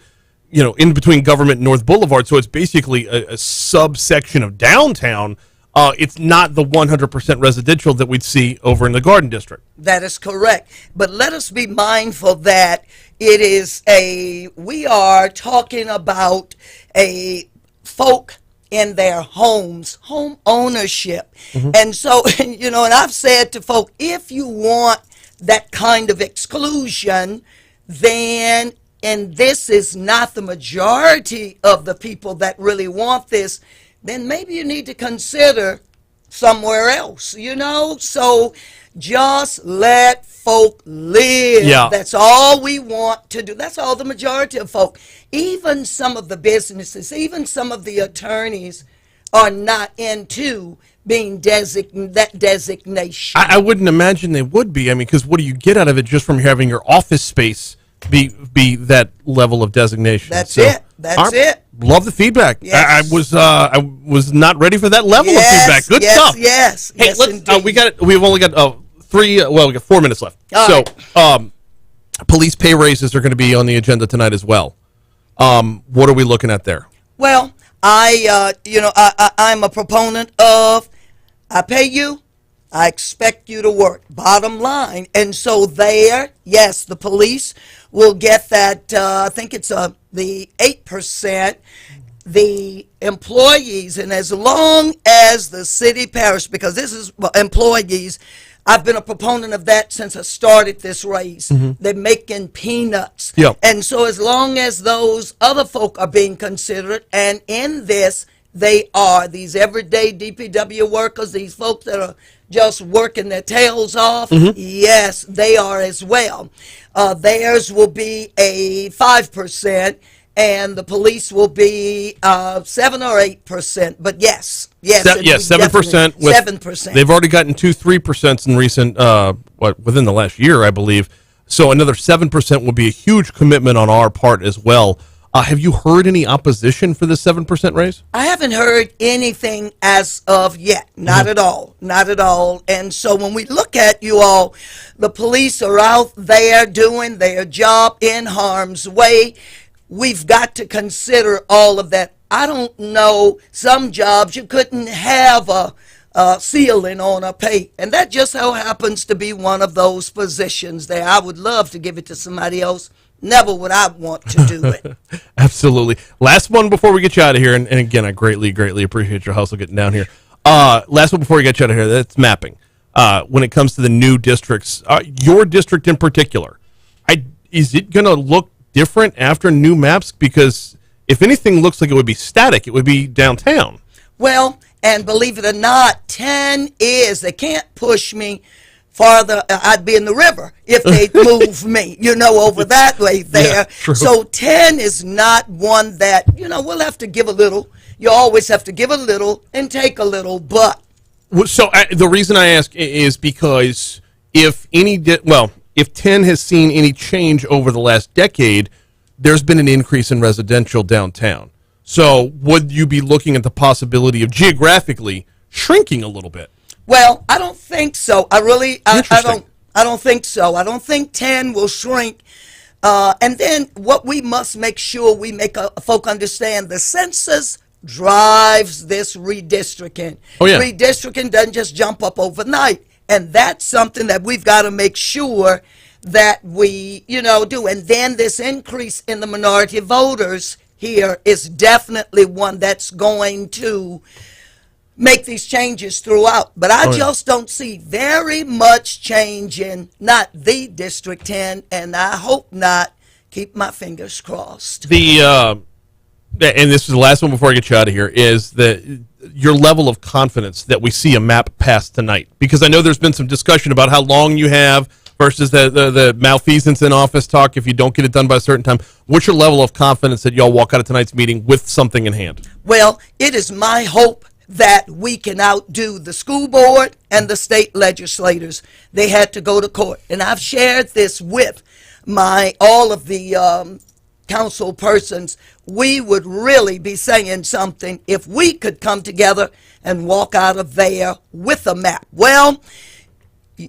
in between Government and North Boulevard. So it's basically a subsection of downtown. It's not the 100% residential that we'd see over in the Garden District. That is correct. But let us be mindful that we are talking about a folk in their homes, home ownership. Mm-hmm. And so, and I've said to folk, if you want that kind of exclusion, then, and this is not the majority of the people that really want this, then maybe you need to consider somewhere else, So just let folk live. Yeah. That's all we want to do. That's all the majority of folk. Even some of the businesses, even some of the attorneys are not into being that designation. I wouldn't imagine they would be. I mean, because what do you get out of it just from having your office space be that level of designation? That's it. That's it. Love the feedback. Yes. I was not ready for that level of feedback. Good stuff. Yes. Hey, let's. We've only got 3. We got 4 minutes left. All right. Police pay raises are going to be on the agenda tonight as well. What are we looking at there? Well, I'm a proponent of I pay you, I expect you to work. Bottom line. And so yes, the police will get that. I think it's the 8%. The employees, and as long as the city parish, because this is employees, I've been a proponent of that since I started this race. Mm-hmm. They're making peanuts. Yep. And so as long as those other folk are being considered, and in this, they are, these everyday DPW workers, these folks that are just working their tails off, mm-hmm. Yes, they are as well. Theirs will be a 5%. And the police will be 7 or 8%, but yes, 7%. 7%. They've already gotten 2-3% in recent, within the last year, I believe. So another 7% will be a huge commitment on our part as well. Have you heard any opposition for the 7% raise? I haven't heard anything as of yet. Not mm-hmm. at all. Not at all. And so when we look at you all, the police are out there doing their job in harm's way. We've got to consider all of that. I don't know, some jobs you couldn't have a ceiling on a pay, and that just so happens to be one of those positions there. I would love to give it to somebody else. Never would I want to do it. Absolutely. Last one before we get you out of here, and again, I greatly appreciate your hustle getting down here. Last one before we get you out of here, that's mapping. When it comes to the new districts, your district in particular, is it going to look different after new maps? Because if anything looks like it would be static, it would be downtown. Well, And believe it or not, 10 is, they can't push me farther. I'd be in the river if they move me, over that way there. Yeah, true. So 10 is not one that, we'll have to give a little. You always have to give a little and take a little, but. So the reason I ask is because if 10 has seen any change over the last decade, there's been an increase in residential downtown. So would you be looking at the possibility of geographically shrinking a little bit? Well, I don't think so. I Interesting. don't think so. I don't think 10 will shrink. And then what we must make sure we make folk understand, the census drives this redistricting. Oh, yeah. Redistricting doesn't just jump up overnight. And that's something that we've got to make sure that we, do. And then this increase in the minority voters here is definitely one that's going to make these changes throughout. But I just don't see very much change in not the District 10, and I hope not. Keep my fingers crossed. And this is the last one before I get you out of here, is your level of confidence that we see a map passed tonight. Because I know there's been some discussion about how long you have versus the malfeasance in office talk if you don't get it done by a certain time. What's your level of confidence that y'all walk out of tonight's meeting with something in hand? Well, it is my hope that we can outdo the school board and the state legislators. They had to go to court. And I've shared this with all of the council persons. We would really be saying something if we could come together and walk out of there with a map. Well,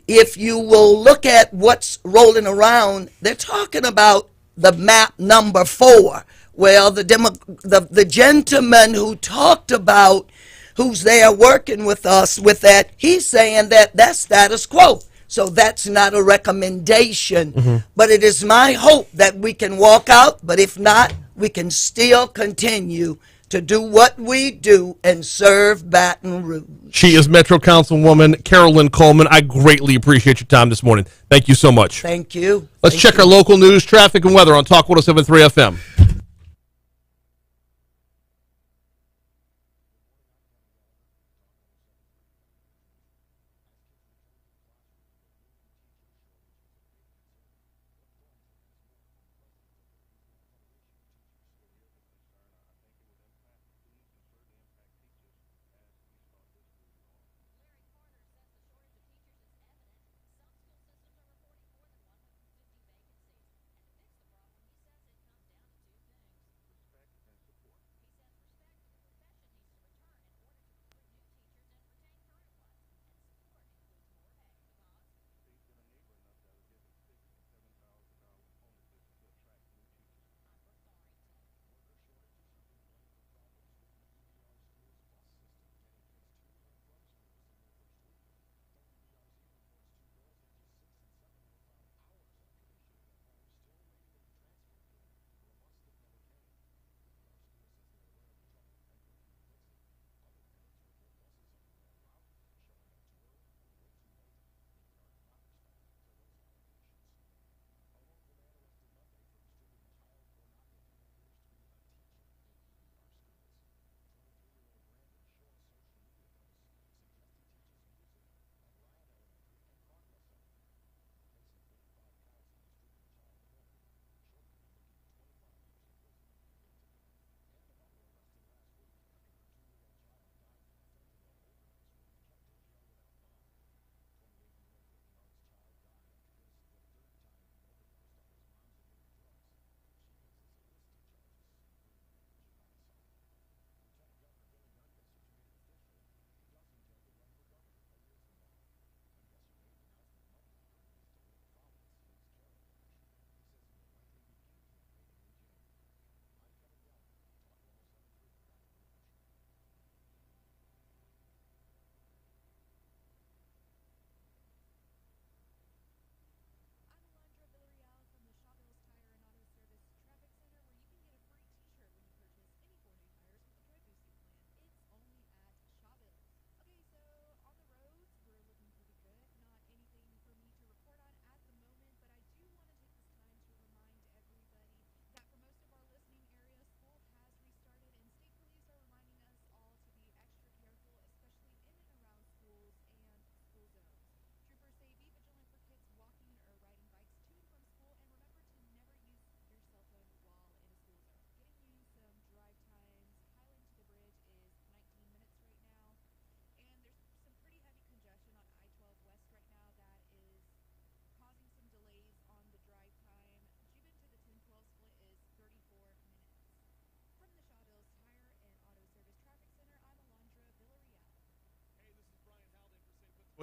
if you will look at what's rolling around, they're talking about the map number 4. Well, the gentleman who talked about who's there working with us with that, he's saying that that's status quo. So that's not a recommendation. Mm-hmm. But it is my hope that we can walk out, but if not, we can still continue to do what we do and serve Baton Rouge. She is Metro Councilwoman Carolyn Coleman. I greatly appreciate your time this morning. Thank you so much. Thank you. Let's check our local news, traffic, and weather on Talk 107.3 FM.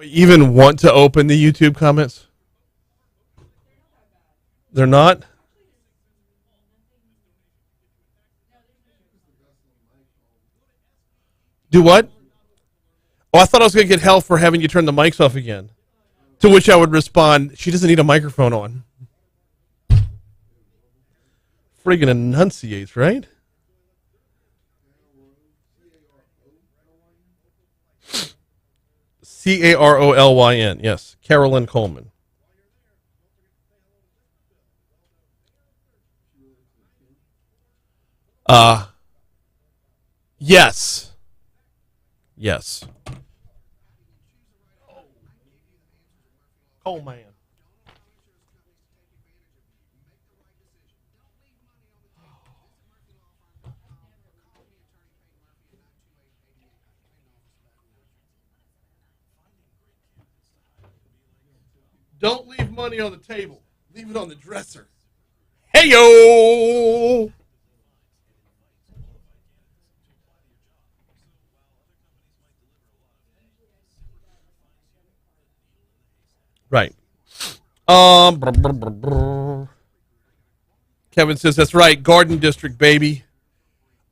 even want to open the YouTube comments? They're not? Do what? Oh, I thought I was going to get hell for having you turn the mics off again. To which I would respond, she doesn't need a microphone on. Friggin' enunciates, right? Carolyn, yes. Carolyn Coleman. Yes. Yes. Coleman. Don't leave money on the table. Leave it on the dresser. Hey-yo! Right. Kevin says that's right. Garden District, baby.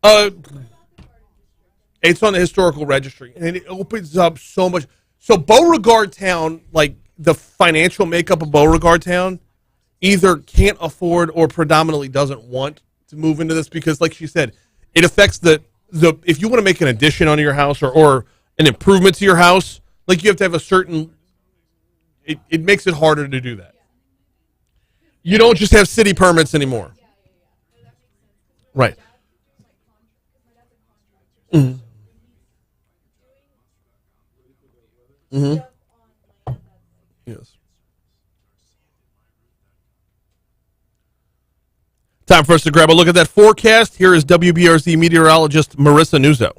It's on the historical registry, and it opens up so much. So Beauregard Town, like the financial makeup of Beauregard Town, either can't afford or predominantly doesn't want to move into this because, like she said, it affects the if you want to make an addition onto your house or an improvement to your house, like you have to have a certain. It makes it harder to do that. You don't just have city permits anymore. Right. Mm-hmm. Mm-hmm. Yes. Time for us to grab a look at that forecast. Here is WBRZ meteorologist Marissa Nuzzo.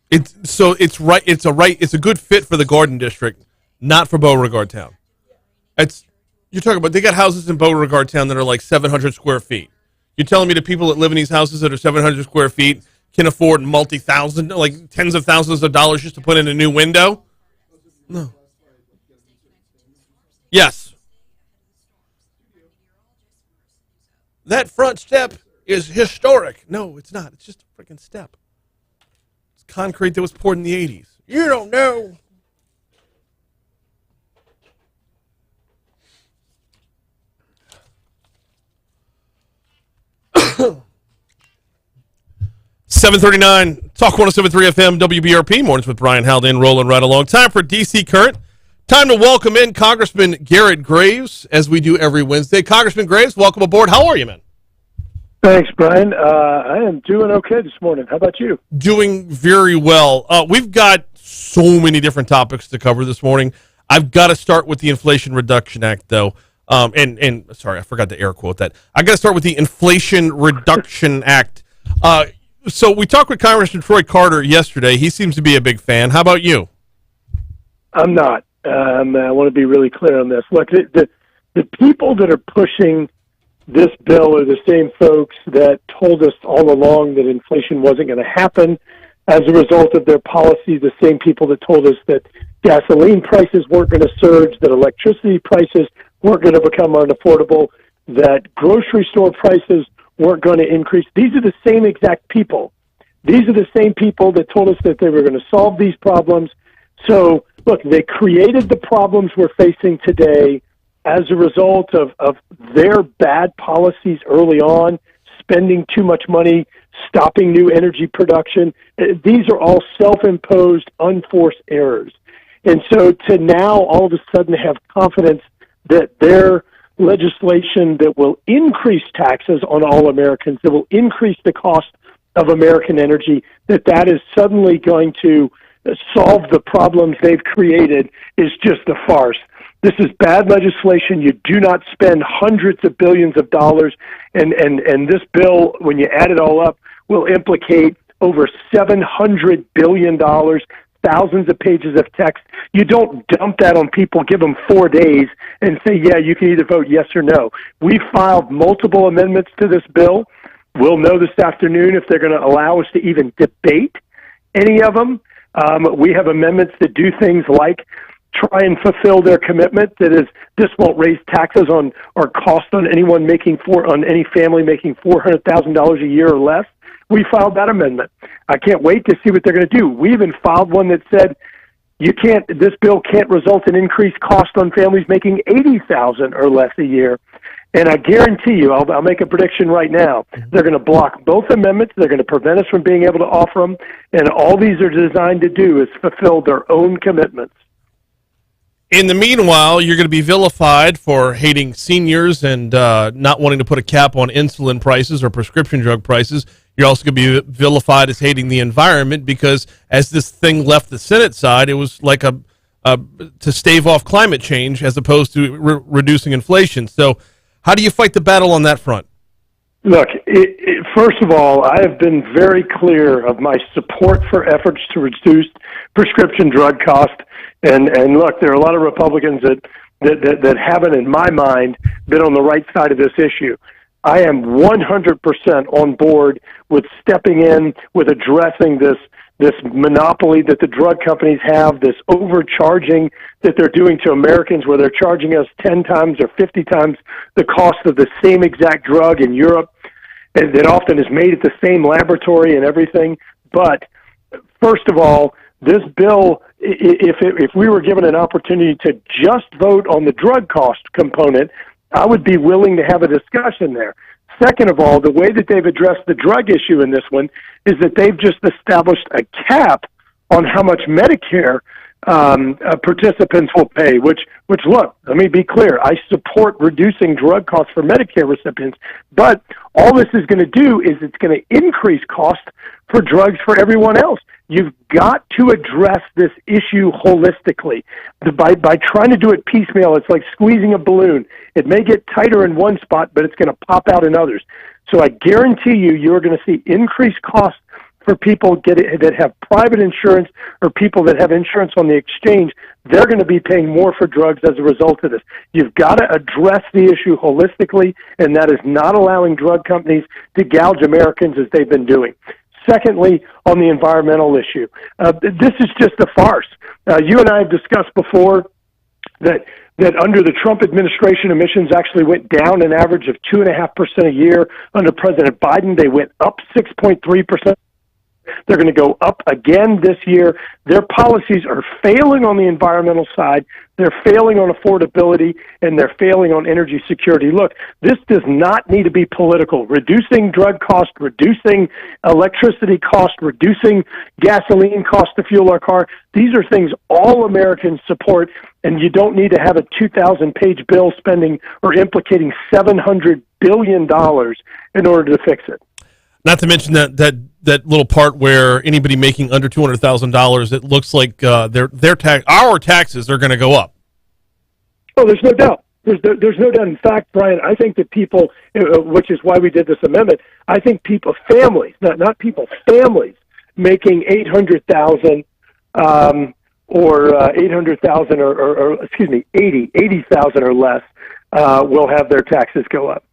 It's a good fit for the Garden District, not for Beauregard Town. You're talking about they got houses in Beauregard Town that are like 700 square feet. You're telling me the people that live in these houses that are 700 square feet can afford multi-thousand, like tens of thousands of dollars just to put in a new window? No. Yes. That front step is historic. No, it's not. It's just a freaking step. It's concrete that was poured in the 80s. You don't know. $7:39, Talk 107.3 FM, WBRP, mornings with Brian Haldane, rolling right along. Time for DC Current. Time to welcome in Congressman Garrett Graves, as we do every Wednesday. Congressman Graves, welcome aboard. How are you, man? Thanks, Brian. I am doing okay this morning. How about you? Doing very well. We've got so many different topics to cover this morning. I've got to start with the Inflation Reduction Act, though. And sorry, I forgot to air quote that. I got to start with the Inflation Reduction Act. So we talked with Congressman Troy Carter yesterday. He seems to be a big fan. How about you? I'm not. I want to be really clear on this. Look, the people that are pushing this bill are the same folks that told us all along that inflation wasn't going to happen as a result of their policies, the same people that told us that gasoline prices weren't going to surge, that electricity prices weren't going to become unaffordable, that grocery store prices weren't going to increase. These are the same exact people. These are the same people that told us that they were going to solve these problems. So, look, they created the problems we're facing today as a result of their bad policies early on, spending too much money, stopping new energy production. These are all self-imposed, unforced errors. And so to now all of a sudden have confidence that their legislation that will increase taxes on all Americans, that will increase the cost of American energy, that is suddenly going to solve the problems they've created is just a farce. This is bad legislation. You do not spend hundreds of billions of dollars, and this bill, when you add it all up, will implicate over $700 billion, thousands of pages of text. You don't dump that on people, give them 4 days, and say, yeah, you can either vote yes or no. We filed multiple amendments to this bill. We'll know this afternoon if they're going to allow us to even debate any of them. We have amendments that do things like try and fulfill their commitment. That is, this won't raise taxes on or cost on anyone on any family making $400,000 a year or less. We filed that amendment. I can't wait to see what they're going to do. We even filed one that said this bill can't result in increased cost on families making $80,000 or less a year. And I guarantee you, I'll make a prediction right now, they're going to block both amendments. They're going to prevent us from being able to offer them. And all these are designed to do is fulfill their own commitments. In the meanwhile, you're going to be vilified for hating seniors and not wanting to put a cap on insulin prices or prescription drug prices. You're also going to be vilified as hating the environment because as this thing left the Senate side, it was like to stave off climate change as opposed to reducing inflation. So how do you fight the battle on that front? Look, first of all, I have been very clear of my support for efforts to reduce prescription drug costs. And look, there are a lot of Republicans that haven't, in my mind, been on the right side of this issue. I am 100% on board with stepping in, with addressing this monopoly that the drug companies have, this overcharging that they're doing to Americans where they're charging us 10 times or 50 times the cost of the same exact drug in Europe that often is made at the same laboratory and everything. But first of all, this bill, if we were given an opportunity to just vote on the drug cost component, I would be willing to have a discussion there. Second of all, the way that they've addressed the drug issue in this one is that they've just established a cap on how much Medicare participants will pay, which look, let me be clear, I support reducing drug costs for Medicare recipients, but all this is going to do is it's going to increase cost for drugs for everyone else. You've got to address this issue holistically. By trying to do it piecemeal, it's like squeezing a balloon. It may get tighter in one spot, but it's going to pop out in others. So I guarantee you're going to see increased costs for people that have private insurance or people that have insurance on the exchange. They're going to be paying more for drugs as a result of this. You've got to address the issue holistically, and that is not allowing drug companies to gouge Americans as they've been doing. Secondly, on the environmental issue, this is just a farce. You and I have discussed before that under the Trump administration, emissions actually went down an average of 2.5% a year. Under President Biden, they went up 6.3%. They're going to go up again this year. Their policies are failing on the environmental side. They're failing on affordability, and they're failing on energy security. Look, this does not need to be political. Reducing drug cost, reducing electricity cost, reducing gasoline cost to fuel our car, these are things all Americans support, and you don't need to have a 2,000-page bill spending or implicating $700 billion in order to fix it. Not to mention that little part where anybody making under $200,000, it looks like our taxes are going to go up. Oh, there's no doubt. There's no doubt. In fact, Brian, I think that people, which is why we did this amendment, I think families making $800,000 or $800,000 or excuse me, $80,000 or less will have their taxes go up.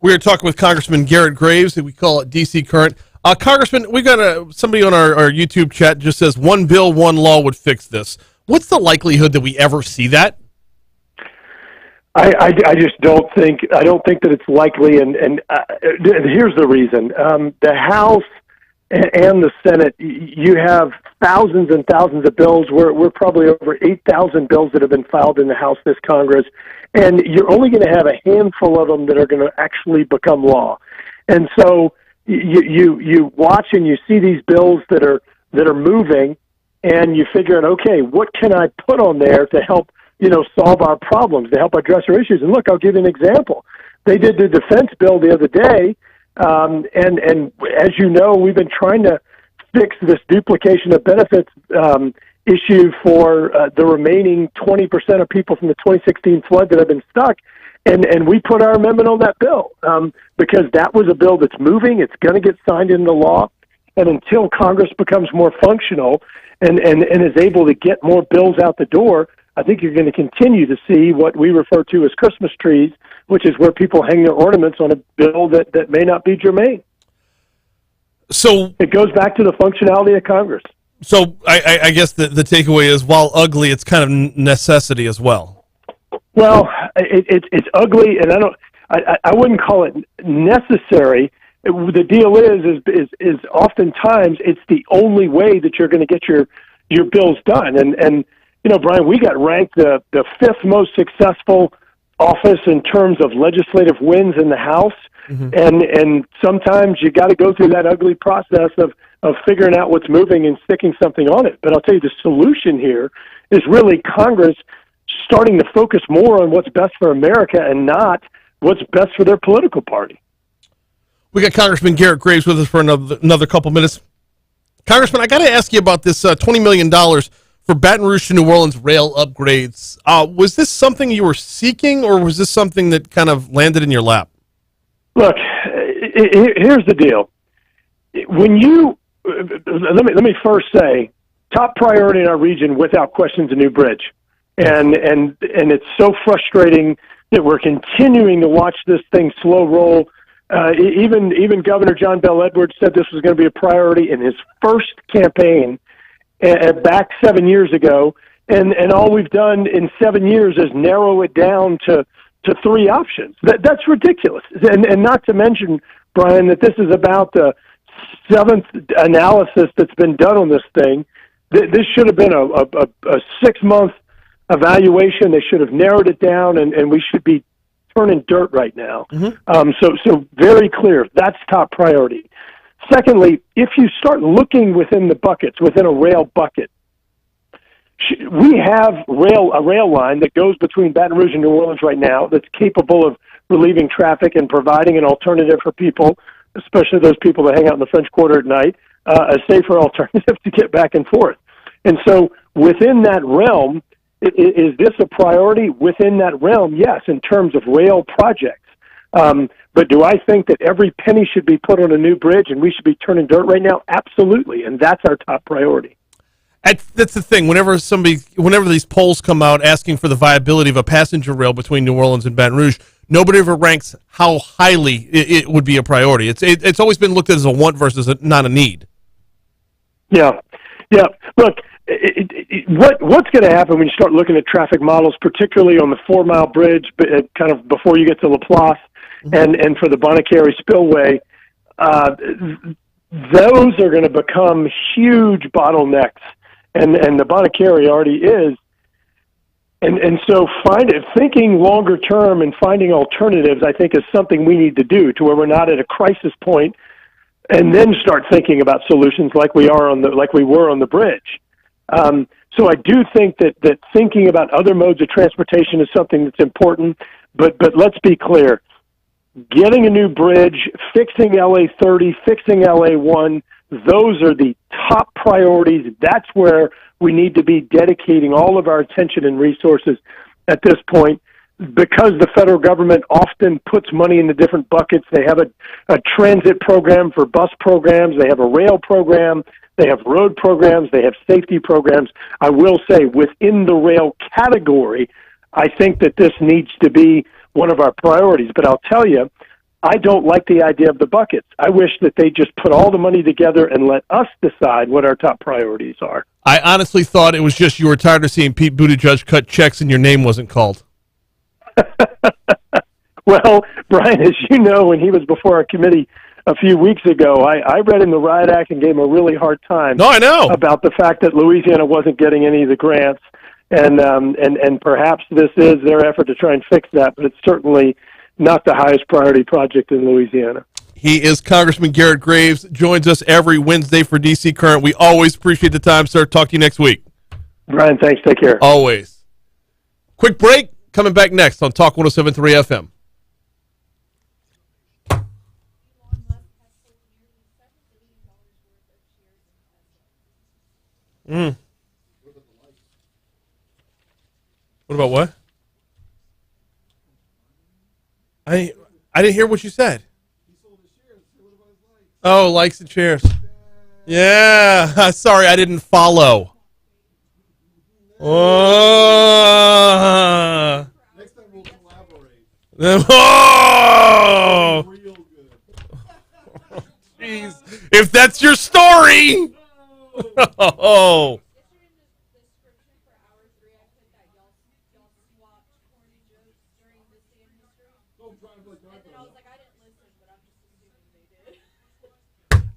We are talking with Congressman Garrett Graves, we call it DC Current. Congressman, we got somebody on our YouTube chat just says one bill, one law would fix this. What's the likelihood that we ever see that? I just don't think that it's likely, and here's the reason: the House and the Senate, you have thousands and thousands of bills. We're probably over 8,000 bills that have been filed in the House this Congress, and you're only going to have a handful of them that are going to actually become law. And so you watch and you see these bills that are moving, and you figure out, okay, what can I put on there to help solve our problems, to help address our issues? And look, I'll give you an example. They did the defense bill the other day, and as you know, we've been trying to fix this duplication of benefits issue for the remaining 20% of people from the 2016 flood that have been stuck. And we put our amendment on that bill because that was a bill that's moving. It's going to get signed into law. And until Congress becomes more functional and is able to get more bills out the door, I think you're going to continue to see what we refer to as Christmas trees, which is where people hang their ornaments on a bill that may not be germane. So it goes back to the functionality of Congress. So I guess the takeaway is, while ugly, it's kind of necessity as well. Well, it's ugly, and I wouldn't call it necessary. The deal is oftentimes it's the only way that you're going to get your bills done. And you know, Brian, we got ranked the fifth most successful office in terms of legislative wins in the House. Mm-hmm. And sometimes you got to go through that ugly process of figuring out what's moving and sticking something on it. But I'll tell you, the solution here is really Congress starting to focus more on what's best for America and not what's best for their political party. We got Congressman Garrett Graves with us for another couple minutes. Congressman, I got to ask you about this $20 million for Baton Rouge to New Orleans rail upgrades. Was this something you were seeking, or was this something that kind of landed in your lap? Look, here's the deal. When you let me first say, top priority in our region, without question, is a new bridge, and it's so frustrating that we're continuing to watch this thing slow roll. Even Governor John Bell Edwards said this was going to be a priority in his first campaign back 7 years ago, and all we've done in 7 years is narrow it down to three options. That's ridiculous, and not to mention, Brian, that this is about the seventh analysis that's been done on this thing. This should have been a 6-month evaluation. They should have narrowed it down, and we should be turning dirt right now. Mm-hmm. So very clear. That's top priority. Secondly, if you start looking within the buckets, within a rail bucket, we have a rail line that goes between Baton Rouge and New Orleans right now that's capable of relieving traffic and providing an alternative for people, especially those people that hang out in the French Quarter at night, a safer alternative to get back and forth. And so within that realm, is this a priority? Within that realm, yes, in terms of rail projects. But do I think that every penny should be put on a new bridge and we should be turning dirt right now? Absolutely, and that's our top priority. That's the thing. Whenever these polls come out asking for the viability of a passenger rail between New Orleans and Baton Rouge, nobody ever ranks how highly it would be a priority. It's always been looked at as a want versus not a need. Yeah. Look, what's going to happen when you start looking at traffic models, particularly on the 4 Mile Bridge, kind of before you get to Laplace, and for the Bonacary Spillway, those are going to become huge bottlenecks, and the Bonacary already is. And so thinking longer term and finding alternatives, I think, is something we need to do, to where we're not at a crisis point, and then start thinking about solutions like we were on the bridge. So I do think that thinking about other modes of transportation is something that's important. But let's be clear: getting a new bridge, fixing LA 30, fixing LA 1, those are the top priorities. That's where we need to be dedicating all of our attention and resources at this point, because the federal government often puts money into different buckets. They have a transit program for bus programs. They have a rail program. They have road programs. They have safety programs. I will say, within the rail category, I think that this needs to be one of our priorities. But I'll tell you, I don't like the idea of the buckets. I wish that they just put all the money together and let us decide what our top priorities are. I honestly thought it was just you were tired of seeing Pete Buttigieg cut checks and your name wasn't called. Well, Brian, as you know, when he was before our committee a few weeks ago, I read him the riot act and gave him a really hard time. No, I know. About the fact that Louisiana wasn't getting any of the grants, and perhaps this is their effort to try and fix that, but it's certainly not the highest priority project in Louisiana. He is Congressman Garrett Graves, joins us every Wednesday for DC Current. We always appreciate the time, sir. Talk to you next week. Brian, thanks. Take care. Always. Quick break. Coming back next on Talk 107.3 FM. What about what? I didn't hear what you said. Oh, likes and shares. Yeah. Sorry, I didn't follow. Oh. Next time we'll collaborate. Oh. Real good. Jeez. If that's your story. Oh.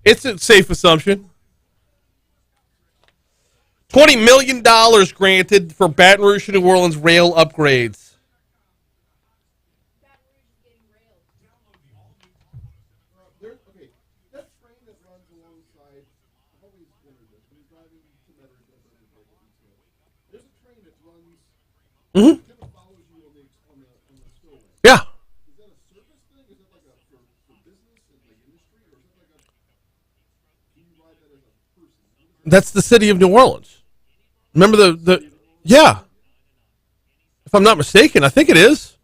It's a safe assumption. $20 million granted for Baton Rouge to New Orleans rail upgrades. Okay, that train that runs alongside, I've always wondered this, when he's driving to Medford, there's a train that runs, kind of follows you on the spillway. Yeah. Is that a service thing? Is it like a for business and like industry, or is it like a? Do you ride that as a person? That's the city of New Orleans. Remember the yeah. If I'm not mistaken, I think it is.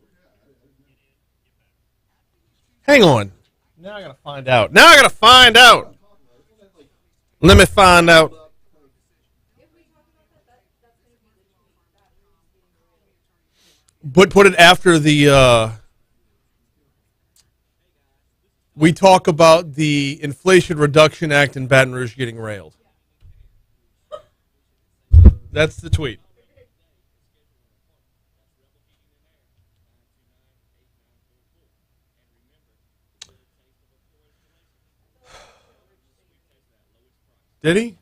Hang on. Now I gotta find out. Let me find out. Put it after the we talk about the Inflation Reduction Act in Baton Rouge getting railed. That's the tweet. Did he?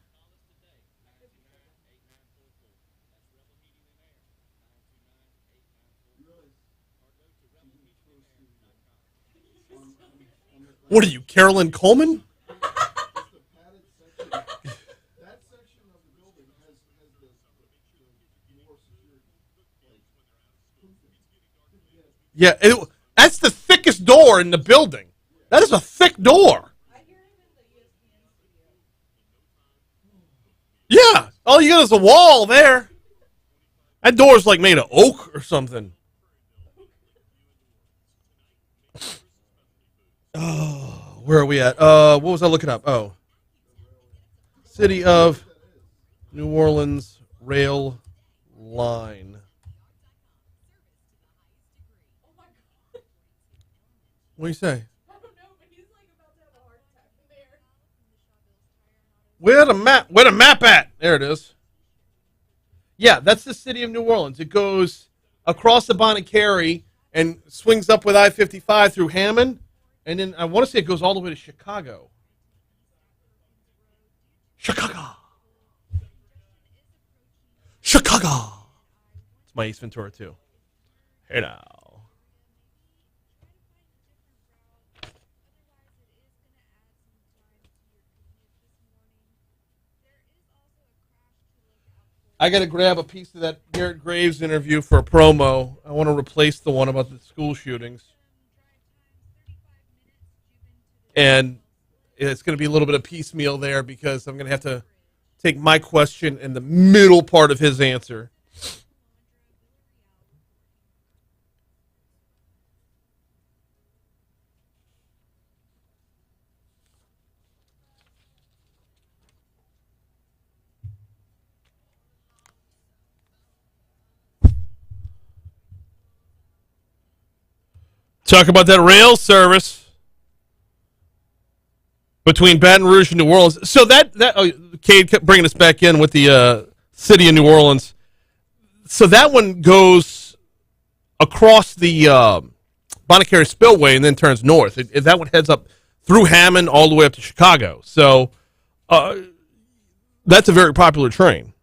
What are you, Carolyn Coleman? Yeah, that's the thickest door in the building. That is a thick door. Yeah, all you got is a wall there. That door's like made of oak or something. Oh, where are we at? What was I looking up? Oh, City of New Orleans rail line. What do you say? Where the map at? There it is. Yeah, that's the city of New Orleans. It goes across the Bonnet-Carré and swings up with I-55 through Hammond, and then I want to say it goes all the way to Chicago. Chicago. It's my Ace Ventura too. Hey now. I got to grab a piece of that Garrett Graves interview for a promo. I want to replace the one about the school shootings. And it's going to be a little bit of piecemeal there because I'm going to have to take my question in the middle part of his answer. Talk about that rail service between Baton Rouge and New Orleans. So Cade kept bringing us back in with the city of New Orleans. So that one goes across the Bonnet-Carré Spillway and then turns north. That one heads up through Hammond all the way up to Chicago. So that's a very popular train.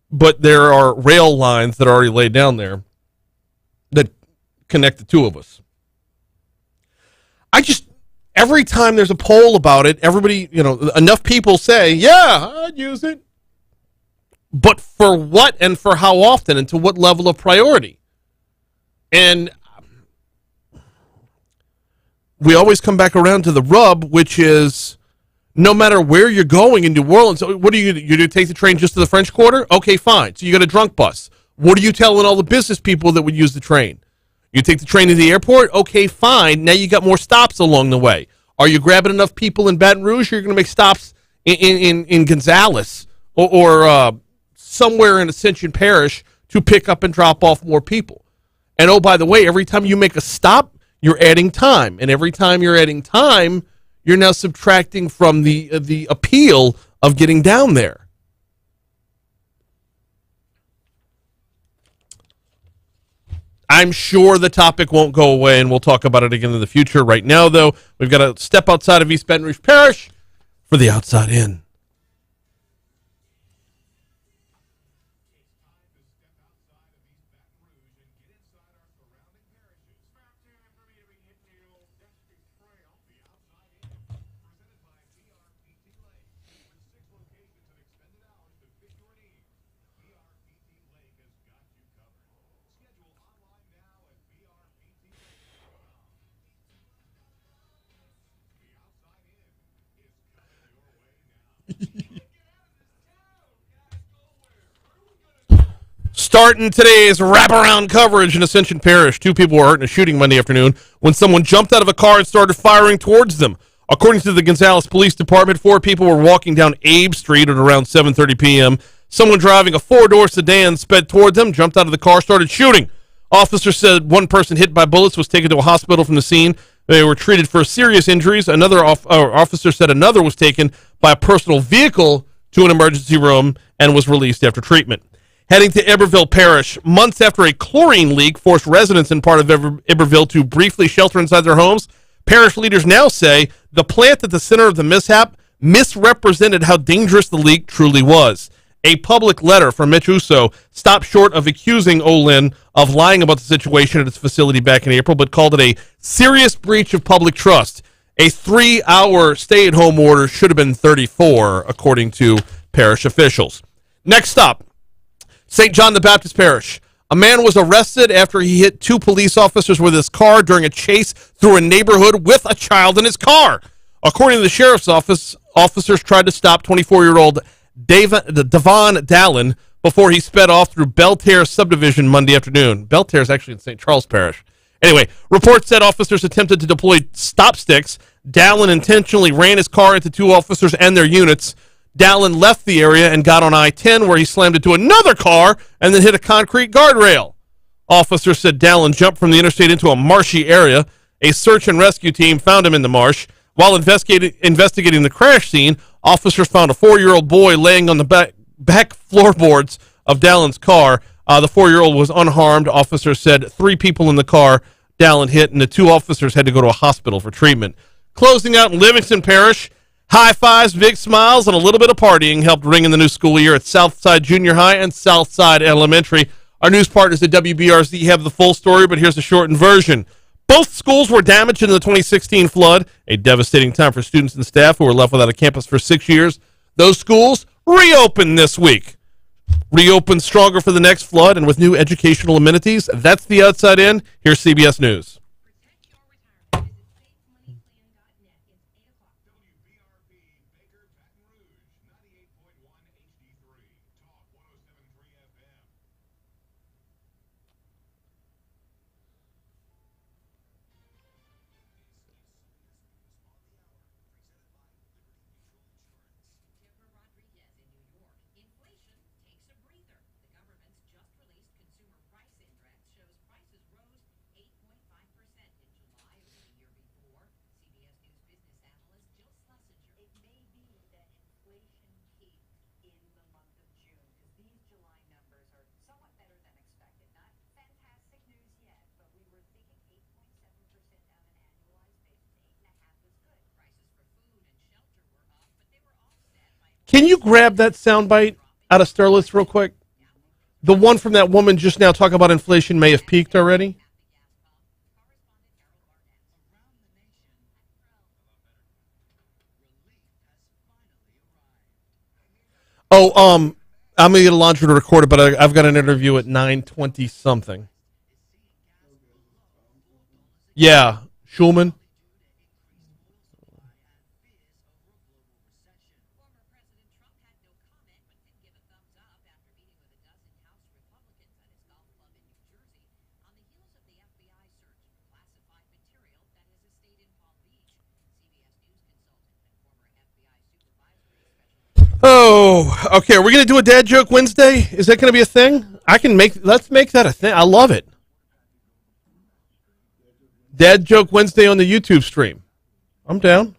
But there are rail lines that are already laid down there that connect the two of us. Every time there's a poll about it, everybody, enough people say, yeah, I'd use it. But for what and for how often and to what level of priority? And we always come back around to the rub, which is no matter where you're going in New Orleans, what are you going to take the train just to the French Quarter? Okay, fine. So you got a drunk bus. What are you telling all the business people that would use the train? You take the train to the airport? Okay, fine. Now you got more stops along the way. Are you grabbing enough people in Baton Rouge? You're going to make stops in Gonzales or somewhere in Ascension Parish to pick up and drop off more people. And oh, by the way, every time you make a stop, you're adding time. And every time you're adding time, you're now subtracting from the appeal of getting down there. I'm sure the topic won't go away, and we'll talk about it again in the future. Right now, though, we've got to step outside of East Baton Rouge Parish for the Outside In. Starting today's wraparound coverage in Ascension Parish. 2 people were hurt in a shooting Monday afternoon when someone jumped out of a car and started firing towards them. According to the Gonzales Police Department, 4 people were walking down Abe Street at around 7:30 p.m. Someone driving a 4-door sedan sped toward them, jumped out of the car, started shooting. Officers said one person hit by bullets was taken to a hospital from the scene. They were treated for serious injuries. Another officer said another was taken by a personal vehicle to an emergency room and was released after treatment. Heading to Iberville Parish, months after a chlorine leak forced residents in part of Iberville to briefly shelter inside their homes, parish leaders now say the plant at the center of the mishap misrepresented how dangerous the leak truly was. A public letter from Mitch Uso stopped short of accusing Olin of lying about the situation at its facility back in April, but called it a serious breach of public trust. A 3-hour stay-at-home order should have been 34, according to parish officials. Next up, St. John the Baptist Parish. A man was arrested after he hit 2 police officers with his car during a chase through a neighborhood with a child in his car. According to the sheriff's office, officers tried to stop 24-year-old Devon Dallin before he sped off through Belterre subdivision Monday afternoon. Belterre is actually in St. Charles Parish. Anyway, reports said officers attempted to deploy stop sticks. Dallin intentionally ran his car into 2 officers and their units. Dallin left the area and got on I-10 where he slammed into another car and then hit a concrete guardrail. Officers said Dallin jumped from the interstate into a marshy area. A search and rescue team found him in the marsh. While investigating the crash scene, officers found a 4-year-old boy laying on the back floorboards of Dallin's car. The 4-year-old was unharmed. Officers said 3 people in the car Dallin hit, and the 2 officers had to go to a hospital for treatment. Closing out in Livingston Parish, high fives, big smiles, and a little bit of partying helped ring in the new school year at Southside Junior High and Southside Elementary. Our news partners at WBRZ have the full story, but here's a shortened version. Both schools were damaged in the 2016 flood, a devastating time for students and staff who were left without a campus for 6 years. Those schools reopened this week. Reopened stronger for the next flood and with new educational amenities. That's the Outside In. Here's CBS News. Can you grab that soundbite out of Sterlitz real quick? The one from that woman just now talking about inflation may have peaked already. Oh, I'm gonna get a launcher to record it, but I've got an interview at 9:20 something. Yeah, Schulman. Oh, Oh, okay. Are we gonna do a dad joke Wednesday? Is that gonna be a thing? Let's make that a thing. I love it. Dad joke Wednesday on the YouTube stream. I'm down.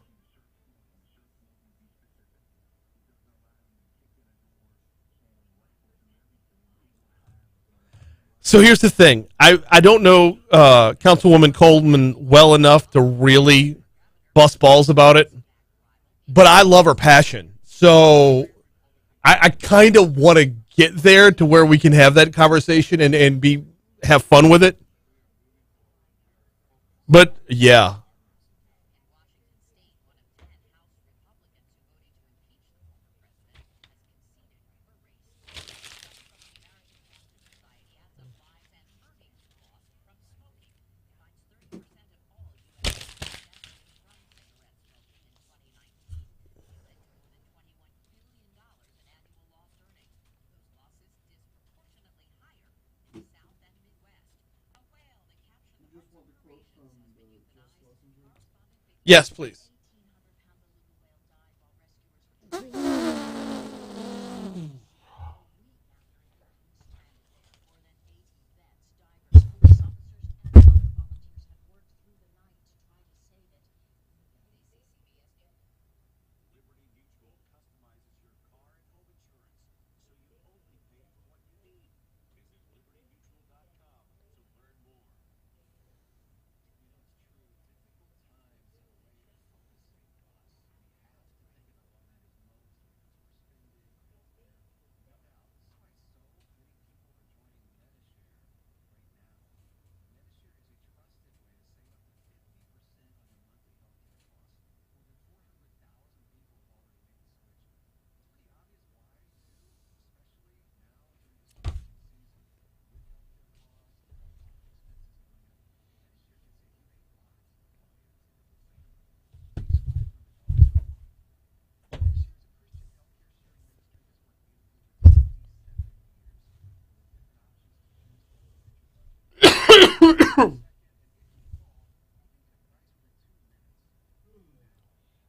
So here's the thing. I don't know Councilwoman Coleman well enough to really bust balls about it, but I love her passion. So I kind of want to get there to where we can have that conversation and have fun with it. But yeah. Yes, please.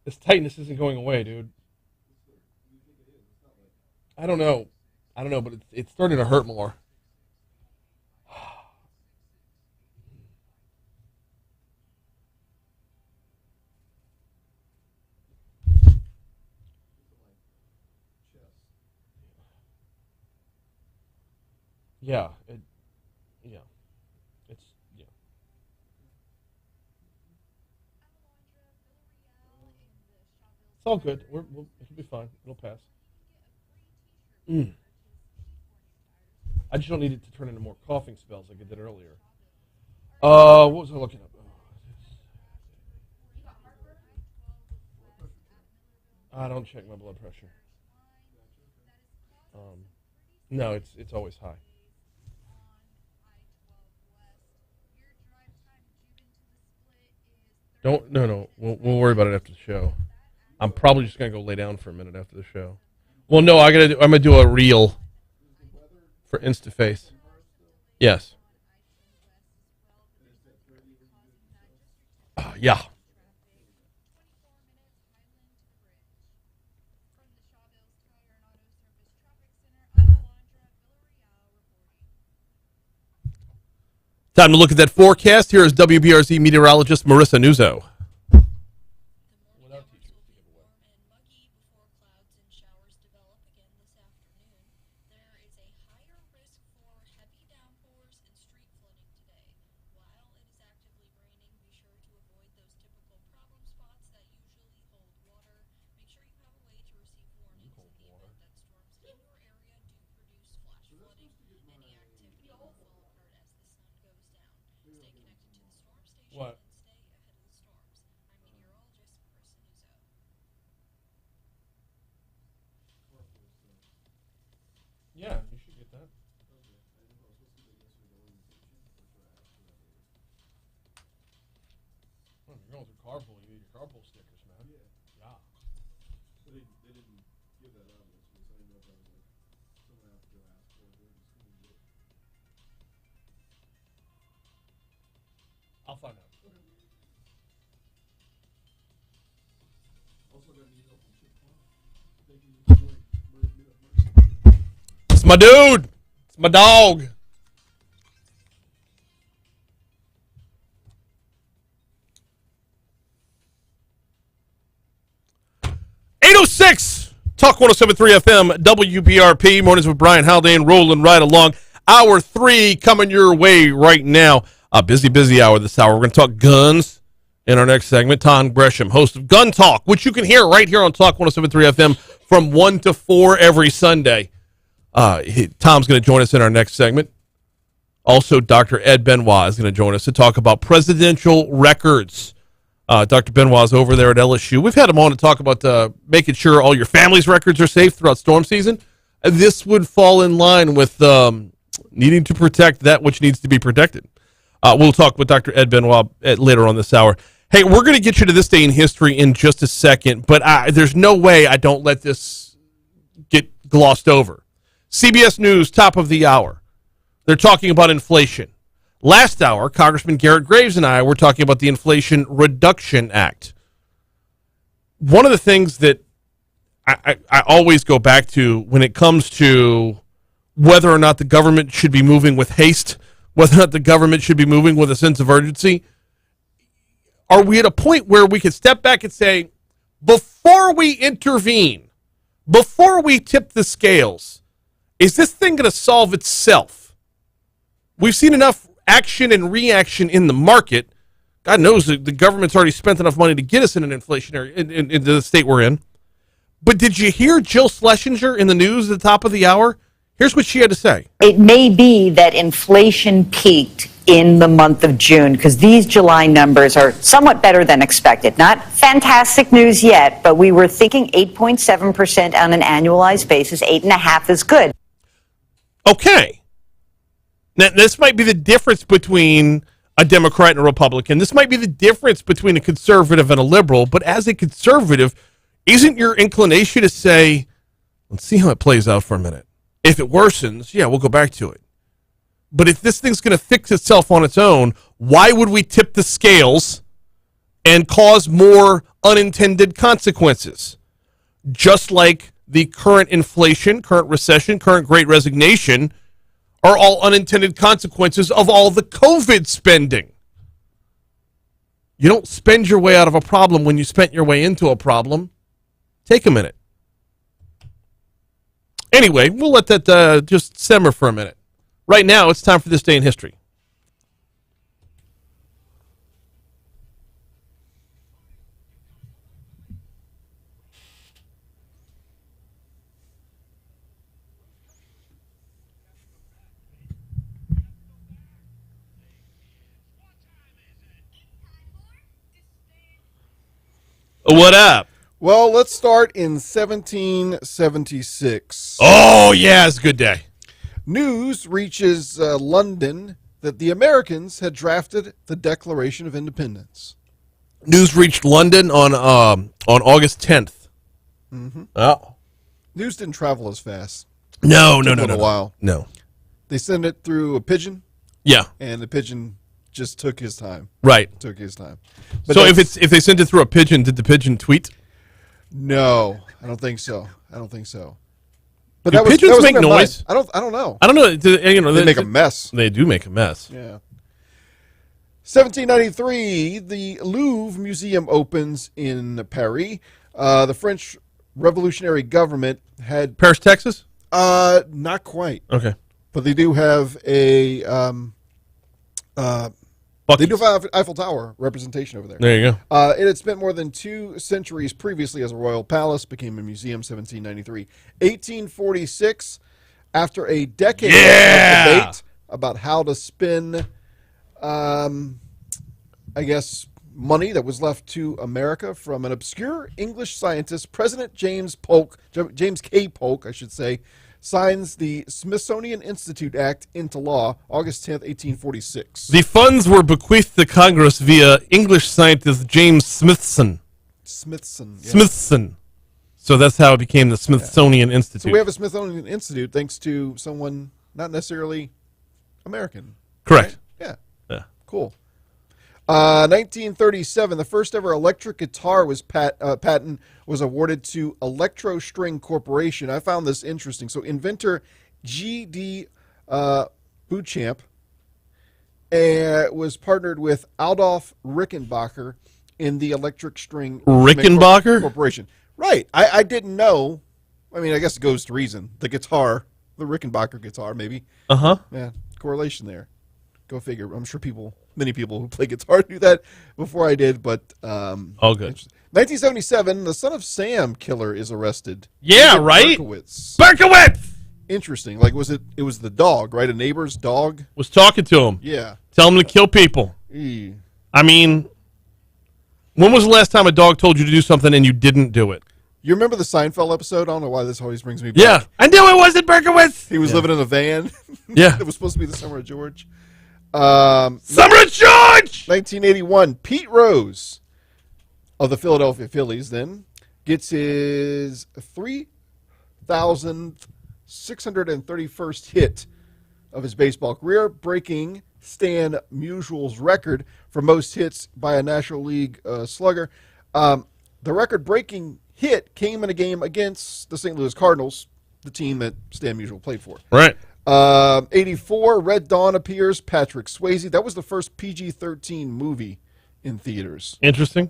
This tightness isn't going away, dude. I don't know, but it's starting to hurt more. Yeah, yeah, it's yeah. It's all good. It'll be fine. It'll pass. I just don't need it to turn into more coughing spells like it did earlier. What was I looking up? I don't check my blood pressure. No, it's always high. Don't no. We'll worry about it after the show. I'm probably just gonna go lay down for a minute after the show. Well, no, I'm gonna do a reel for InstaFace. Yes. Yeah. Time to look at that forecast. Here is WBRZ meteorologist Marissa Nuzzo. What? Yeah, you should get that. Well, you're going through carpool. You need your carpool stickers, man. Yeah. But they didn't give that out. So I didn't know if that was like someone I have to go ask for. They're just going to get. I'll find out. Also got an email from Chip Clark. Thank you this morning. It's my dude. It's my dog. #806 Talk 107.3 FM WBRP. Mornings with Brian Haldane rolling right along. Hour 3 coming your way right now. A busy hour this hour. We're going to talk guns in our next segment. Tom Gresham, host of Gun Talk, which you can hear right here on Talk 107.3 FM from 1 to 4 every Sunday. Tom's going to join us in our next segment. Also, Dr. Ed Benoit is going to join us to talk about presidential records. Dr. Benoit is over there at LSU. We've had him on to talk about making sure all your family's records are safe throughout storm season. This would fall in line with needing to protect that which needs to be protected. We'll talk with Dr. Ed Benoit later on this hour. Hey, we're going to get you to this day in history in just a second, but there's no way I don't let this get glossed over. CBS News, top of the hour. They're talking about inflation. Last hour, Congressman Garrett Graves and I were talking about the Inflation Reduction Act. One of the things that I always go back to when it comes to whether or not the government should be moving with haste, whether or not the government should be moving with a sense of urgency, are we at a point where we can step back and say, before we intervene, before we tip the scales, is this thing going to solve itself? We've seen enough action and reaction in the market. God knows the government's already spent enough money to get us in an inflationary into the state we're in. But did you hear Jill Schlesinger in the news at the top of the hour? Here's what she had to say. It may be that inflation peaked in the month of June because these July numbers are somewhat better than expected. Not fantastic news yet, but we were thinking 8.7% on an annualized basis. 8.5% is good. Okay. Now, this might be the difference between a Democrat and a Republican. This might be the difference between a conservative and a liberal. But as a conservative, isn't your inclination to say, let's see how it plays out for a minute. If it worsens, yeah, we'll go back to it. But if this thing's going to fix itself on its own, why would we tip the scales and cause more unintended consequences? Just like the current inflation, current recession, current great resignation are all unintended consequences of all the COVID spending. You don't spend your way out of a problem when you spent your way into a problem. Take a minute. Anyway, we'll let that just simmer for a minute. Right now, it's time for this day in history. What up? Well, let's start in 1776. Oh, yeah, it's a good day. News reaches London that the Americans had drafted the Declaration of Independence. News reached London on August 10th. Mm-hmm. Oh. News didn't travel as fast. No. Took a while. No. They sent it through a pigeon. Yeah. And the pigeon just took his time. Right. Took his time. But so if they sent it through a pigeon, did the pigeon tweet? No, I don't think so. But do pigeons make noise? I don't know. I don't know. They make a mess. They do make a mess. Yeah. 1793, the Louvre Museum opens in Paris. The French Revolutionary government had Paris, Texas? Not quite. Okay. But they do have a Eiffel Tower representation over there. There you go. It had spent more than 2 centuries previously as a royal palace, became a museum 1793. 1846, after a decade of debate about how to spend, money that was left to America from an obscure English scientist, President James K. Polk, signs the Smithsonian Institute Act into law August 10th, 1846. The funds were bequeathed to Congress via English scientist James Smithson. Smithson. So that's how it became the Smithsonian Institute. So we have a Smithsonian Institute thanks to someone not necessarily American. Correct. Right? Yeah. Cool. 1937, the first ever electric guitar was patent was awarded to Electro String Corporation. I found this interesting. So inventor G.D. Beauchamp was partnered with Adolf Rickenbacker in the Electric String Rickenbacker Corporation. Right. I didn't know. I mean, I guess it goes to reason. The guitar, the Rickenbacker guitar, maybe. Uh-huh. Yeah, correlation there. Go figure. I'm sure many people who play guitar knew that before I did, but all good. 1977, the Son of Sam killer is arrested. Yeah, right? Berkowitz! Interesting. Like, it was the dog, right? A neighbor's dog? Was talking to him. Yeah. Tell him to kill people. I mean, when was the last time a dog told you to do something and you didn't do it? You remember the Seinfeld episode? I don't know why this always brings me back. Yeah. I knew it wasn't Berkowitz! He was living in a van. Yeah. It was supposed to be the Summer of George. Summer of George! 1981, Pete Rose of the Philadelphia Phillies then gets his 3,631st hit of his baseball career, breaking Stan Musial's record for most hits by a National League slugger. The record-breaking hit came in a game against the St. Louis Cardinals, the team that Stan Musial played for. Right. 84, Red Dawn appears, Patrick Swayze. That was the first PG-13 movie in theaters. Interesting.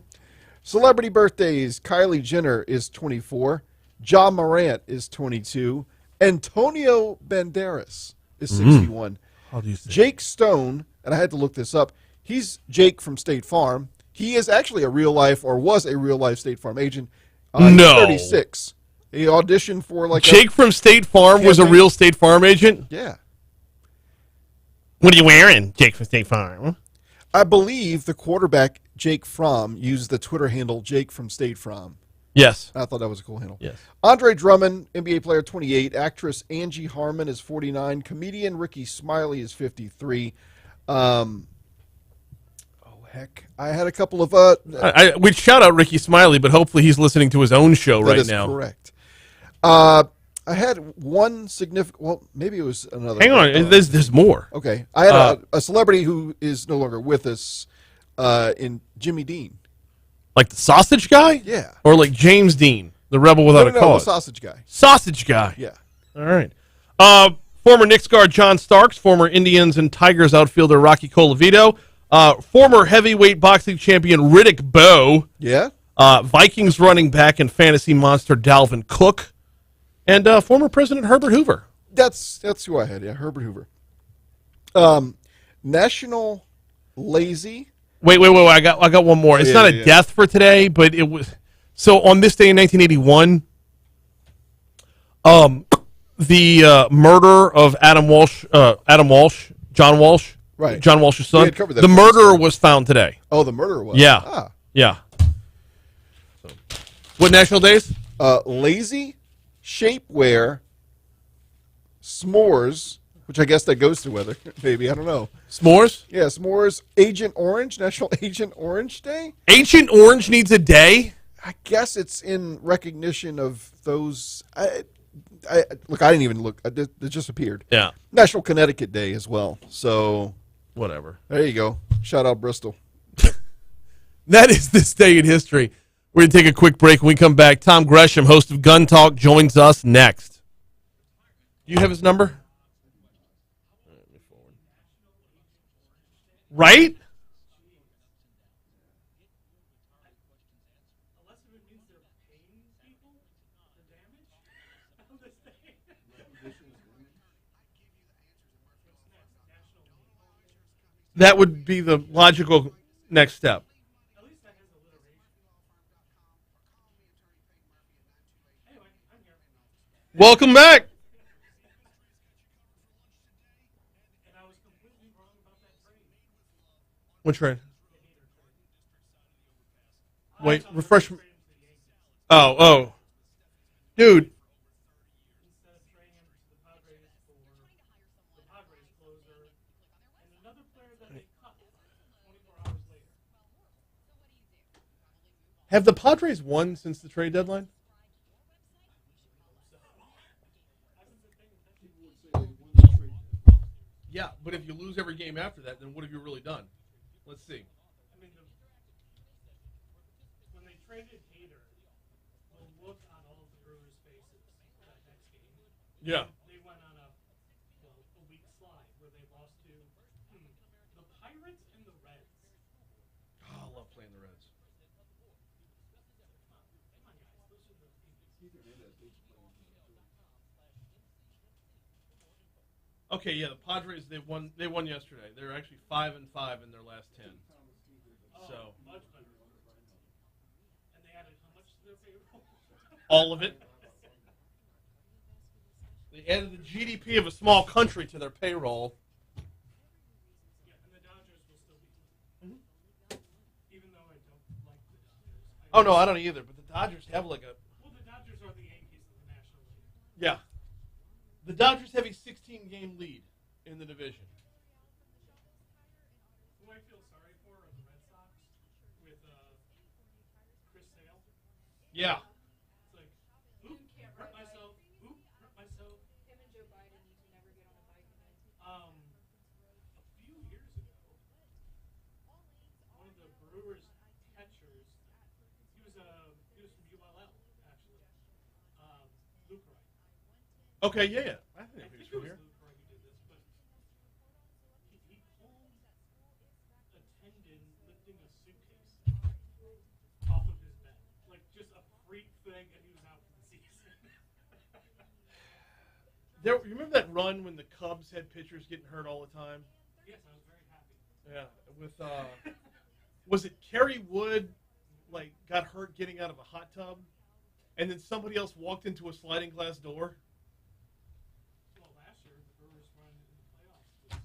Celebrity birthdays, Kylie Jenner is 24. Ja Morant is 22. Antonio Banderas is 61. How do you say? Jake Stone, and I had to look this up, he's Jake from State Farm. He is actually a real-life, or was a real-life State Farm agent. He's 36. He auditioned for Jake from State Farm was a real State Farm agent? Yeah. What are you wearing, Jake from State Farm? I believe the quarterback, Jake Fromm, used the Twitter handle Jake from State Farm. Yes. I thought that was a cool handle. Yes. Andre Drummond, NBA player, 28. Actress Angie Harmon is 49. Comedian Ricky Smiley is 53. Heck, I had a couple of... we'd shout out Ricky Smiley, but hopefully he's listening to his own show right now. That is correct. I had one significant... Well, maybe it was another... Hang on, there's more. Okay. I had a celebrity who is no longer with us in Jimmy Dean. Like the sausage guy? Yeah. Or like James Dean, the rebel without a cause? The sausage guy. Sausage guy. Yeah. All right. Former Knicks guard John Starks, former Indians and Tigers outfielder Rocky Colavito, former heavyweight boxing champion Riddick Bowe. Yeah. Vikings running back and fantasy monster Dalvin Cook, and former President Herbert Hoover. That's who I had. Yeah, Herbert Hoover. National Lazy. Wait! I got one more. It's not a death for today, but it was. So on this day in 1981, the murder of John Walsh. Right. John Walsh's son. We had covered that the murderer was found today. Oh, the murderer was? Yeah. Ah. Yeah. So, what national days? Lazy, shapewear, s'mores, which I guess that goes to weather. Maybe, I don't know. S'mores? Yeah, s'mores. Agent Orange, National Agent Orange Day. Agent Orange needs a day? I guess it's in recognition of those... Look, I didn't even look. It just appeared. Yeah. National Connecticut Day as well. So... Whatever. There you go. Shout out Bristol. That is this day in history. We're going to take a quick break. When we come back, Tom Gresham, host of Gun Talk, joins us next. Do you have his number? Right? That would be the logical next step. Welcome back. What trade? Wait, refresh. Oh. Dude. Have the Padres won since the trade deadline? Yeah, but if you lose every game after that, then what have you really done? Let's see. frustrated hater will look on all of the Brewers' faces that next game. Yeah. They went on a weak slide where they lost to the Pirates and the Reds. Oh, I love playing the Reds. Okay, yeah, the Padres they won yesterday. They're actually 5-5 in their last 10. So Much better. And they added how much to their payroll? all of it. They added the GDP of a small country to their payroll. Yeah, and the Dodgers will still be. Even though I don't like the Dodgers. Oh no, I don't either. But the Dodgers have like a. Well, the Dodgers are the Yankees of the National League. Yeah. The Dodgers have a 16-game lead in the division. Who I feel sorry for are the Red Sox with Chris Sale. Yeah. It's like, oop, hurt myself. Oop, hurt myself. Him and Joe Biden need to never get on a bike again. A few years ago, one of the Brewers catchers, he was from ULL actually. Luke Wright. Okay, yeah. I think I he's think from it here. was Luke Wright who did this, but he pulled a tendon lifting a suitcase off of his bed. Like, just a freak thing, and he was out for the season. You remember that run when the Cubs had pitchers getting hurt all the time? Yes, I was very happy. Yeah. With was it Kerry Wood like got hurt getting out of a hot tub, and then somebody else walked into a sliding glass door? Well, last year, the Brewers run in the playoffs was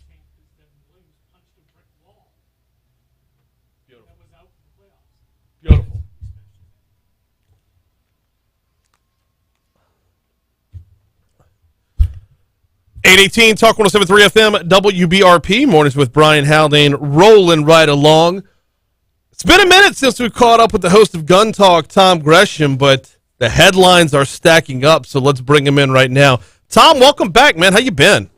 tanked because Devin Williams punched a brick wall. Beautiful. That was out for the playoffs. Beautiful. 818 Talk 107.3 FM WBRP mornings with Brian Haldane rolling right along. It's been a minute since we caught up with the host of Gun Talk, Tom Gresham, but the headlines are stacking up, so let's bring him in right now. Tom, welcome back, man. How you been?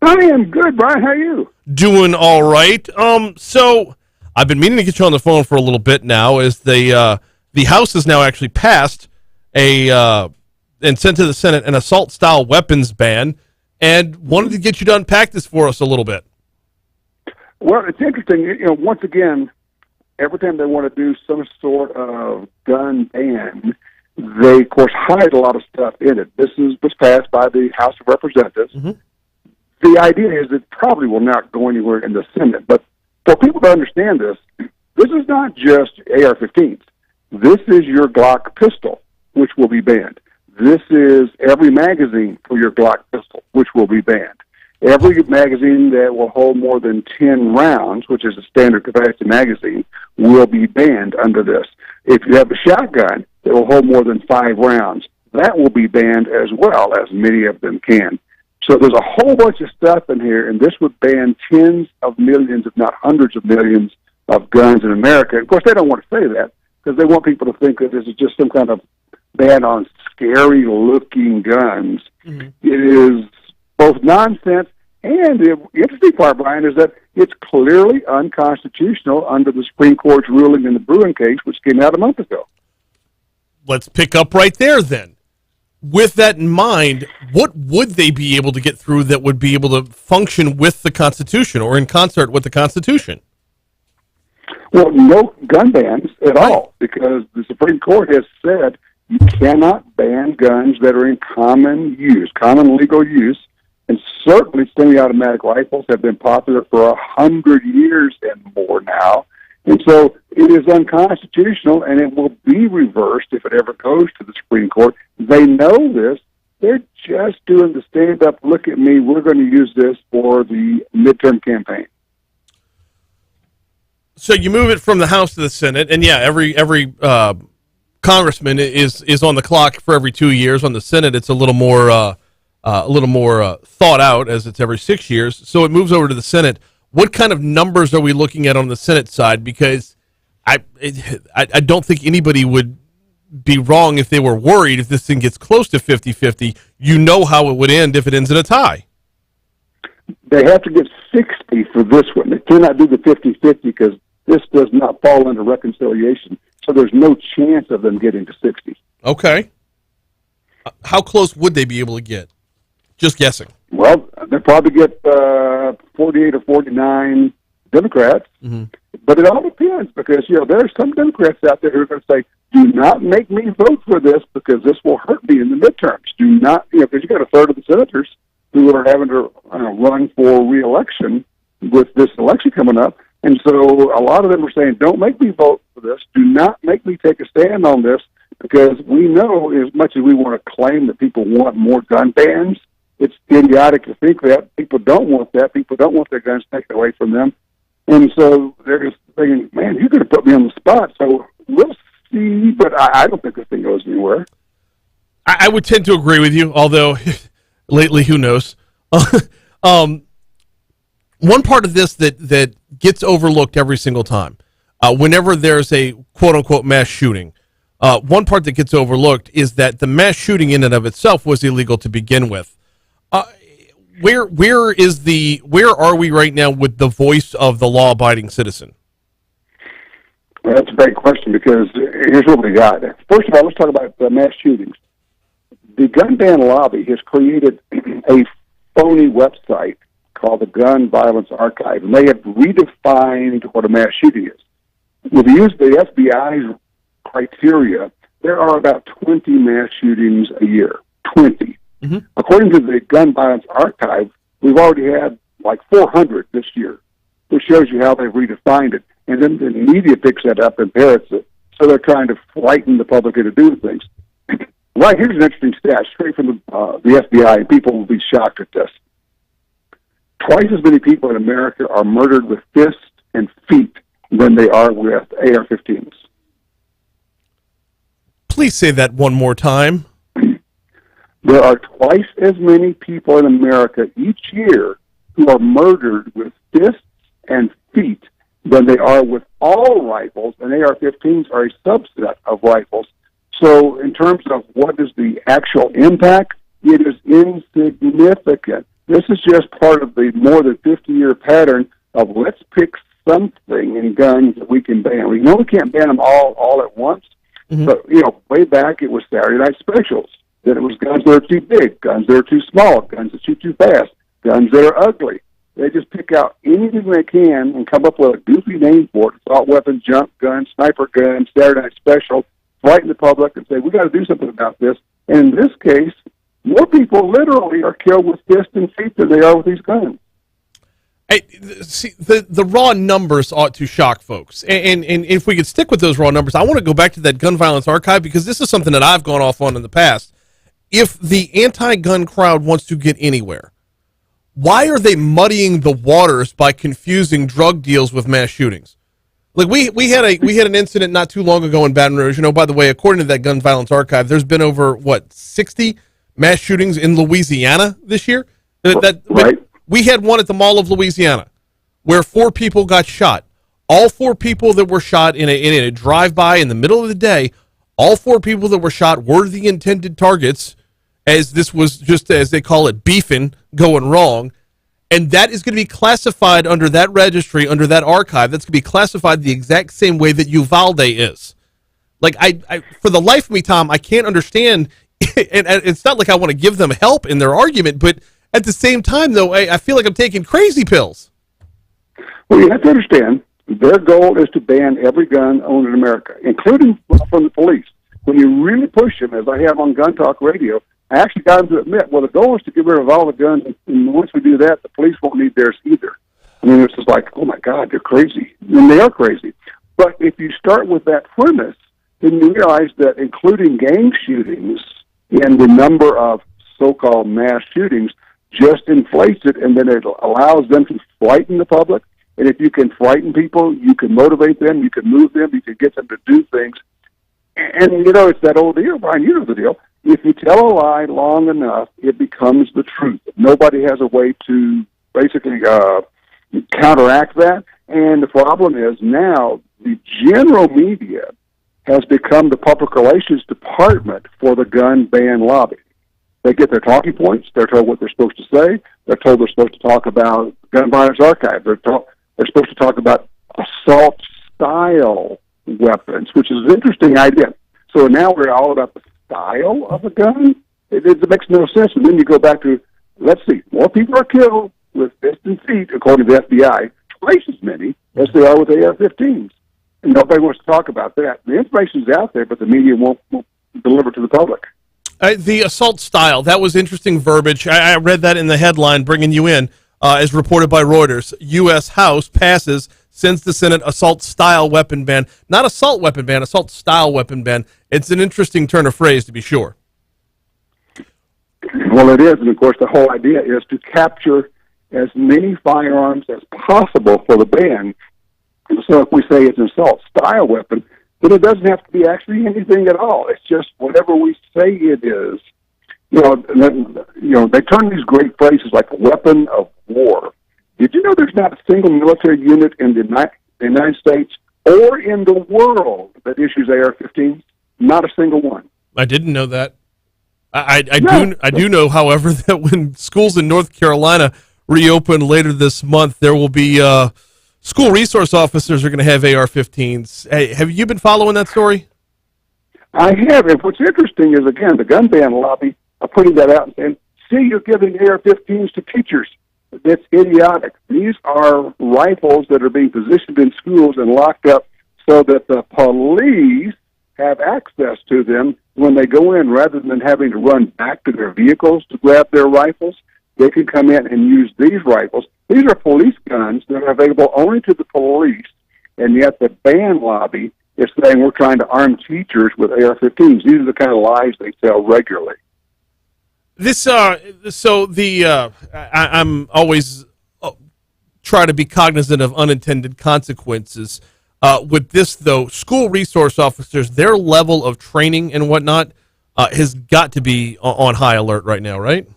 I am good, Brian. How are you? Doing all right. So I've been meaning to get you on the phone for a little bit now, as the House has now actually passed and sent to the Senate an assault-style weapons ban, and wanted to get you to unpack this for us a little bit. Well, it's interesting. Once again, every time they want to do some sort of gun ban, they, of course, hide a lot of stuff in it. This was passed by the House of Representatives. Mm-hmm. The idea is it probably will not go anywhere in the Senate. But for people to understand this is not just AR-15s. This is your Glock pistol, which will be banned. This is every magazine for your Glock pistol, which will be banned. Every magazine that will hold more than 10 rounds, which is a standard capacity magazine, will be banned under this. If you have a shotgun that will hold more than 5 rounds, that will be banned as well, as many of them can. So there's a whole bunch of stuff in here, and this would ban tens of millions, if not hundreds of millions, of guns in America. Of course, they don't want to say that because they want people to think that this is just some kind of ban on scary-looking guns. Mm-hmm. It is both nonsense, and the interesting part, Brian, is that it's clearly unconstitutional under the Supreme Court's ruling in the Bruin case, which came out a month ago. Let's pick up right there then. With that in mind, what would they be able to get through that would be able to function with the Constitution or in concert with the Constitution? Well, no gun bans at all, because the Supreme Court has said you cannot ban guns that are in common use, common legal use, and certainly semi-automatic rifles have been popular for 100 years and more now. And so it is unconstitutional, and it will be reversed if it ever goes to the Supreme Court. They know this. They're just doing the stand-up, look at me, we're going to use this for the midterm campaign. So you move it from the House to the Senate, and yeah, every congressman is on the clock for every 2 years. On the Senate, it's a little more thought out, as it's every 6 years. So it moves over to the Senate. What kind of numbers are we looking at on the Senate side? Because I don't think anybody would be wrong if they were worried if this thing gets close to 50-50. You know how it would end if it ends in a tie. They have to get 60 for this one. They cannot do the 50-50 because this does not fall under reconciliation. So there's no chance of them getting to 60. Okay. How close would they be able to get? Just guessing. Well, they'll probably get 48 or 49 Democrats. Mm-hmm. But it all depends because, there are some Democrats out there who are going to say, do not make me vote for this because this will hurt me in the midterms. Do not, because you got a third of the senators who are having to run for re-election with this election coming up. And so a lot of them are saying, don't make me vote for this. Do not make me take a stand on this because we know as much as we want to claim that people want more gun bans, it's idiotic to think that. People don't want that. People don't want their guns taken away from them. And so they're just thinking, man, you're going to put me on the spot. So we'll see, but I don't think this thing goes anywhere. I would tend to agree with you, although lately, who knows? One part of this that gets overlooked every single time, whenever there's a quote-unquote mass shooting, one part that gets overlooked is that the mass shooting in and of itself was illegal to begin with. Where are we right now with the voice of the law-abiding citizen? Well, that's a great question because here's what we got. First of all, let's talk about mass shootings. The gun ban lobby has created a phony website called the Gun Violence Archive, and they have redefined what a mass shooting is. If you use the FBI's criteria, there are about 20 mass shootings a year. 20. Mm-hmm. According to the Gun Violence Archive, we've already had like 400 this year, which shows you how they've redefined it. And then the media picks that up and parrots it. So they're trying to frighten the public into doing things. Right, here's an interesting stat straight from the FBI, and people will be shocked at this. Twice as many people in America are murdered with fists and feet than they are with AR-15s. Please say that one more time. There are twice as many people in America each year who are murdered with fists and feet than they are with all rifles, and AR-15s are a subset of rifles. So in terms of what is the actual impact, it is insignificant. This is just part of the more than 50-year pattern of let's pick something in guns that we can ban. We know we can't ban them all at once, but, way back it was Saturday night specials. Then it was guns that are too big, guns that are too small, guns that shoot too fast, guns that are ugly. They just pick out anything they can and come up with a goofy name for it. Assault weapon, jump gun, sniper gun, Saturday night special, frighten the public and say, we got to do something about this. And in this case, more people literally are killed with fists and feet than they are with these guns. Hey, see, the raw numbers ought to shock folks. And if we could stick with those raw numbers, I want to go back to that Gun Violence Archive because this is something that I've gone off on in the past. If the anti-gun crowd wants to get anywhere, why are they muddying the waters by confusing drug deals with mass shootings? Like we had an incident not too long ago in Baton Rouge. By the way, according to that Gun Violence Archive, there's been over 60 mass shootings in Louisiana this year. Right. We had one at the Mall of Louisiana where 4 people got shot. All 4 people that were shot in a drive-by in the middle of the day, all 4 people that were shot were the intended targets, as this was just, as they call it, beefing, going wrong. And that is going to be classified under that registry, under that archive. That's going to be classified the exact same way that Uvalde is. Like, I for the life of me, Tom, I can't understand. And it's not like I want to give them help in their argument, but at the same time, though, I feel like I'm taking crazy pills. Well, you have to understand, their goal is to ban every gun owned in America, including from the police. When you really push them, as I have on Gun Talk Radio, I actually got them to admit, well, the goal is to get rid of all the guns, and once we do that, the police won't need theirs either. I mean, it's just like, oh, my God, they're crazy. And they are crazy. But if you start with that premise, then you realize that including gang shootings and the number of so-called mass shootings just inflates it, and then it allows them to frighten the public. And if you can frighten people, you can motivate them, you can move them, you can get them to do things. And, it's that old deal, Brian, you know the deal. If you tell a lie long enough, it becomes the truth. Nobody has a way to basically counteract that. And the problem is now the general media has become the public relations department for the gun ban lobby. They get their talking points. They're told what they're supposed to say. They're told they're supposed to talk about Gun Violence Archive. They're supposed to talk about assault-style weapons, which is an interesting idea. So now we're all about the style of a gun. It makes no sense. And then you go back to, let's see, more people are killed with fists and feet, according to the FBI, twice as many as they are with AR-15s. And nobody wants to talk about that. The information's out there, but the media won't deliver to the public. The assault style, that was interesting verbiage. I read that in the headline, bringing you in, as reported by Reuters. U.S. House passes, sends the Senate assault style weapon ban. Not assault weapon ban, assault style weapon ban. It's an interesting turn of phrase, to be sure. Well, it is, and of course the whole idea is to capture as many firearms as possible for the ban. So if we say it's an assault style weapon, then it doesn't have to be actually anything at all. It's just whatever we say it is. They turn these great phrases like a weapon of war. Did you know there's not a single military unit in the United States or in the world that issues AR-15s? Not a single one. I didn't know that. I do know, however, that when schools in North Carolina reopen later this month, there will be school resource officers are going to have AR-15s. Hey, have you been following that story? I have. And what's interesting is, again, the gun ban lobby are putting that out and saying, see, you're giving AR-15s to teachers. That's idiotic. These are rifles that are being positioned in schools and locked up so that the police have access to them when they go in, rather than having to run back to their vehicles to grab their rifles. They can come in and use these rifles. These are police guns that are available only to the police, and yet the ban lobby is saying we're trying to arm teachers with AR-15s. These are the kind of lies they tell regularly. I'm always try to be cognizant of unintended consequences. With this, though, school resource officers, their level of training and whatnot has got to be on high alert right now, right?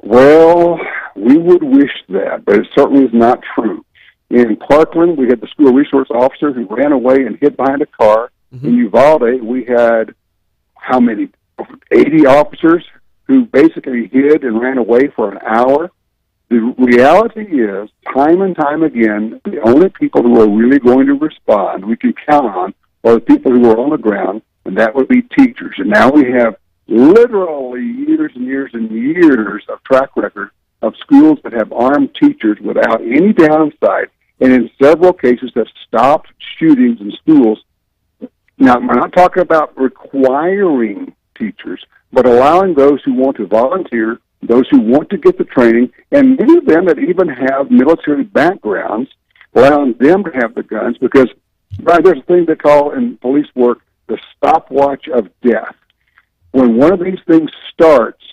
Well, we would wish that, but it certainly is not true. In Parkland, we had the school resource officer who ran away and hid behind a car. Mm-hmm. In Uvalde, we had, how many, 80 officers who basically hid and ran away for an hour. The reality is, time and time again, the only people who are really going to respond, we can count on, are the people who are on the ground, and that would be teachers. And now we have literally years and years and years of track record of schools that have armed teachers without any downside, and in several cases have stopped shootings in schools. Now, we're not talking about requiring teachers, but allowing those who want to volunteer, those who want to get the training, and many of them that even have military backgrounds, allowing them to have the guns, because there's a thing they call in police work the stopwatch of death. When one of these things starts,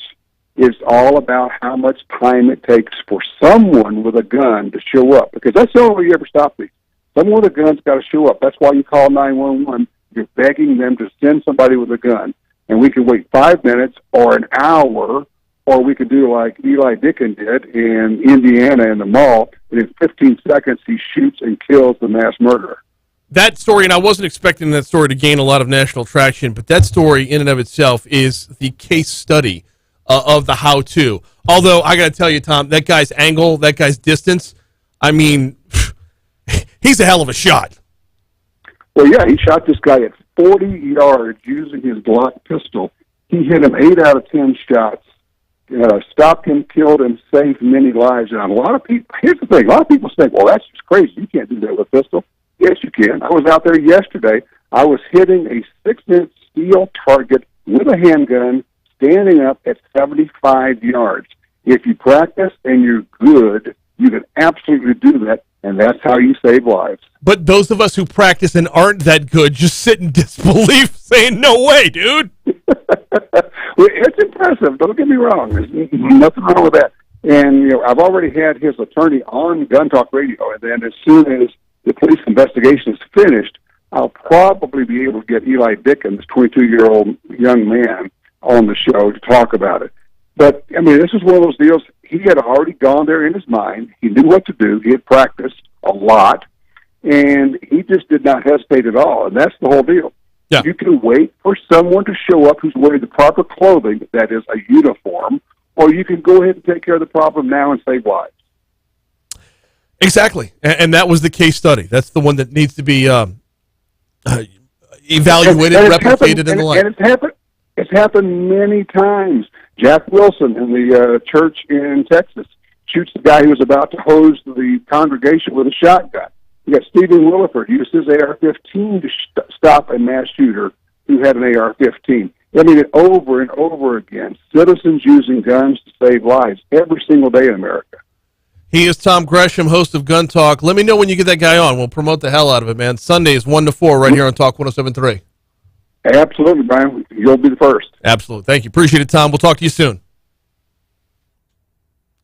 it's all about how much time it takes for someone with a gun to show up, because that's the only way you ever stop these. Someone with a gun's got to show up. That's why you call 911. You're begging them to send somebody with a gun. And we can wait 5 minutes or an hour, or we could do like Eli Dicken did in Indiana in the mall, and in 15 seconds he shoots and kills the mass murderer. That story, and I wasn't expecting that story to gain a lot of national traction, but that story in and of itself is the case study of the how-to. Although, I got to tell you, Tom, that guy's angle, that guy's distance, I mean, he's a hell of a shot. Well, yeah, he shot this guy at 40 yards using his Glock pistol. He hit him 8 out of 10 shots, stopped him, killed him, saved many lives. And a lot of people, here's the thing, a lot of people think, well, that's just crazy. You can't do that with a pistol. Yes, you can. I was out there yesterday. I was hitting a 6-inch steel target with a handgun, standing up at 75 yards. If you practice and you're good, you can absolutely do that, and that's how you save lives. But those of us who practice and aren't that good just sit in disbelief saying, no way, dude. Well, it's impressive. Don't get me wrong. There's nothing wrong with that. And, I've already had his attorney on Gun Talk Radio, and then as soon as the police investigation is finished, I'll probably be able to get Eli Dicken, this 22-year-old young man, on the show to talk about it. But, I mean, this is one of those deals. He had already gone there in his mind. He knew what to do. He had practiced a lot, and he just did not hesitate at all, and that's the whole deal. Yeah. You can wait for someone to show up who's wearing the proper clothing, that is a uniform, or you can go ahead and take care of the problem now and save lives. Exactly, and that was the case study. That's the one that needs to be evaluated, And replicated, and the like. And it's happened many times. Jack Wilson in the church in Texas shoots the guy who was about to hose the congregation with a shotgun. You got Stephen Williford used his AR-15 to stop a mass shooter who had an AR-15. I mean, it over and over again. Citizens using guns to save lives every single day in America. He is Tom Gresham, host of Gun Talk. Let me know when you get that guy on. We'll promote the hell out of it, man. Sundays 1 to 4 right here on Talk 107.3. Absolutely, Brian. You'll be the first. Absolutely. Thank you. Appreciate it, Tom. We'll talk to you soon.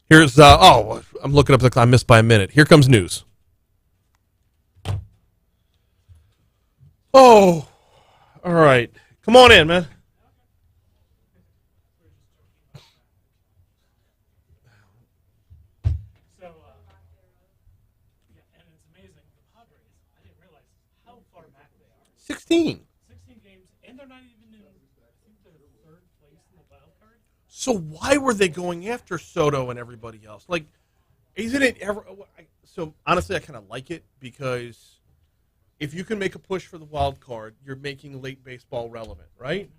Here's, I'm looking up the clock. I missed by a minute. Here comes news. Oh, all right. Come on in, man. So, and it's amazing. The Padres, I didn't realize how far back they are. 16. 16 games, and they're not even in, I think they're third place in the wild card. So why were they going after Soto and everybody else? Like, isn't it ever... So, honestly, I kind of like it because if you can make a push for the wild card, you're making late baseball relevant, right?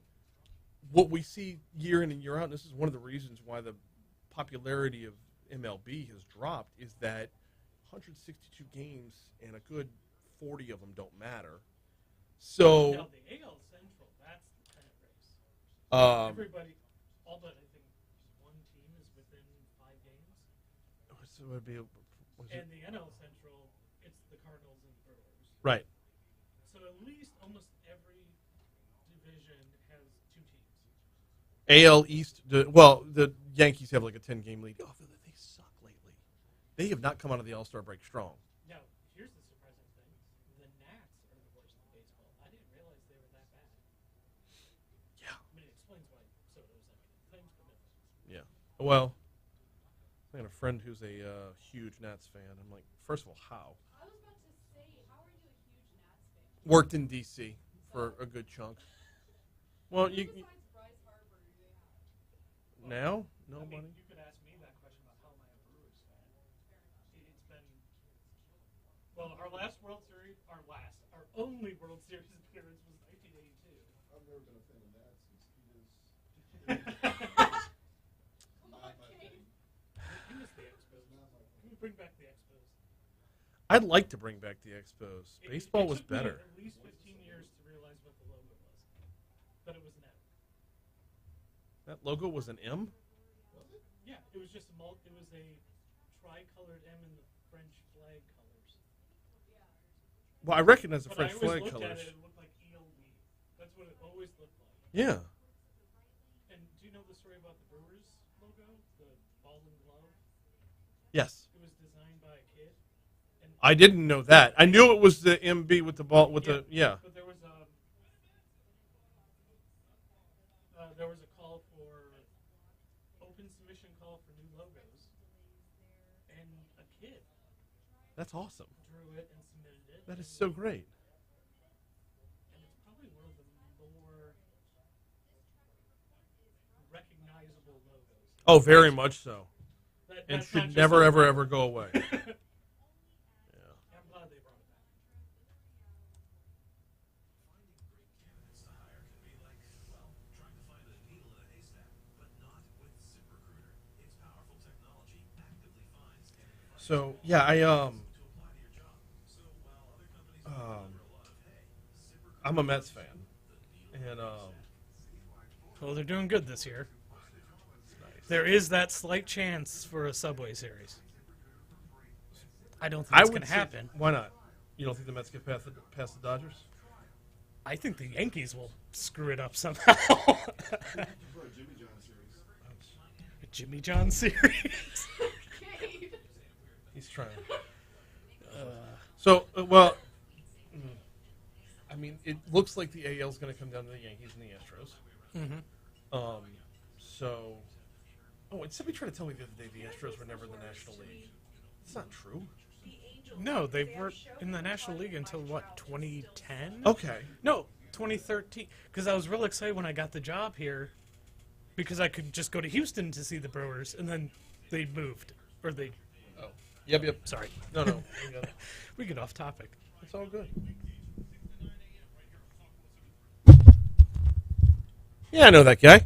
What we see year in and year out, and this is one of the reasons why the popularity of MLB has dropped, is that 162 games and a good 40 of them don't matter. So... Now, the AL Central, that's the pennant race. Everybody, all but I think one team is within 5 games. So it would be... And the NL Central, it's the Cardinals and the Brewers. Right. So at least almost every division has 2 teams. AL East, the Yankees have like a 10-game lead. Oh, they suck lately. They have not come out of the All-Star break strong. Now, here's the surprising thing. The Nats are the worst in baseball. I didn't realize they were that bad. Yeah. I mean, it explains why Soto's things, but no. Yeah. Well, I got a friend who's a huge Nats fan. I'm like, first of all, how? I was about to say, how are you a huge Nats fan? Worked in D.C. for a good chunk. Well, you now? Nobody? I mean, you could ask me that question about how am I a Brewers fan. It's been, well, our only World Series appearance was 1982. I've never been a fan of that since he was. Come on, Kane. You missed the Expos. Can we bring back the Expos? I'd like to bring back the Expos. Baseball was It took me better. at least 15 years to realize what the logo was. But it was an M. That logo was an M? Yeah, it was just it was a tri-colored M in the French flag colors. Well, I recognize the But French I always flag looked colors. at it looked like ELB. That's what it always looked like. Yeah. And do you know the story about the Brewers logo, the ball and glove? Yes. It was designed by a kid. And I didn't know that. I knew it was the MB with the ball with the But there was a call for open submission call for new logos, and a kid That's awesome. drew it and submitted it. That is so great. And it's probably one of the more recognizable logos. Oh, very much so. And That's not should just never, a- ever, ever go away. I'm glad they brought it back. So yeah, I'm a Mets fan, and Well, they're doing good this year. There is that slight chance for a Subway Series. I don't think it's going to happen. Why not? You don't think the Mets get past the Dodgers? I think the Yankees will screw it up somehow. A Jimmy John series. He's trying. I mean, it looks like the AL is going to come down to the Yankees and the Astros. Mhm. And somebody tried to tell me the other day the Astros were never in the National League. It's not true. No, they were in the National League until, what, 2010? Okay. No, 2013. Because I was real excited when I got the job here because I could just go to Houston to see the Brewers, and then they moved. Or they... Yep. Sorry. No. We get off topic. It's all good. Yeah, I know that guy.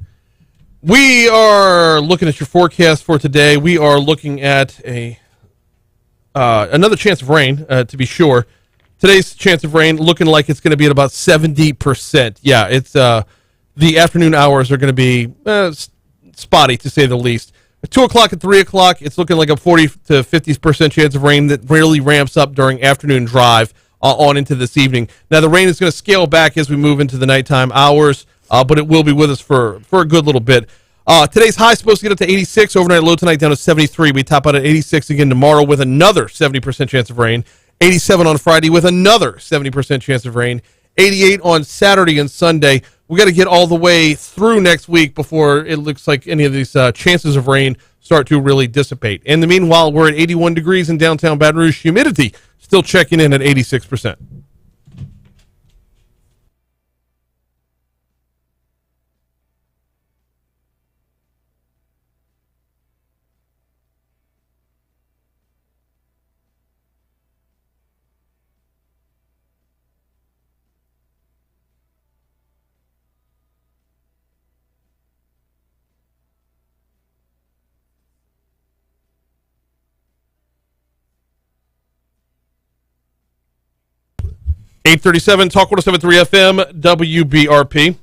We are looking at your forecast for today. We are looking at another chance of rain, to be sure. Today's chance of rain looking like it's going to be at about 70%. Yeah, it's the afternoon hours are going to be spotty, to say the least. At 2 o'clock and 3 o'clock, it's looking like a 40 to 50% chance of rain that really ramps up during afternoon drive on into this evening. Now, the rain is going to scale back as we move into the nighttime hours, but it will be with us for a good little bit. Today's high is supposed to get up to 86. Overnight low tonight down to 73. We top out at 86 again tomorrow with another 70% chance of rain. 87 on Friday with another 70% chance of rain. 88 on Saturday and Sunday. We got to get all the way through next week before it looks like any of these chances of rain start to really dissipate. In the meanwhile, we're at 81 degrees in downtown Baton Rouge. Humidity still checking in at 86%. .837 Talk 107.3 FM WBRP.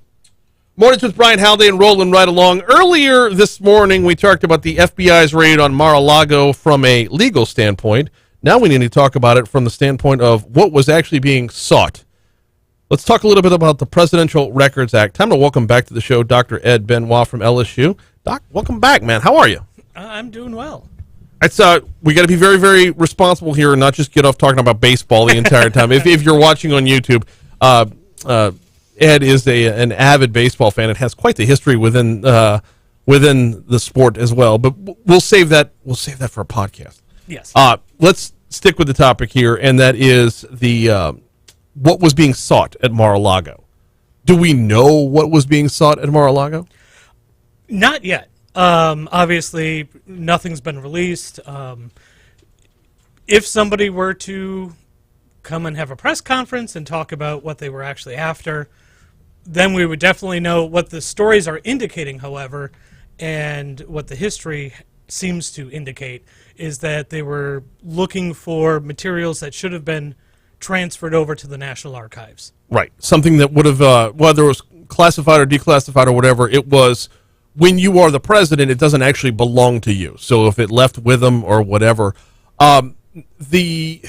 Mornings with Brian Haldane rolling right along. Earlier this morning, we talked about the FBI's raid on Mar-A-Lago from a legal standpoint. Now we need to talk about it from the standpoint of what was actually being sought. Let's talk a little bit about the Presidential Records Act. Time to welcome back to the show Dr. Ed Benoit from LSU. Doc, welcome back, man. How are you? I'm doing well. It's we got to be very, very responsible here and not just get off talking about baseball the entire time. If you're watching on YouTube, Ed is an avid baseball fan and has quite the history within the sport as well. But we'll save that. We'll save that for a podcast. Yes. Let's stick with the topic here, and that is the what was being sought at Mar-A-Lago. Do we know what was being sought at Mar-A-Lago? Not yet. Obviously, nothing's been released. If somebody were to come and have a press conference and talk about what they were actually after, then we would definitely know. What the stories are indicating, however, and what the history seems to indicate, is that they were looking for materials that should have been transferred over to the National Archives. Right. Something that would have, whether it was classified or declassified or whatever, it was, when you are the president, it doesn't actually belong to you. So if it left with them or whatever, the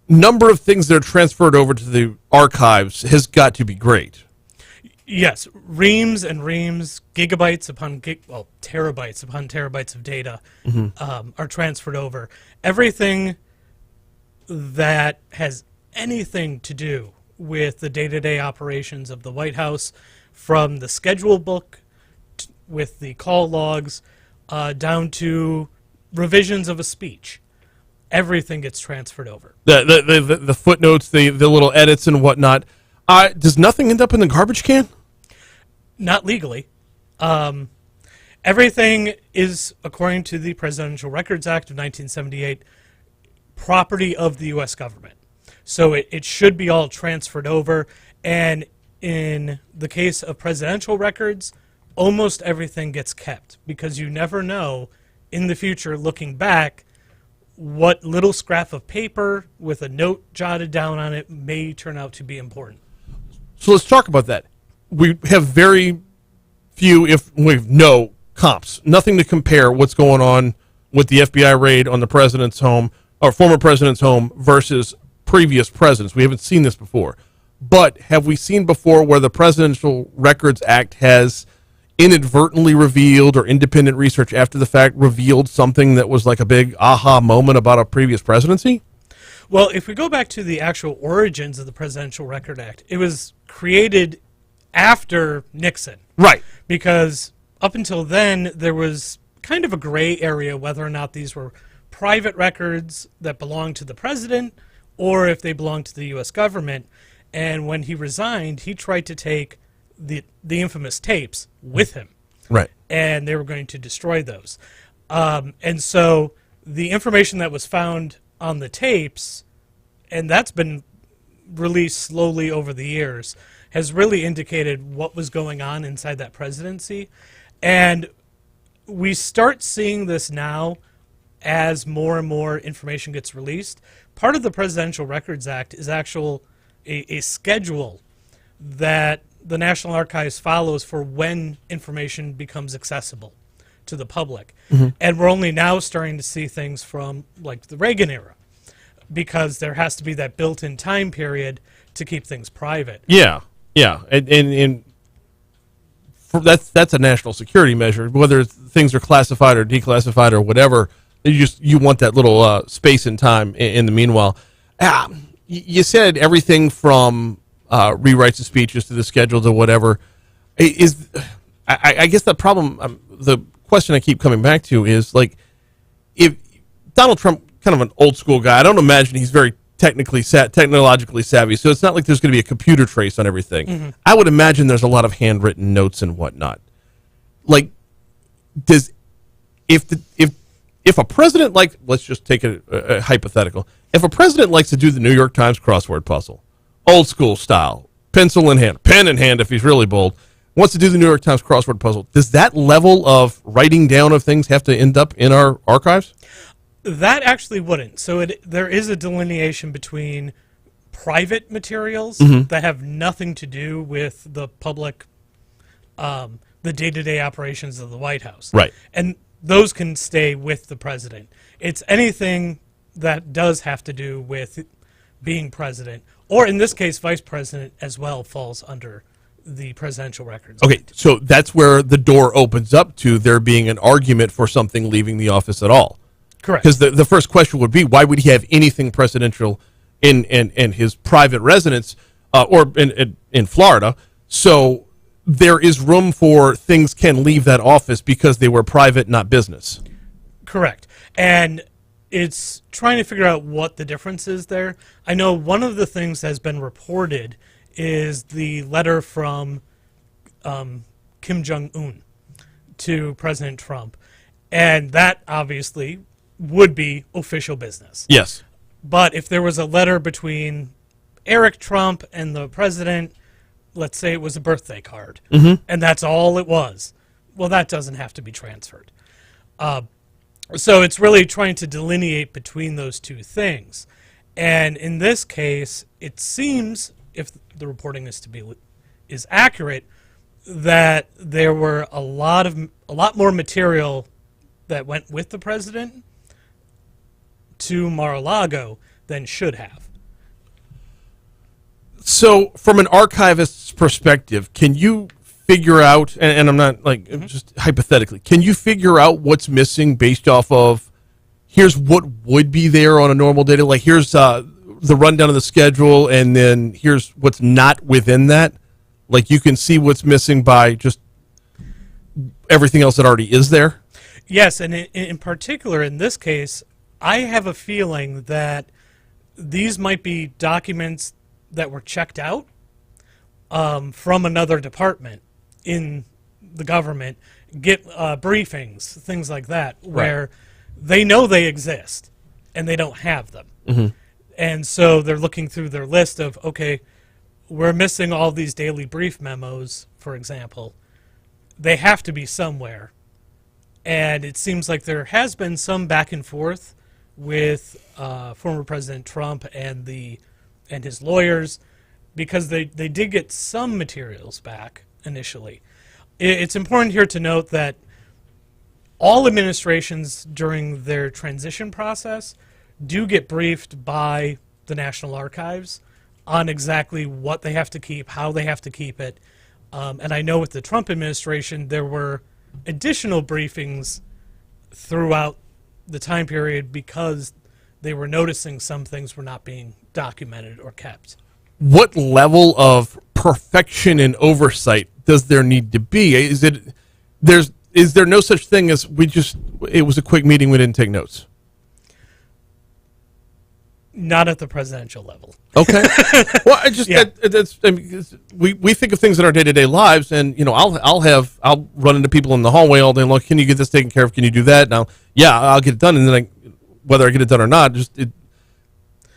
number of things that are transferred over to the archives has got to be great. Yes, reams and reams, gigabytes upon terabytes upon terabytes of data are transferred over. Everything that has anything to do with the day-to-day operations of the White House, from the schedule book with the call logs down to revisions of a speech, everything gets transferred over. The footnotes, the little edits and whatnot. Does nothing end up in the garbage can? Not legally. Everything is, according to the Presidential Records Act of 1978, property of the U.S. government. So it should be all transferred over. And in the case of presidential records, almost everything gets kept, because you never know in the future, looking back, what little scrap of paper with a note jotted down on it may turn out to be important. So let's talk about that. We have very few, if we have no comps, nothing to compare what's going on with the FBI raid on the president's home, or former president's home, versus previous presidents. We haven't seen this before. But have we seen before where the Presidential Records Act has inadvertently revealed, or independent research after the fact revealed, something that was like a big aha moment about a previous presidency? Well, if we go back to the actual origins of the Presidential Record Act, it was created after Nixon. Right. Because up until then, there was kind of a gray area whether or not these were private records that belonged to the president or if they belonged to the U.S. government. And when he resigned, he tried to take the infamous tapes with him. Right. And they were going to destroy those. And so the information that was found on the tapes, and that's been released slowly over the years, has really indicated what was going on inside that presidency. And we start seeing this now as more and more information gets released. Part of the Presidential Records Act is a schedule that the National Archives follows for when information becomes accessible to the public. And we're only now starting to see things from like the Reagan era, because there has to be that built-in time period to keep things private. Yeah, and that's a national security measure. Whether things are classified or declassified or whatever, you want that little space and time in the meanwhile. You said everything from rewrites of speeches to the schedule to whatever. I guess the problem, the question I keep coming back to is, like, if Donald Trump, kind of an old school guy, I don't imagine he's very technologically savvy, so it's not like there's going to be a computer trace on everything. I would imagine there's a lot of handwritten notes and whatnot. Like, if a president, like, let's just take a hypothetical, if a president likes to do the New York Times crossword puzzle, old school style, pen in hand if he's really bold, wants to do the New York Times crossword puzzle, does that level of writing down of things have to end up in our archives? That actually wouldn't. So there is a delineation between private materials that have nothing to do with the public, the day-to-day operations of the White House. Right. And those can stay with the president. It's anything that does have to do with being president, or in this case, vice president as well, falls under the Presidential Records Okay, Act. so that's where the door opens up to there being an argument for something leaving the office at all. Correct. Because the first question would be, why would he have anything presidential in his private residence or in Florida? So there is room for things can leave that office because they were private, not business. Correct. And it's trying to figure out what the difference is there. I know one of the things that's been reported is the letter from Kim Jong-un to President Trump. And that obviously would be official business. Yes. But if there was a letter between Eric Trump and the president, let's say it was a birthday card, and that's all it was, well, that doesn't have to be transferred. So it's really trying to delineate between those two things. And in this case, it seems, if the reporting is accurate, that there were a lot more material that went with the president to Mar-A-Lago than should have. So from an archivist's perspective, can you figure out, and I'm not like, just hypothetically, can you figure out what's missing based off of, here's what would be there on a normal day? Like, here's the rundown of the schedule, and then here's what's not within that? Like, you can see what's missing by just everything else that already is there? Yes, and in particular, in this case, I have a feeling that these might be documents that were checked out from another department in the government, get briefings, things like that, where they know they exist and they don't have them. And so they're looking through their list of, okay, we're missing all these daily brief memos, for example. They have to be somewhere. And it seems like there has been some back and forth with former President Trump and his lawyers, because they did get some materials back initially. It's important here to note that all administrations during their transition process do get briefed by the National Archives on exactly what they have to keep, how they have to keep it. And I know with the Trump administration, there were additional briefings throughout the time period because they were noticing some things were not being documented or kept. What level of perfection and oversight does there need to be? Is there no such thing as it was a quick meeting, we didn't take notes? Not at the presidential level. Okay. Well, we think of things in our day-to-day lives, and I'll run into people in the hallway all day long. Can you get this taken care of? Can you do that? Now, yeah, I'll get it done, and then whether I get it done or not.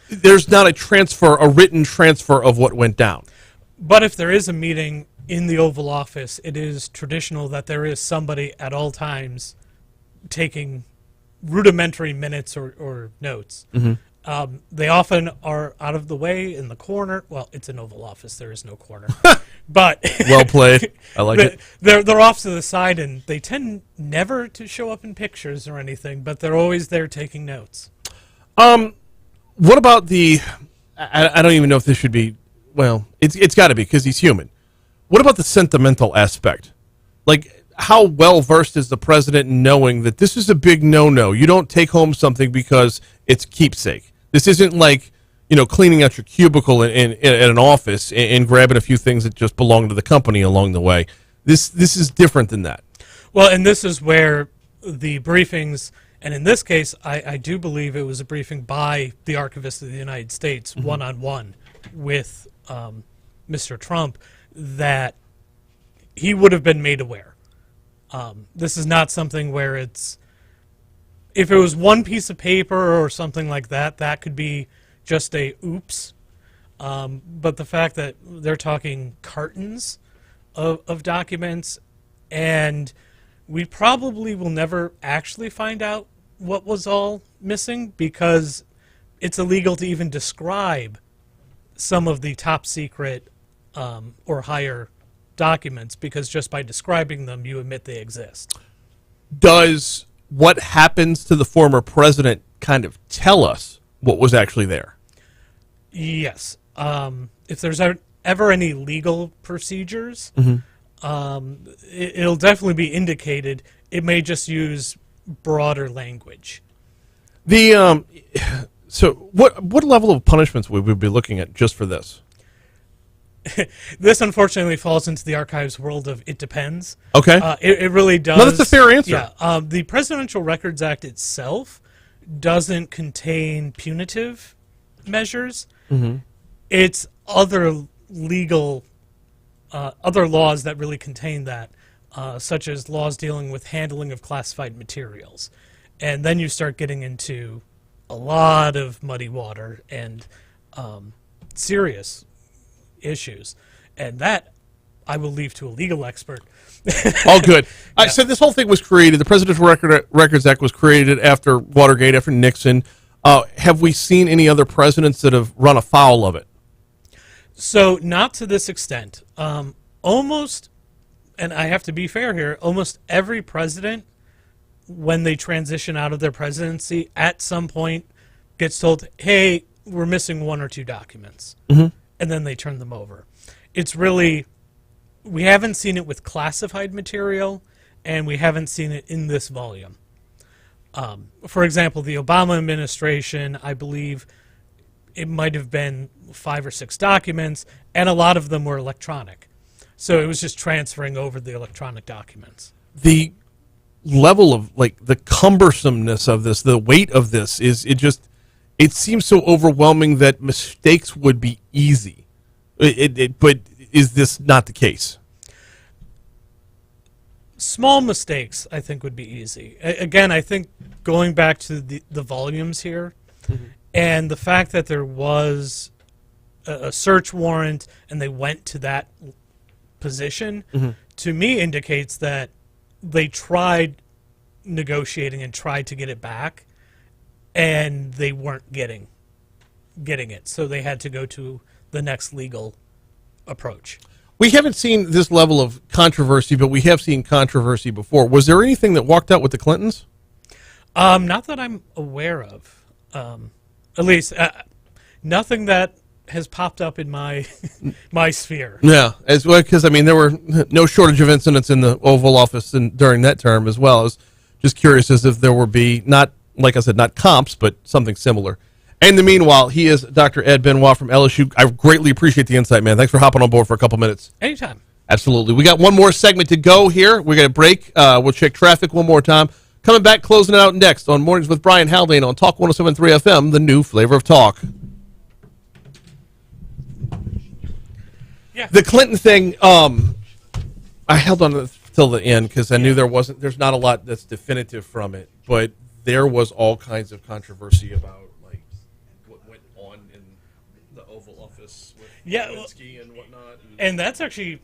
There's not a written transfer of what went down. But if there is a meeting in the Oval Office, it is traditional that there is somebody at all times taking rudimentary minutes or notes. They often are out of the way in the corner. Well, it's an Oval Office. There is no corner. But well played. I like it. They're off to the side, and they tend never to show up in pictures or anything, but they're always there taking notes. What about I don't even know if this should be, well, it's got to be because he's human. What about the sentimental aspect? Like, how well-versed is the president in knowing that this is a big no-no? You don't take home something because it's keepsake. This isn't like, cleaning out your cubicle in an office and grabbing a few things that just belong to the company along the way. This is different than that. Well, and this is where the briefings, and in this case, I do believe it was a briefing by the Archivist of the United States, one-on-one with Mr. Trump, that he would have been made aware. This is not something where if it was one piece of paper or something like that, that could be just a oops. But the fact that they're talking cartons of documents, and we probably will never actually find out what was all missing because it's illegal to even describe some of the top secret or higher documents, because just by describing them, you admit they exist. Does what happens to the former president kind of tell us what was actually there? Yes. If there's ever any legal procedures, it'll definitely be indicated. It may just use broader language. So what level of punishments would we be looking at just for this? This unfortunately falls into the archives world of it depends. Okay. It really does. No, that's a fair answer. Yeah. The Presidential Records Act itself doesn't contain punitive measures. It's other legal, other laws that really contain that, such as laws dealing with handling of classified materials. And then you start getting into a lot of muddy water and serious issues, and that I will leave to a legal expert. All good. So this whole thing was created, the Presidential Records Act was created after Watergate, after Nixon. Have we seen any other presidents that have run afoul of it? So not to this extent. Almost, and I have to be fair here, almost every president, when they transition out of their presidency, at some point gets told, hey, we're missing one or two documents. And then they turn them over. It's really, we haven't seen it with classified material, and we haven't seen it in this volume. For example, the Obama administration, I believe it might have been 5 or 6 documents, and a lot of them were electronic. So it was just transferring over the electronic documents. The level of, like, the cumbersomeness of this, the weight of this, it seems so overwhelming that mistakes would be easy. But is this not the case? Small mistakes, I think, would be easy. Again, I think going back to the volumes here, and the fact that there was a search warrant and they went to that position, to me indicates that they tried negotiating and tried to get it back, and they weren't getting it, so they had to go to the next legal approach. We haven't seen this level of controversy, but we have seen controversy before. Was there anything that walked out with the Clintons? Not that I'm aware of. At least nothing that has popped up in my my sphere. Yeah, as well, because I mean there were no shortage of incidents in the Oval Office during that term as well. I was just curious as if there would be not, like I said, not comps, but something similar. In the meanwhile, he is Dr. Ed Benoit from LSU. I greatly appreciate the insight, man. Thanks for hopping on board for a couple minutes. Anytime. Absolutely. We got one more segment to go here. We're going to break. We'll check traffic one more time. Coming back, closing it out next on Mornings with Brian Haldane on Talk 107.3 FM, the new flavor of talk. Yeah. The Clinton thing, I held on till the end because I knew there's not a lot that's definitive from it. But there was all kinds of controversy about like what went on in the Oval Office with Lewinsky and whatnot. And that's actually,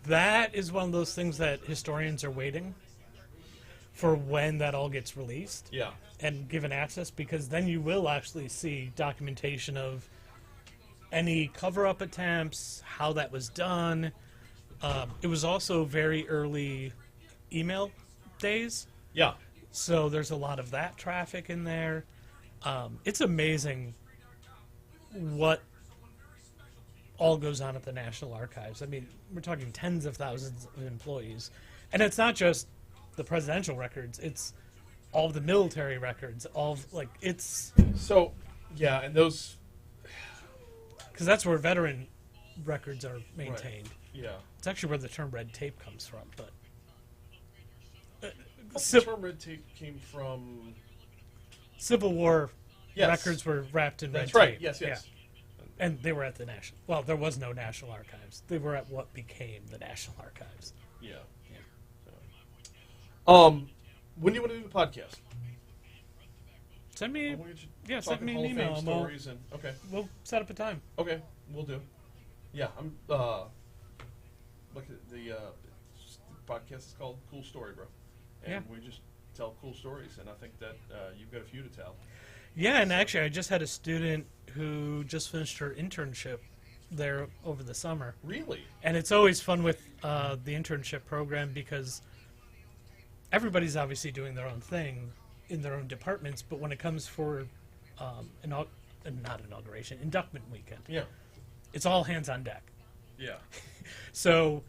that is one of those things that historians are waiting for when that all gets released. Yeah. And given access, because then you will actually see documentation of any cover-up attempts, how that was done. It was also very early email days. Yeah. So there's a lot of that traffic in there. It's amazing what all goes on at the National Archives. I mean, we're talking tens of thousands of employees. And it's not just the presidential records, it's all of the military records, all of, like, it's... So, yeah, and those... Because that's where veteran records are maintained. Right. Yeah. It's actually where the term red tape comes from, but... the term red tape came from... Civil War records were wrapped in red tape. That's right, yes. Yeah. And they were at the National... Well, there was no National Archives. They were at what became the National Archives. Yeah. When do you want to do the podcast? Send me... Yeah, send Talking me an Hall of email. Fame stories and okay. We'll set up a time. Okay, we'll do. Yeah, I'm. Look at the podcast is called "Cool Story, Bro," and we just tell cool stories, and I think that you've got a few to tell. Yeah, and actually, I just had a student who just finished her internship there over the summer. Really? And it's always fun with the internship program because everybody's obviously doing their own thing in their own departments, but when it comes for inductment weekend, it's all hands on deck. Yeah. So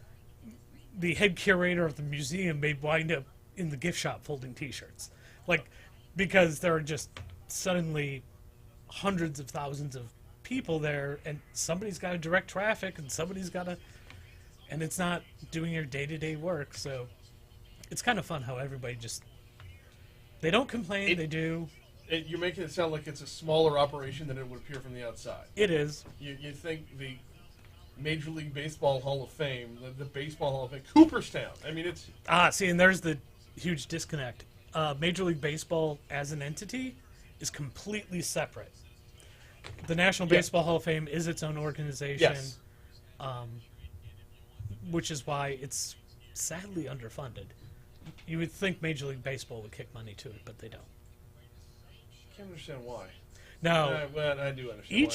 the head curator of the museum may wind up in the gift shop folding T-shirts, like, because there are just suddenly hundreds of thousands of people there, and somebody's got to direct traffic, and somebody's got to, and it's not doing your day-to-day work. So it's kind of fun how everybody just, they don't complain, they do. You're making it sound like it's a smaller operation than it would appear from the outside. It is. You think the Major League Baseball Hall of Fame, the Baseball Hall of Fame, Cooperstown. I mean, it's... See, and there's the huge disconnect. Major League Baseball as an entity is completely separate. The National Baseball Hall of Fame is its own organization, which is why it's sadly underfunded. You would think Major League Baseball would kick money to it, but they don't. I can't understand why. Now, well, I do understand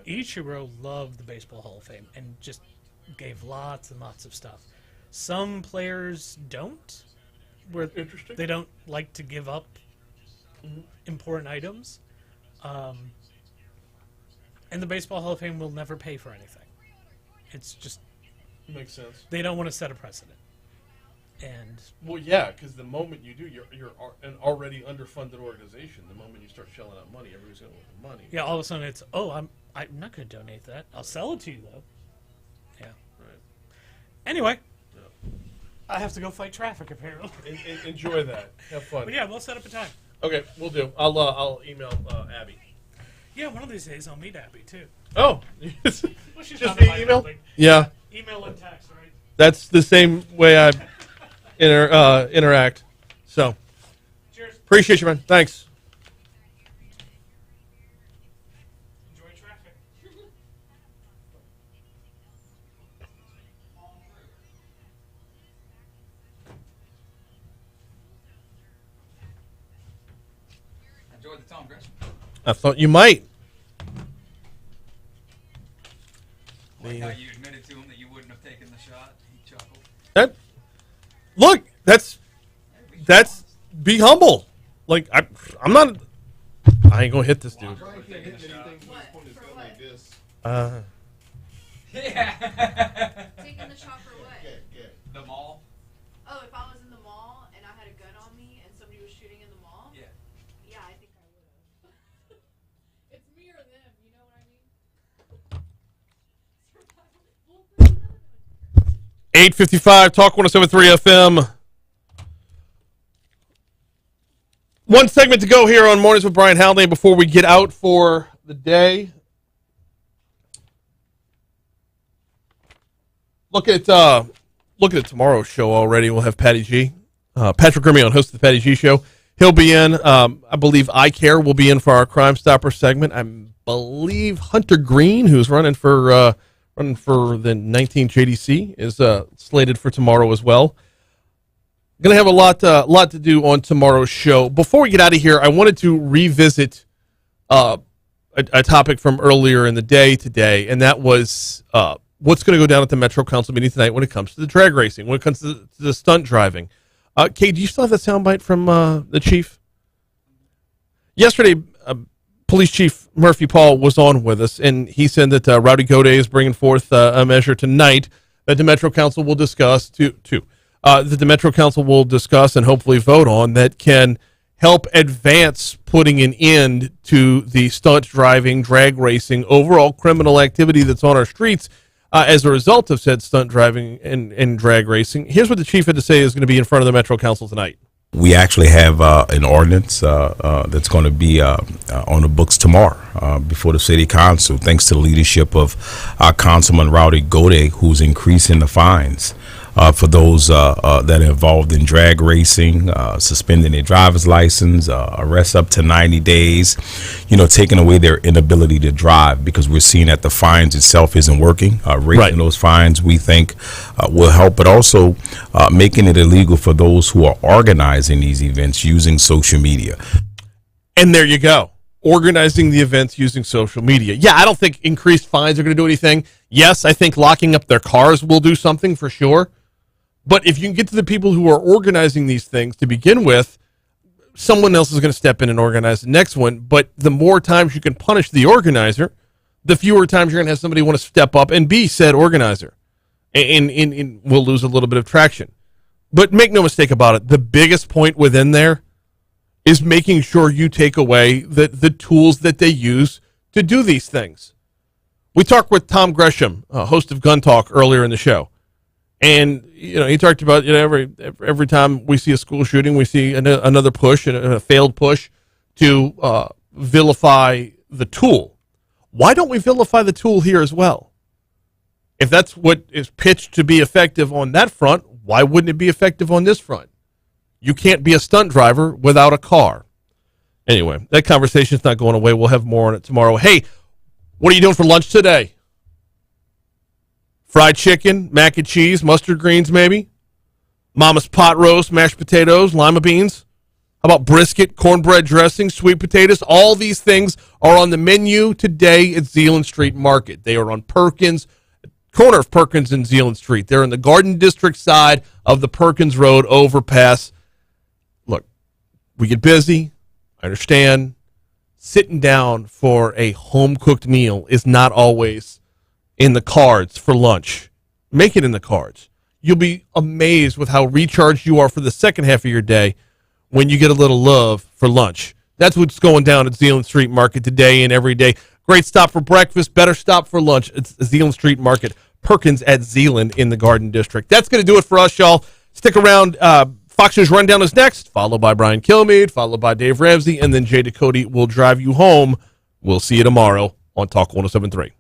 Ichiro loved the Baseball Hall of Fame and just gave lots and lots of stuff. Some players don't, where they don't like to give up important items. And the Baseball Hall of Fame will never pay for anything. It's just... Makes sense. They don't want to set a precedent. And well, yeah, because the moment you do, you're an already underfunded organization. The moment you start shelling out money, everybody's going to want the money. Yeah, all of a sudden it's, I'm not going to donate that. I'll sell it to you though. Yeah. Right. Anyway, I have to go fight traffic apparently. Enjoy that. Have fun. But yeah, we'll set up a time. Okay, we'll do. I'll email Abby. Yeah, one of these days I'll meet Abby too. Oh, well, she's just via email. Yeah. Email and text, right? That's the same way I interact. So, cheers. Appreciate you, man. Thanks. Enjoy traffic. Enjoy the Tom Gresham. I thought you might. Like how you admitted to him that you wouldn't have taken the shot. He chuckled. Look, that's be humble. Like I'm not. I ain't gonna hit this dude. Yeah. Taking the shot for what? The mall. Oh, if I was in the mall and I had a gun on me and somebody was shooting in the mall? Yeah. Yeah, I think I would have. It's me or them, you know what I mean? 8:55 Talk 107.3 FM. One segment to go here on Mornings with Brian Haldane before we get out for the day. Look at tomorrow's show already. We'll have Patty G Patrick Grimion, host of the Patty G Show. He'll be in. I believe iCare will be in for our Crime Stopper segment. I believe Hunter Green, who's running for the 19th JDC, is slated for tomorrow as well. Going to have a lot to do on tomorrow's show. Before we get out of here, I wanted to revisit a topic from earlier in the day today, and that was what's going to go down at the Metro Council meeting tonight when it comes to the drag racing, when it comes to the stunt driving. Kate, do you still have that soundbite from the chief? Yesterday, Police Chief Murphy Paul was on with us, and he said that Rowdy Goday is bringing forth a measure tonight that the Metro Council will discuss that the Metro Council will discuss and hopefully vote on that can help advance putting an end to the stunt driving, drag racing, overall criminal activity that's on our streets as a result of said stunt driving and drag racing. Here's what the chief had to say is going to be in front of the Metro Council tonight. We actually have an ordinance that's going to be on the books tomorrow before the city council, thanks to the leadership of our Councilman Rowdy Goday, who's increasing the fines for those that are involved in drag racing, suspending their driver's license, arrest up to 90 days, taking away their inability to drive, because we're seeing that the fines itself isn't working. Raising those fines, we think, will help, but also making it illegal for those who are organizing these events using social media. And there you go. Organizing the events using social media. Yeah, I don't think increased fines are going to do anything. Yes, I think locking up their cars will do something for sure. But if you can get to the people who are organizing these things to begin with, someone else is going to step in and organize the next one. But the more times you can punish the organizer, the fewer times you're going to have somebody want to step up and be said organizer. And we'll lose a little bit of traction. But make no mistake about it, the biggest point within there is making sure you take away the tools that they use to do these things. We talked with Tom Gresham, host of Gun Talk, earlier in the show. And, he talked about, every time we see a school shooting, we see another push, and a failed push to vilify the tool. Why don't we vilify the tool here as well? If that's what is pitched to be effective on that front, why wouldn't it be effective on this front? You can't be a stunt driver without a car. Anyway, that conversation's not going away. We'll have more on it tomorrow. Hey, what are you doing for lunch today? Fried chicken, mac and cheese, mustard greens maybe? Mama's pot roast, mashed potatoes, lima beans? How about brisket, cornbread dressing, sweet potatoes? All these things are on the menu today at Zeeland Street Market. They are on Perkins, corner of Perkins and Zeeland Street. They're in the Garden District side of the Perkins Road overpass. Look, we get busy. I understand. Sitting down for a home-cooked meal is not always in the cards for lunch. Make it in the cards. You'll be amazed with how recharged you are for the second half of your day when you get a little love for lunch. That's what's going down at Zeeland Street Market today and every day. Great stop for breakfast, better stop for lunch. It's Zeeland Street Market, Perkins at Zeeland in the Garden District. That's going to do it for us, y'all. Stick around. Fox News Rundown is next, followed by Brian Kilmeade, followed by Dave Ramsey, and then Jay Ducote will drive you home. We'll see you tomorrow on Talk 107.3.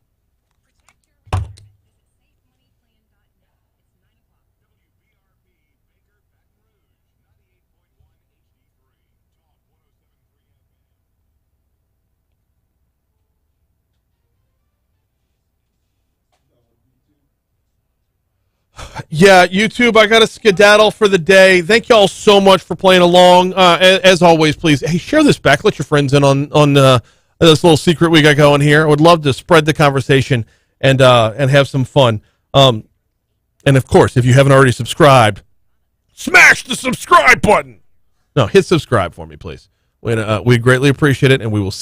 Yeah, YouTube, I got to skedaddle for the day. Thank you all so much for playing along. As always, please, hey, share this back. Let your friends in on this little secret we got going here. I would love to spread the conversation and have some fun. And, of course, if you haven't already subscribed, smash the subscribe button. No, hit subscribe for me, please. We'd greatly appreciate it, and we will see